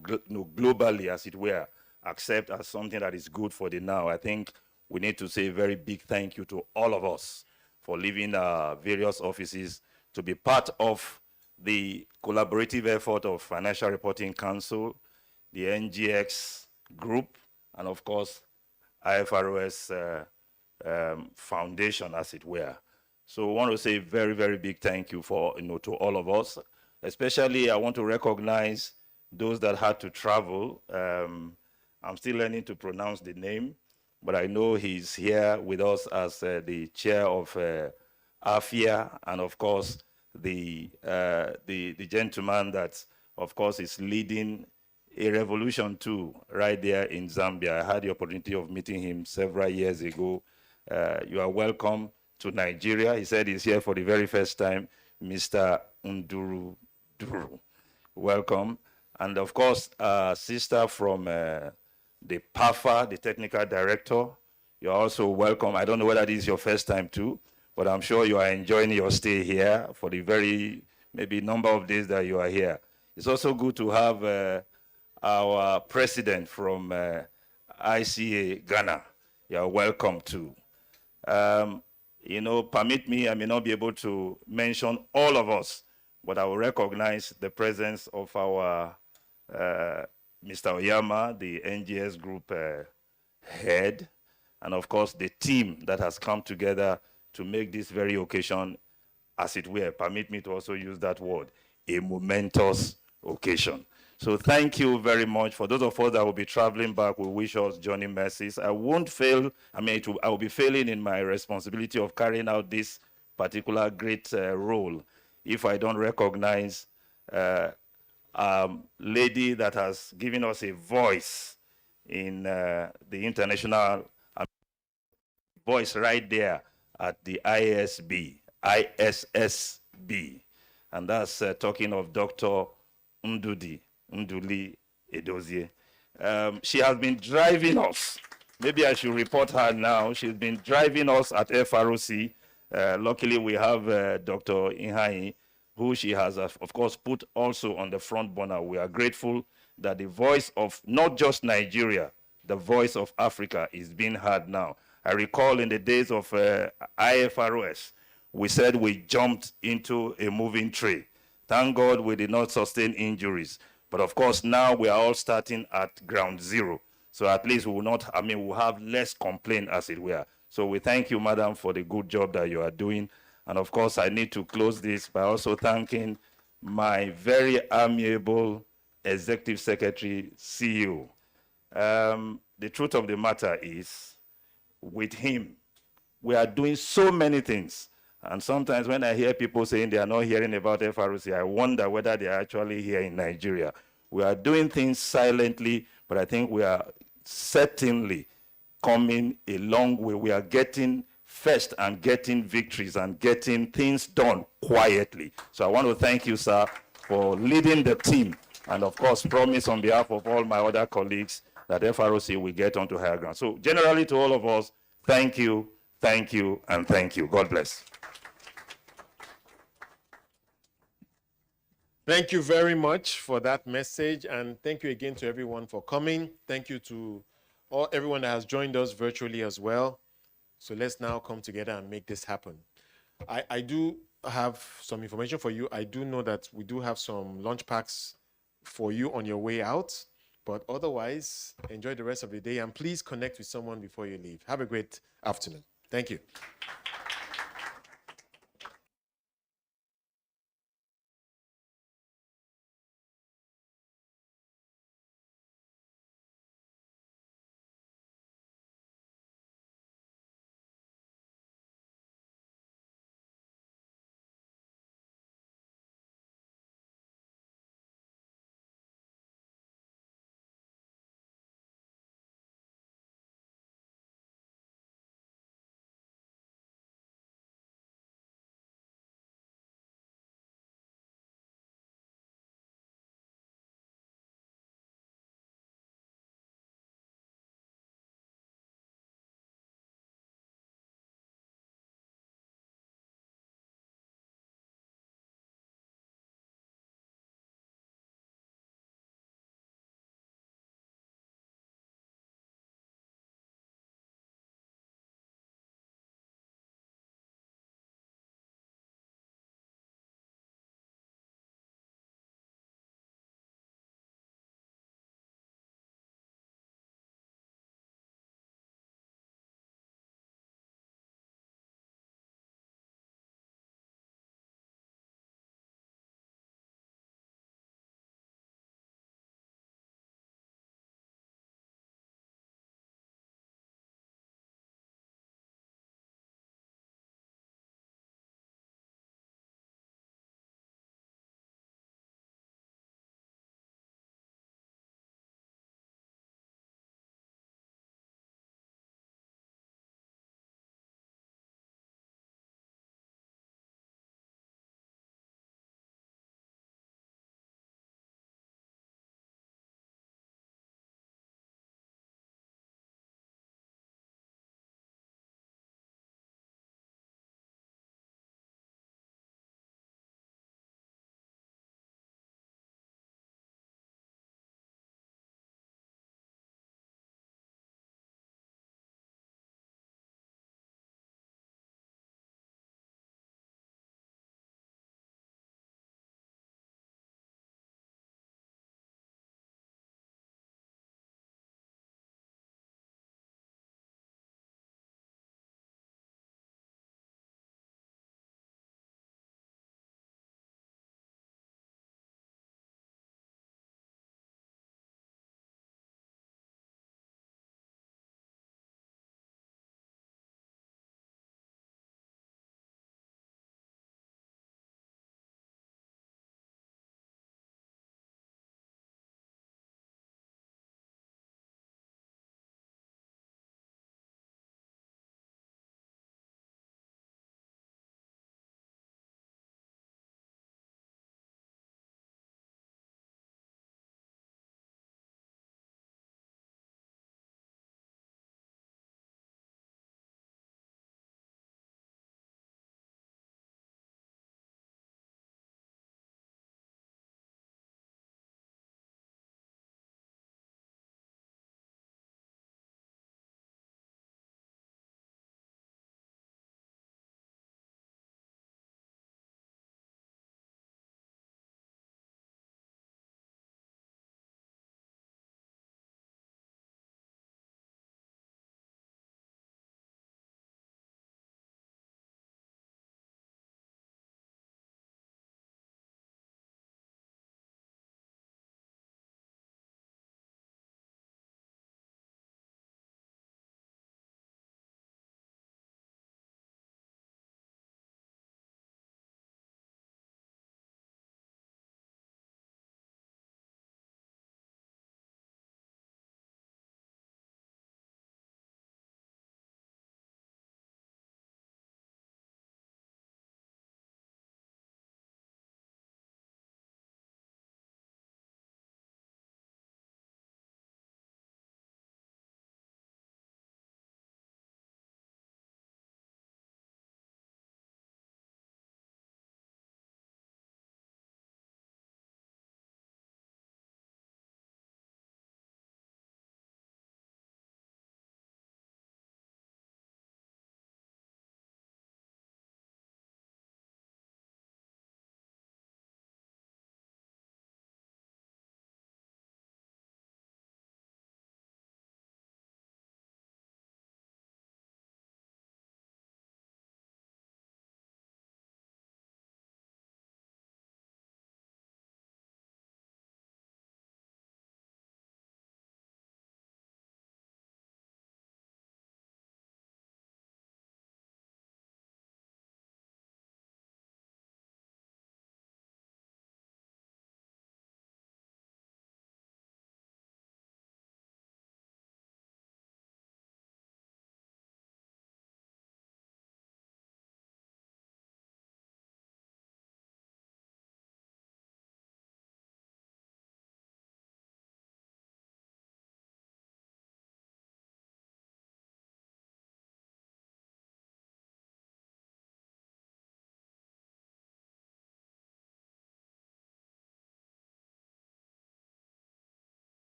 globally, as it were, accept as something that is good for the now. I think we need to say a very big thank you to all of us for leaving our various offices to be part of the collaborative effort of Financial Reporting Council, the NGX group, and of course, IFRS Foundation, as it were. So I want to say a very, very big thank you to all of us. Especially, I want to recognize those that had to travel. I'm still learning to pronounce the name, but I know he's here with us as the chair of AFIA, and of course, the gentleman that, of course, is leading a revolution too, right there in Zambia. I had the opportunity of meeting him several years ago. You are welcome to Nigeria. He said he's here for the very first time, Mr. Nduru Duru. Welcome. And of course, sister from the PAFA, the technical director, you're also welcome. I don't know whether this is your first time too, but I'm sure you are enjoying your stay here for the very, maybe number of days that you are here. It's also good to have our president from ICA Ghana. You're welcome too. Permit me, I may not be able to mention all of us, but I will recognize the presence of our Mr. Oyama, the NGS group head, and of course the team that has come together to make this very occasion, as it were, permit me to also use that word, a momentous occasion. So thank you very much. For those of us that will be traveling back, we wish us journey mercies. I won't fail, I will be failing in my responsibility of carrying out this particular great role if I don't recognize lady that has given us a voice in the international voice right there at the ISSB, and that's talking of Dr. Nduli Edozie. She has been driving us. Maybe I should report her now. She's been driving us at FROC. Luckily, we have Dr. Inhai, who she has, of course, put also on the front burner. We are grateful that the voice of not just Nigeria, the voice of Africa is being heard now. I recall in the days of IFRS, we said we jumped into a moving train. Thank God we did not sustain injuries. But of course, now we are all starting at ground zero. So at least we will not, we'll have less complaint, as it were. So we thank you, madam, for the good job that you are doing. And of course, I need to close this by also thanking my very amiable executive secretary, CEO. The truth of the matter is, with him, we are doing so many things. And sometimes when I hear people saying they are not hearing about FRC, I wonder whether they are actually here in Nigeria. We are doing things silently, but I think we are certainly coming a long way. We are getting first and getting victories and getting things done quietly. So I want to thank you, sir, for leading the team. And of course, promise on behalf of all my other colleagues that FROC will get onto higher ground. So generally to all of us, thank you, and thank you. God bless. Thank you very much for that message, and thank you again to everyone for coming. Thank you to everyone that has joined us virtually as well. So let's now come together and make this happen. I do have some information for you. I do know that we do have some lunch packs for you on your way out, but otherwise, enjoy the rest of the day, and please connect with someone before you leave. Have a great afternoon. Thank you.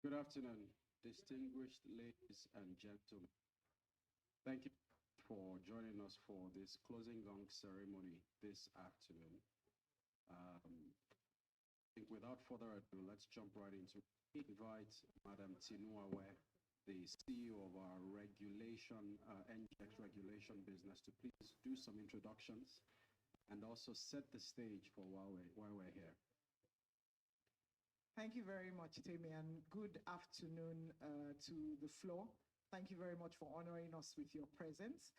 Good afternoon, distinguished ladies and gentlemen. Thank you for joining us for this closing gong ceremony this afternoon. I think without further ado, let's jump right into it. Invite Madam Tinuawe, the CEO of our regulation, NGX regulation business, to please do some introductions and also set the stage for why we're here. Thank you very much, Temi, and good afternoon to the floor. Thank you very much for honoring us with your presence.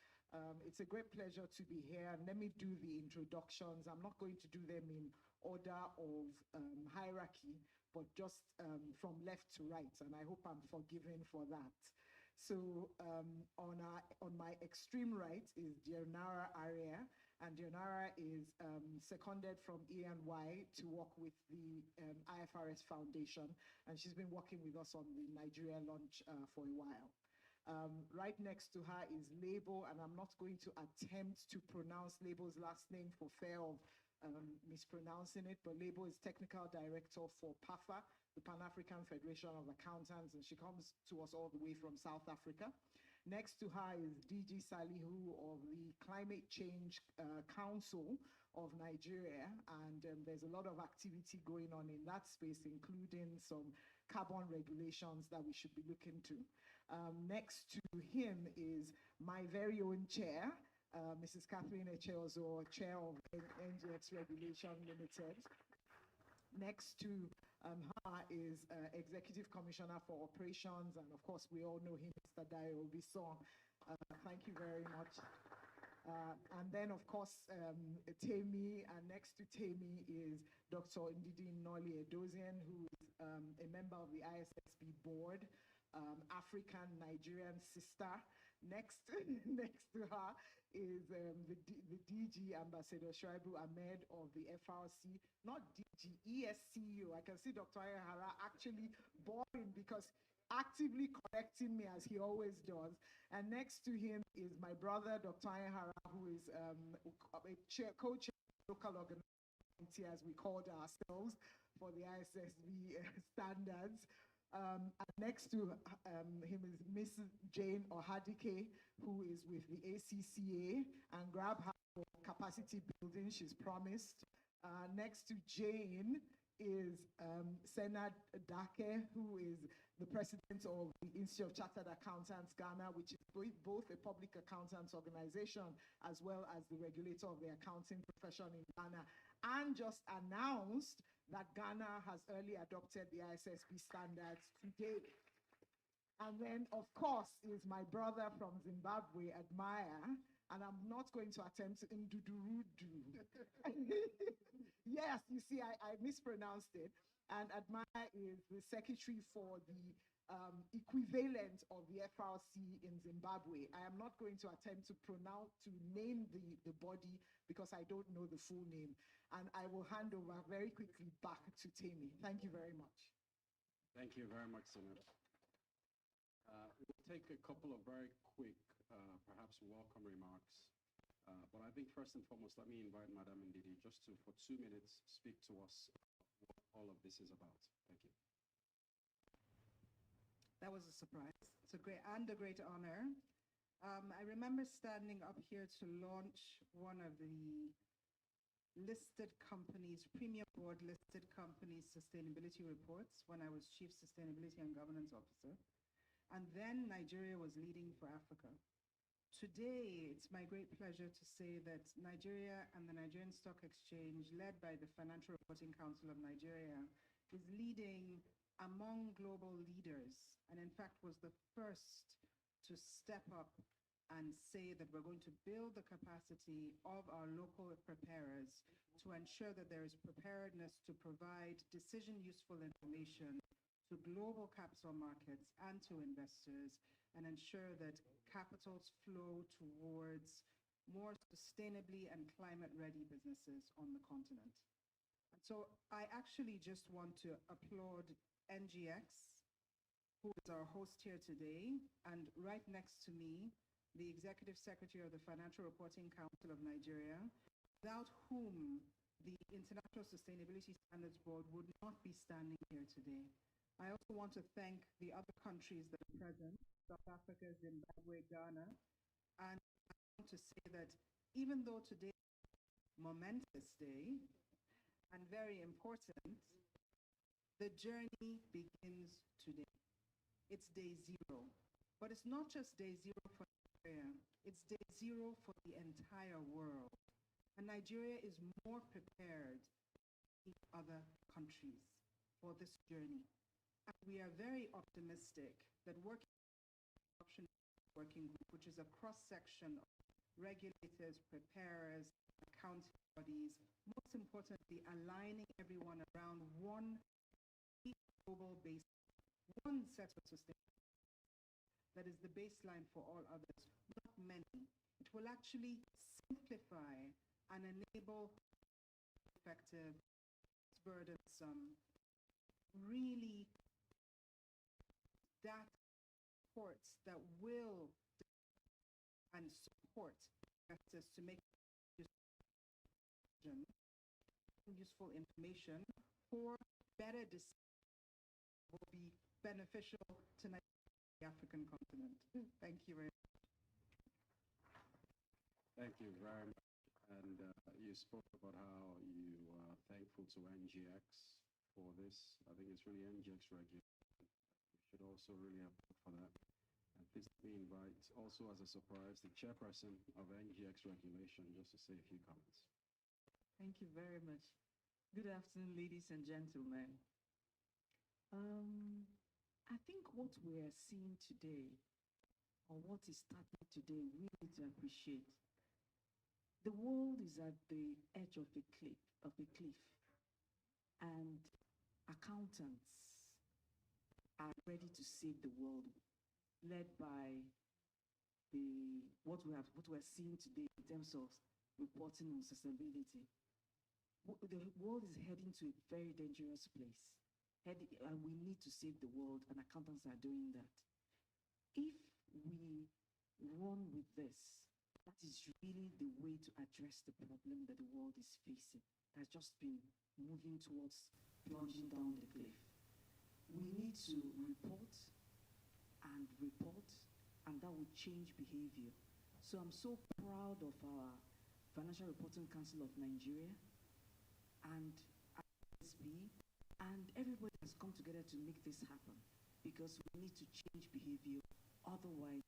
It's a great pleasure to be here, and let me do the introductions. I'm not going to do them in order of hierarchy, but just from left to right, and I hope I'm forgiven for that. So on my extreme right is Dionara Aria, and Dionara is seconded from E&Y to work with the IFRS Foundation, and she's been working with us on the Nigeria launch for a while. Right next to her is Lebo, and I'm not going to attempt to pronounce Lebo's last name for fear of mispronouncing it, but Lebo is Technical Director for PAFA, the Pan-African Federation of Accountants, and she comes to us all the way from South Africa. Next to her is DG Salihu of the Climate Change Council of Nigeria, and there's a lot of activity going on in that space, including some carbon regulations that we should be looking to. Next to him is my very own chair, Mrs. Catherine Echeozo, Chair of NGX Regulation Limited. Next to her is Executive Commissioner for Operations, and of course we all know him, Mr. Dayo Obisson. Thank you very much. And then of course Temi, and next to Temi is Dr. Ndidi Noli Edozian, who is a member of the ISSB board, African Nigerian sister. Next to her is the DG Ambassador Shuaibu Ahmed of the FRC, not DG, ESCU. I can see Dr. Ayahara actually boring because actively correcting me as he always does. And next to him is my brother, Dr. Ayahara, who is a co-chair of local organization, as we called ourselves, for the ISSB standards. And next to him is Mrs. Jane Ohadike, who is with the ACCA, and grab her for capacity building, she's promised. Next to Jane is Senad Dake, who is the president of the Institute of Chartered Accountants Ghana, which is both a public accountants organization as well as the regulator of the accounting profession in Ghana, and just announced that Ghana has early adopted the ISSB standards today. And then, of course, is my brother from Zimbabwe, Admire, and I'm not going to attempt to Ndudurudu. Yes, you see, I mispronounced it. And Admire is the secretary for the equivalent of the FRC in Zimbabwe. I am not going to attempt to name the body because I don't know the full name. And I will hand over very quickly back to Temi. Thank you very much. Thank you very much, Senator. We'll take a couple of very quick, perhaps welcome remarks. But I think first and foremost, let me invite Madam Ndidi just to, for 2 minutes, speak to us what all of this is about. Thank you. That was a surprise. It's a great honor. I remember standing up here to launch one of the listed companies, premium board listed companies sustainability reports when I was Chief Sustainability and Governance Officer. And then Nigeria was leading for Africa. Today, it's my great pleasure to say that Nigeria and the Nigerian Stock Exchange, led by the Financial Reporting Council of Nigeria, is leading among global leaders, and in fact was the first to step up and say that we're going to build the capacity of our local preparers to ensure that there is preparedness to provide decision-useful information to global capital markets and to investors, and ensure that capitals flow towards more sustainably and climate-ready businesses on the continent. And so I actually just want to applaud NGX, who is our host here today, and right next to me, the Executive Secretary of the Financial Reporting Council of Nigeria, without whom the International Sustainability Standards Board would not be standing here today. I also want to thank the other countries that are present, South Africa, Zimbabwe, Ghana, and I want to say that even though today is a momentous day and very important, the journey begins today. It's day zero. But it's not just day zero for Nigeria, it's day zero for the entire world. And Nigeria is more prepared than other countries for this journey. And we are very optimistic that working group, which is a cross-section of regulators, preparers, accounting bodies, most importantly, aligning everyone around one global baseline, one set of sustainability that is the baseline for all others, not many. It will actually simplify and enable effective, burdensome, really data reports that will and support investors to make useful information for better decisions will be beneficial to the African continent. Thank you very much. Thank you very much. And you spoke about how you are thankful to NGX for this. I think it's really NGX regulation. We should also really applaud for that. And please let me invite, also as a surprise, the chairperson of NGX regulation, just to say a few comments. Thank you very much. Good afternoon, ladies and gentlemen. I think what we are seeing today, or what is starting today, we need to appreciate. The world is at the edge of a cliff, and accountants are ready to save the world, led by what we're seeing today in terms of reporting on sustainability. The world is heading to a very dangerous place, and we need to save the world, and accountants are doing that. If we run with this, that is really the way to address the problem that the world is facing, that's just been moving towards plunging down the cliff. We need to report, and that will change behavior. So I'm so proud of our Financial Reporting Council of Nigeria and ISSB, and everybody has come together to make this happen, because we need to change behavior, otherwise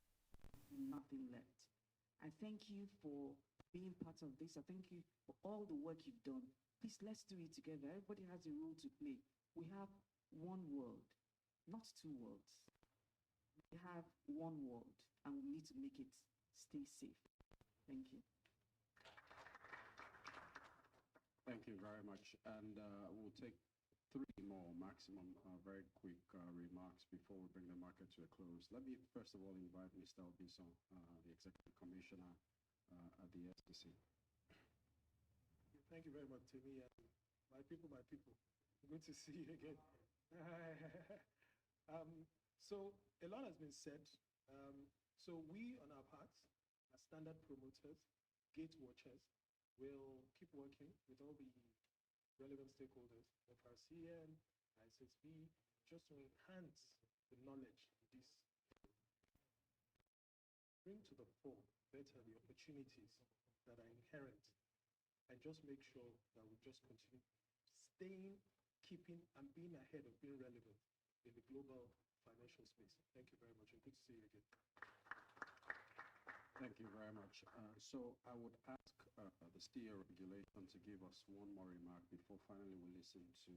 nothing left. I thank you for being part of this. I thank you for all the work you've done. Please, let's do it together. Everybody has a role to play. We have one world, not two worlds. We have one world, and we need to make it stay safe. Thank you. Thank you very much. And we'll take 3 more maximum very quick remarks before we bring the market to a close. Let me first of all invite Mr. Obiso, the Executive Commissioner at the SEC. Thank you very much, Timmy. My people, good to see you again. So a lot has been said. So we, on our part, as standard promoters, gate watchers, will keep working with all the relevant stakeholders, FRCN, ISSB, just to enhance the knowledge in this field. Bring to the fore better the opportunities that are inherent, and just make sure that we just continue staying, keeping, and being ahead of being relevant in the global financial space. Thank you very much, and good to see you again. Thank you very much. So I would ask the steer regulation to give us one more remark before finally we listen to,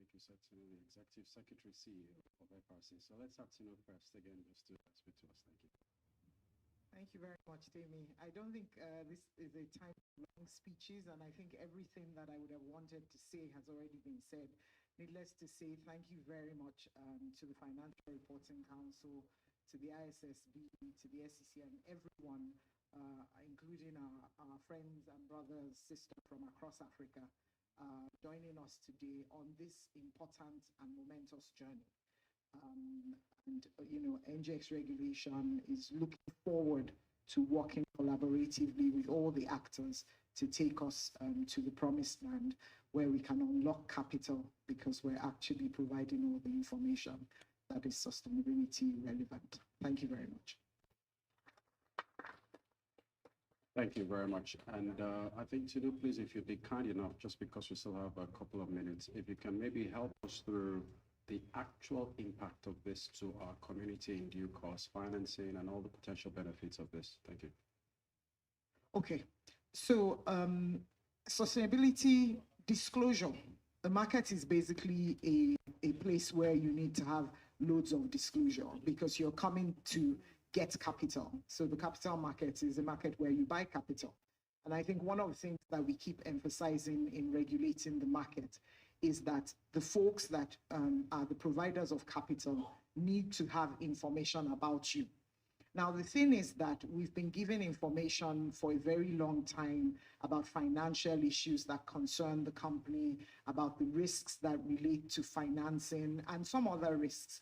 like you said, to the Executive Secretary CEO of FRC. So let's have Tino first again, just to speak to us. Thank you. Thank you very much, Temi. I don't think this is a time for long speeches, and I think everything that I would have wanted to say has already been said. Needless to say, thank you very much to the Financial Reporting Council, to the ISSB, to the SEC, and everyone, including our friends and brothers, sisters from across Africa, joining us today on this important and momentous journey. And, NGX regulation is looking forward to working collaboratively with all the actors to take us to the promised land where we can unlock capital because we're actually providing all the information that is sustainability relevant. Thank you very much. Thank you very much. And I think, Tinu, please, if you'd be kind enough, just because we still have a couple of minutes, if you can maybe help us through the actual impact of this to our community in due course, financing, and all the potential benefits of this. Thank you. Okay, so sustainability disclosure. The market is basically a place where you need to have loads of disclosure because you're coming to get capital. So the capital market is a market where you buy capital. And I think one of the things that we keep emphasizing in regulating the market is that the folks that are the providers of capital need to have information about you. Now, the thing is that we've been given information for a very long time about financial issues that concern the company, about the risks that relate to financing and some other risks.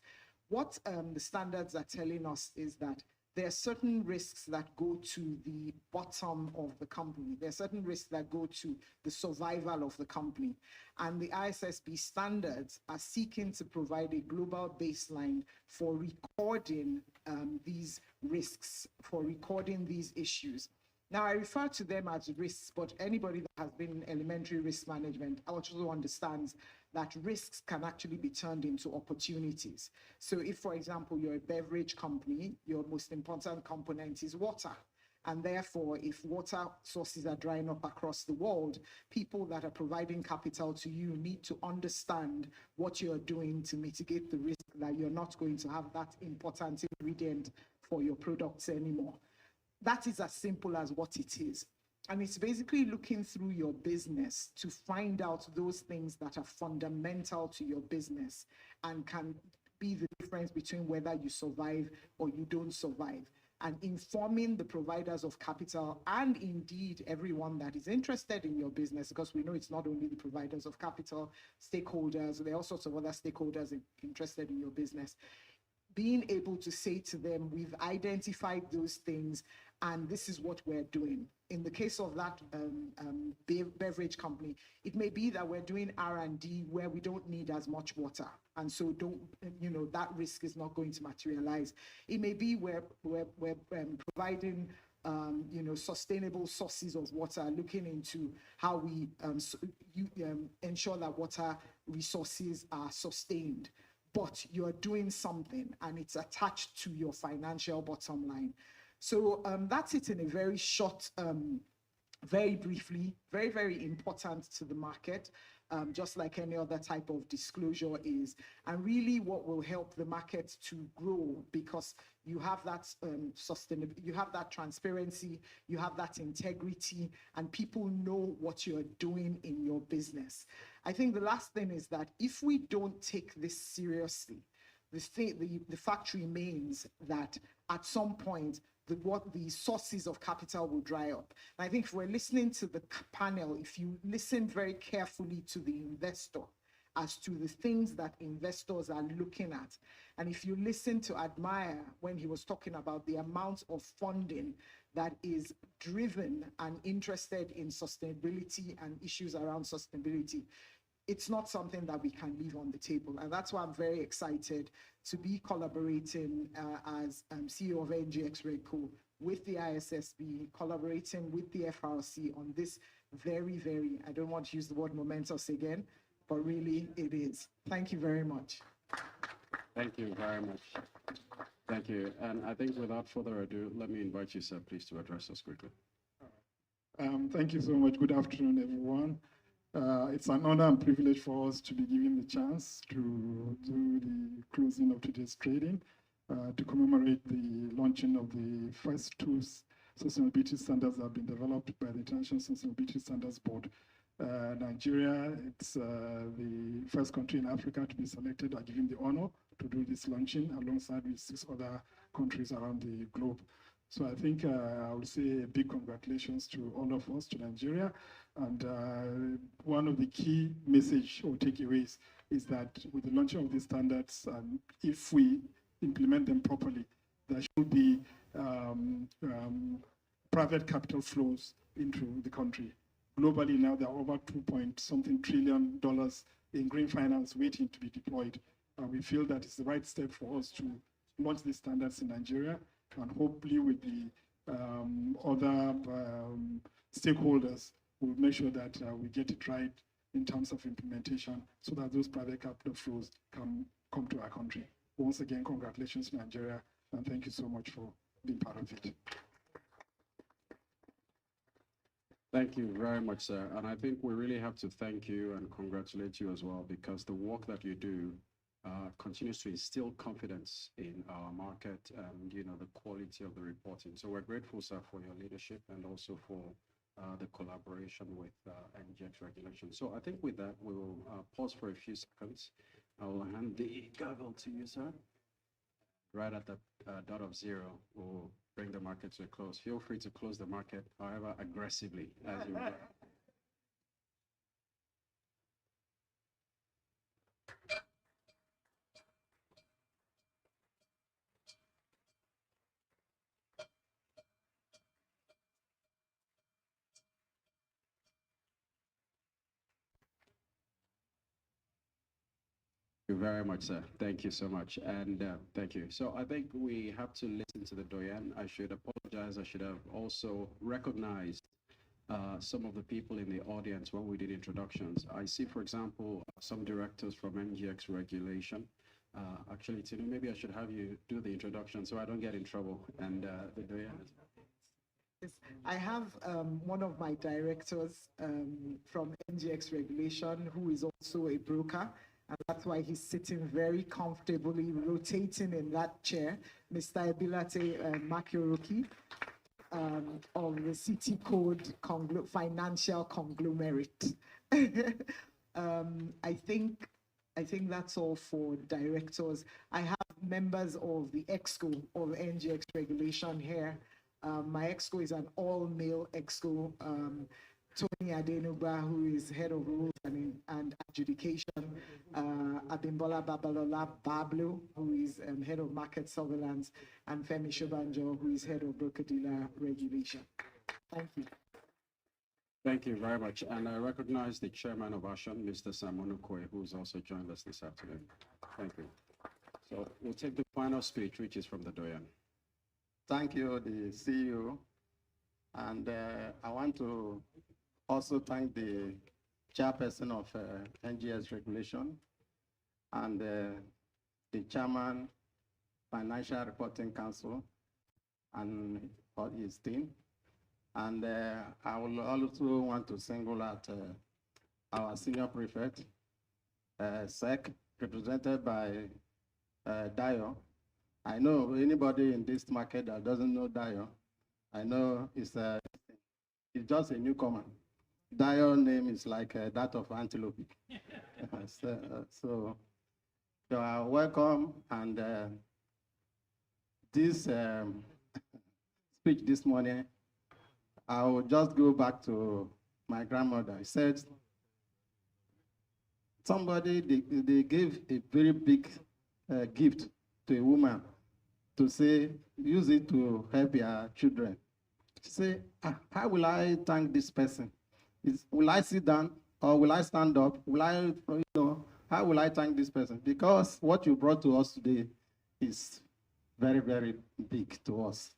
What the standards are telling us is that there are certain risks that go to the bottom of the company. There are certain risks that go to the survival of the company. And the ISSB standards are seeking to provide a global baseline for recording these risks, for recording these issues. Now, I refer to them as risks, but anybody that has been in elementary risk management also understands that risks can actually be turned into opportunities. So if, for example, you're a beverage company, your most important component is water. And therefore, if water sources are drying up across the world, people that are providing capital to you need to understand what you're doing to mitigate the risk that you're not going to have that important ingredient for your products anymore. That is as simple as what it is. And it's basically looking through your business to find out those things that are fundamental to your business and can be the difference between whether you survive or you don't survive. And informing the providers of capital and indeed everyone that is interested in your business, because we know it's not only the providers of capital, stakeholders, there are all sorts of other stakeholders interested in your business. Being able to say to them, we've identified those things and this is what we're doing. In the case of that beverage company, it may be that we're doing R&D where we don't need as much water. And so that risk is not going to materialize. It may be we're providing sustainable sources of water, looking into how we ensure that water resources are sustained. But you're doing something and it's attached to your financial bottom line. So that's it in a very short, very briefly, very, very important to the market, just like any other type of disclosure is. And really what will help the market to grow, because you have that sustainability, you have that transparency, you have that integrity, and people know what you're doing in your business. I think the last thing is that if we don't take this seriously, the fact remains that at some point, the sources of capital will dry up. And I think if we're listening to the panel, if you listen very carefully to the investor as to the things that investors are looking at, and if you listen to Admire when he was talking about the amount of funding that is driven and interested in sustainability and issues around sustainability, it's not something that we can leave on the table. And that's why I'm very excited to be collaborating as CEO of NGX RegCo with the ISSB, collaborating with the FRC on this very, very, I don't want to use the word momentous again, but really it is. Thank you very much. Thank you very much. Thank you. And I think without further ado, let me invite you, sir, please, to address us quickly. Thank you so much. Good afternoon, everyone. It's an honor and privilege for us to be given the chance to do the closing of today's trading, to commemorate the launching of the first two sustainability standards that have been developed by the International Sustainability Standards Board. Nigeria, it's the first country in Africa to be selected or given the honor to do this launching alongside with 6 other countries around the globe. So I think I would say a big congratulations to all of us, to Nigeria. And one of the key message or takeaways is that with the launching of these standards, if we implement them properly, there should be private capital flows into the country. Globally now, there are over $2.something trillion in green finance waiting to be deployed. We feel that it's the right step for us to launch these standards in Nigeria, and hopefully with the other stakeholders, we'll make sure that we get it right in terms of implementation so that those private capital flows can come to our country. Once again, congratulations, Nigeria, and thank you so much for being part of it. Thank you very much, sir. And I think we really have to thank you and congratulate you as well, because the work that you do continues to instill confidence in our market and the quality of the reporting. So we're grateful, sir, for your leadership and also for the collaboration with NGX regulation. So I think with that, we will pause for a few seconds. I will hand the gavel to you, sir. Right at the dot of zero, we'll bring the market to a close. Feel free to close the market, however aggressively as you would. Thank you very much, sir. Thank you so much. And thank you. So I think we have to listen to the doyen. I should apologize. I should have also recognized some of the people in the audience when we did introductions. I see, for example, some directors from NGX regulation. Actually, Tinu, maybe I should have you do the introduction so I don't get in trouble. And the doyen. Yes, I have one of my directors from NGX regulation who is also a broker. And that's why he's sitting very comfortably, rotating in that chair, Mr. Ebilate Makioroki of the City Code Financial Conglomerate. I think that's all for directors. I have members of the EXCO of NGX regulation here. My EXCO is an all-male EXCO. Tony Adenuba, who is head of rules and adjudication, Abimbola Babalola Bablo, who is head of market surveillance, and Femi Shobanjo, who is head of broker-dealer regulation. Thank you. Thank you very much. And I recognize the chairman of ASHAN, Mr. Simon Okoye, who's also joined us this afternoon. Thank you. So we'll take the final speech, which is from the doyen. Thank you, the CEO. And I want to also thank the chairperson of NGS regulation and the chairman, Financial Reporting Council, and all his team. And I will also want to single out our senior prefect, SEC, represented by Dio. I know anybody in this market that doesn't know Dio, I know it's just a newcomer. Dio name is like that of antelope. So you are welcome. And this speech this morning, I will just go back to my grandmother. She said, somebody, they gave a very big gift to a woman to say, use it to help your children. She said, how will I thank this person? Will I sit down or will I stand up? Will I, how will I thank this person? Because what you brought to us today is very, very big to us.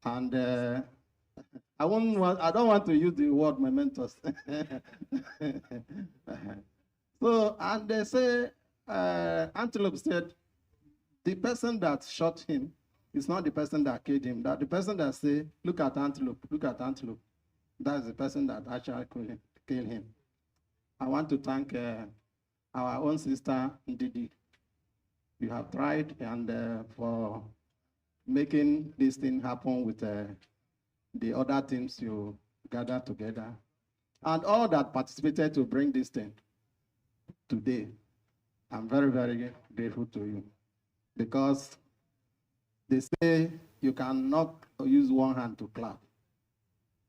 And I don't want to use the word mementos. So, and they say, Antelope said, the person that shot him is not the person that killed him. That the person that say, look at Antelope, that's the person that actually killed him. I want to thank our own sister, Ndidi. You have tried and for making this thing happen with the other teams you gathered together. And all that participated to bring this thing today. I'm very, very grateful to you. Because they say you cannot use one hand to clap.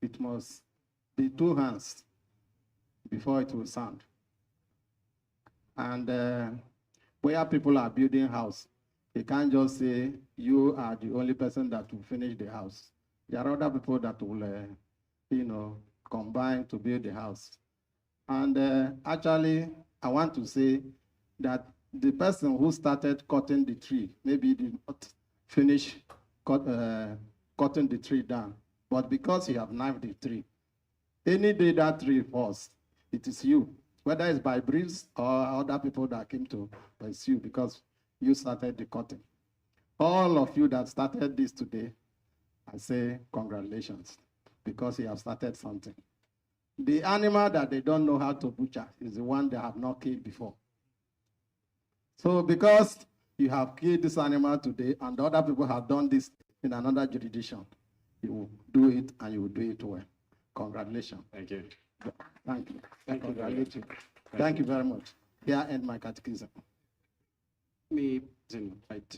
It must be two hands before it will sound. And where people are building house, He can't just say, you are the only person that will finish the house. There are other people that will, combine to build the house. And actually, I want to say that the person who started cutting the tree maybe did not finish cutting the tree down, but because he have knifed the tree, any day that tree falls, it is you, whether it's by breeze or other people that came to pursue because you started the cutting. All of you that started this today, I say congratulations, because you have started something. The animal that they don't know how to butcher is the one they have not killed before. So because you have killed this animal today and other people have done this in another jurisdiction, you will do it and you will do it well. Congratulations. Thank you. Thank you. Thank you very much. Thank you very much. Here end my catechism. Me invite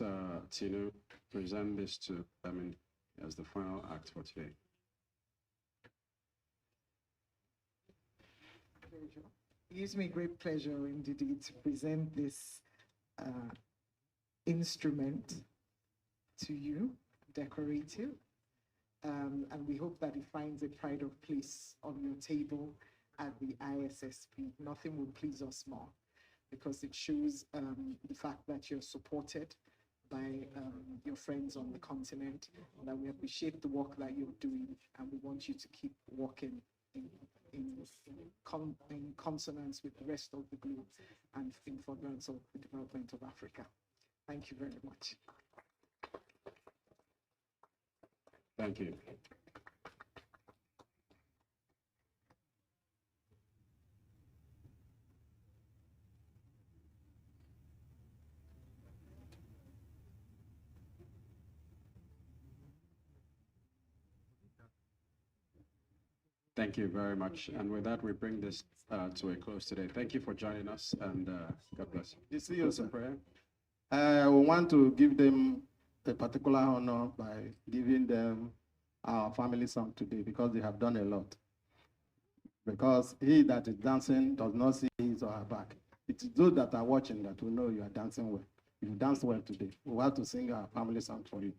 Tino present this to as the final act for today. It gives me great pleasure indeed to present this instrument to you, decorative, and we hope that it finds a pride of place on your table at the ISSB. Nothing will please us more, because it shows the fact that you're supported by your friends on the continent, and that we appreciate the work that you're doing, and we want you to keep working in consonance with the rest of the globe and in furtherance of the development of Africa. Thank you very much. Thank you. Thank you very much. And with that, we bring this to a close today. Thank you for joining us, and God bless you. You see you, sir. Prayer. We want to give them a particular honor by giving them our family song today, because they have done a lot. Because he that is dancing does not see his or her back. It is those that are watching that will know you are dancing well. You dance well today. We want to sing our family song for you.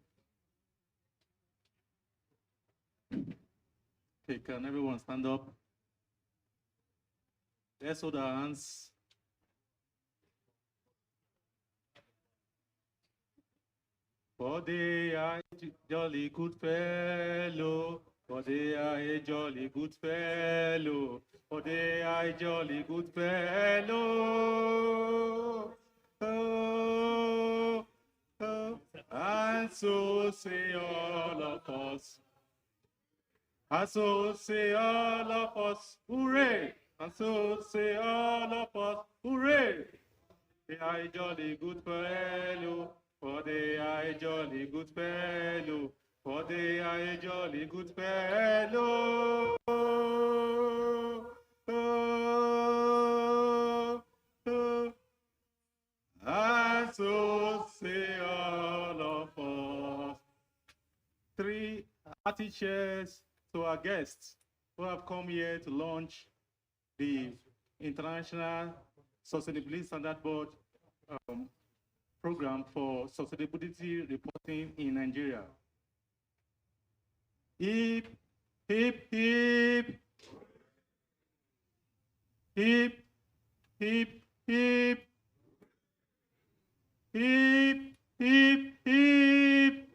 Okay, can everyone stand up? Let's hold our hands. For they are a jolly good fellow. For they are a jolly good fellow. For they are a jolly good fellow. Oh, oh. And so say all of us. And so say all of us, hooray! And so say all of us, hooray! They are a jolly good fellow, for they are a jolly good fellow, for they are a jolly good fellow. Oh, oh, oh. And so say all of us. 3 hearty cheers to our guests who have come here to launch the International Sustainability Standard Board program for sustainability reporting in Nigeria. Hip, hip, hip. Hip, hip, hip. Hip, hip, hip.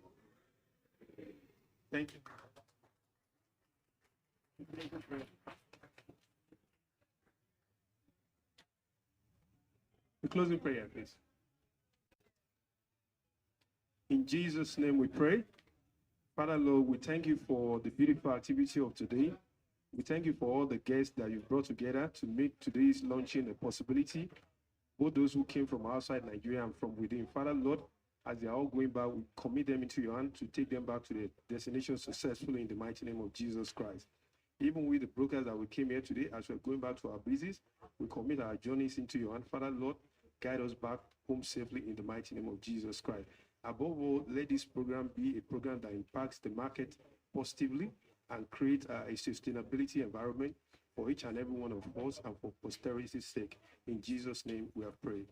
Thank you. The closing prayer, please. In Jesus' name we pray. Father, Lord, we thank you for the beautiful activity of today. We thank you for all the guests that you've brought together to make today's launching a possibility. Both those who came from outside Nigeria and from within. Father, Lord, as they are all going back, we commit them into your hand to take them back to their destination successfully in the mighty name of Jesus Christ. Even with the brokers that we came here today, as we're going back to our business, we commit our journeys into your hand. Father, Lord, guide us back home safely in the mighty name of Jesus Christ. Above all, let this program be a program that impacts the market positively and create a sustainability environment for each and every one of us and for posterity's sake. In Jesus' name we have prayed.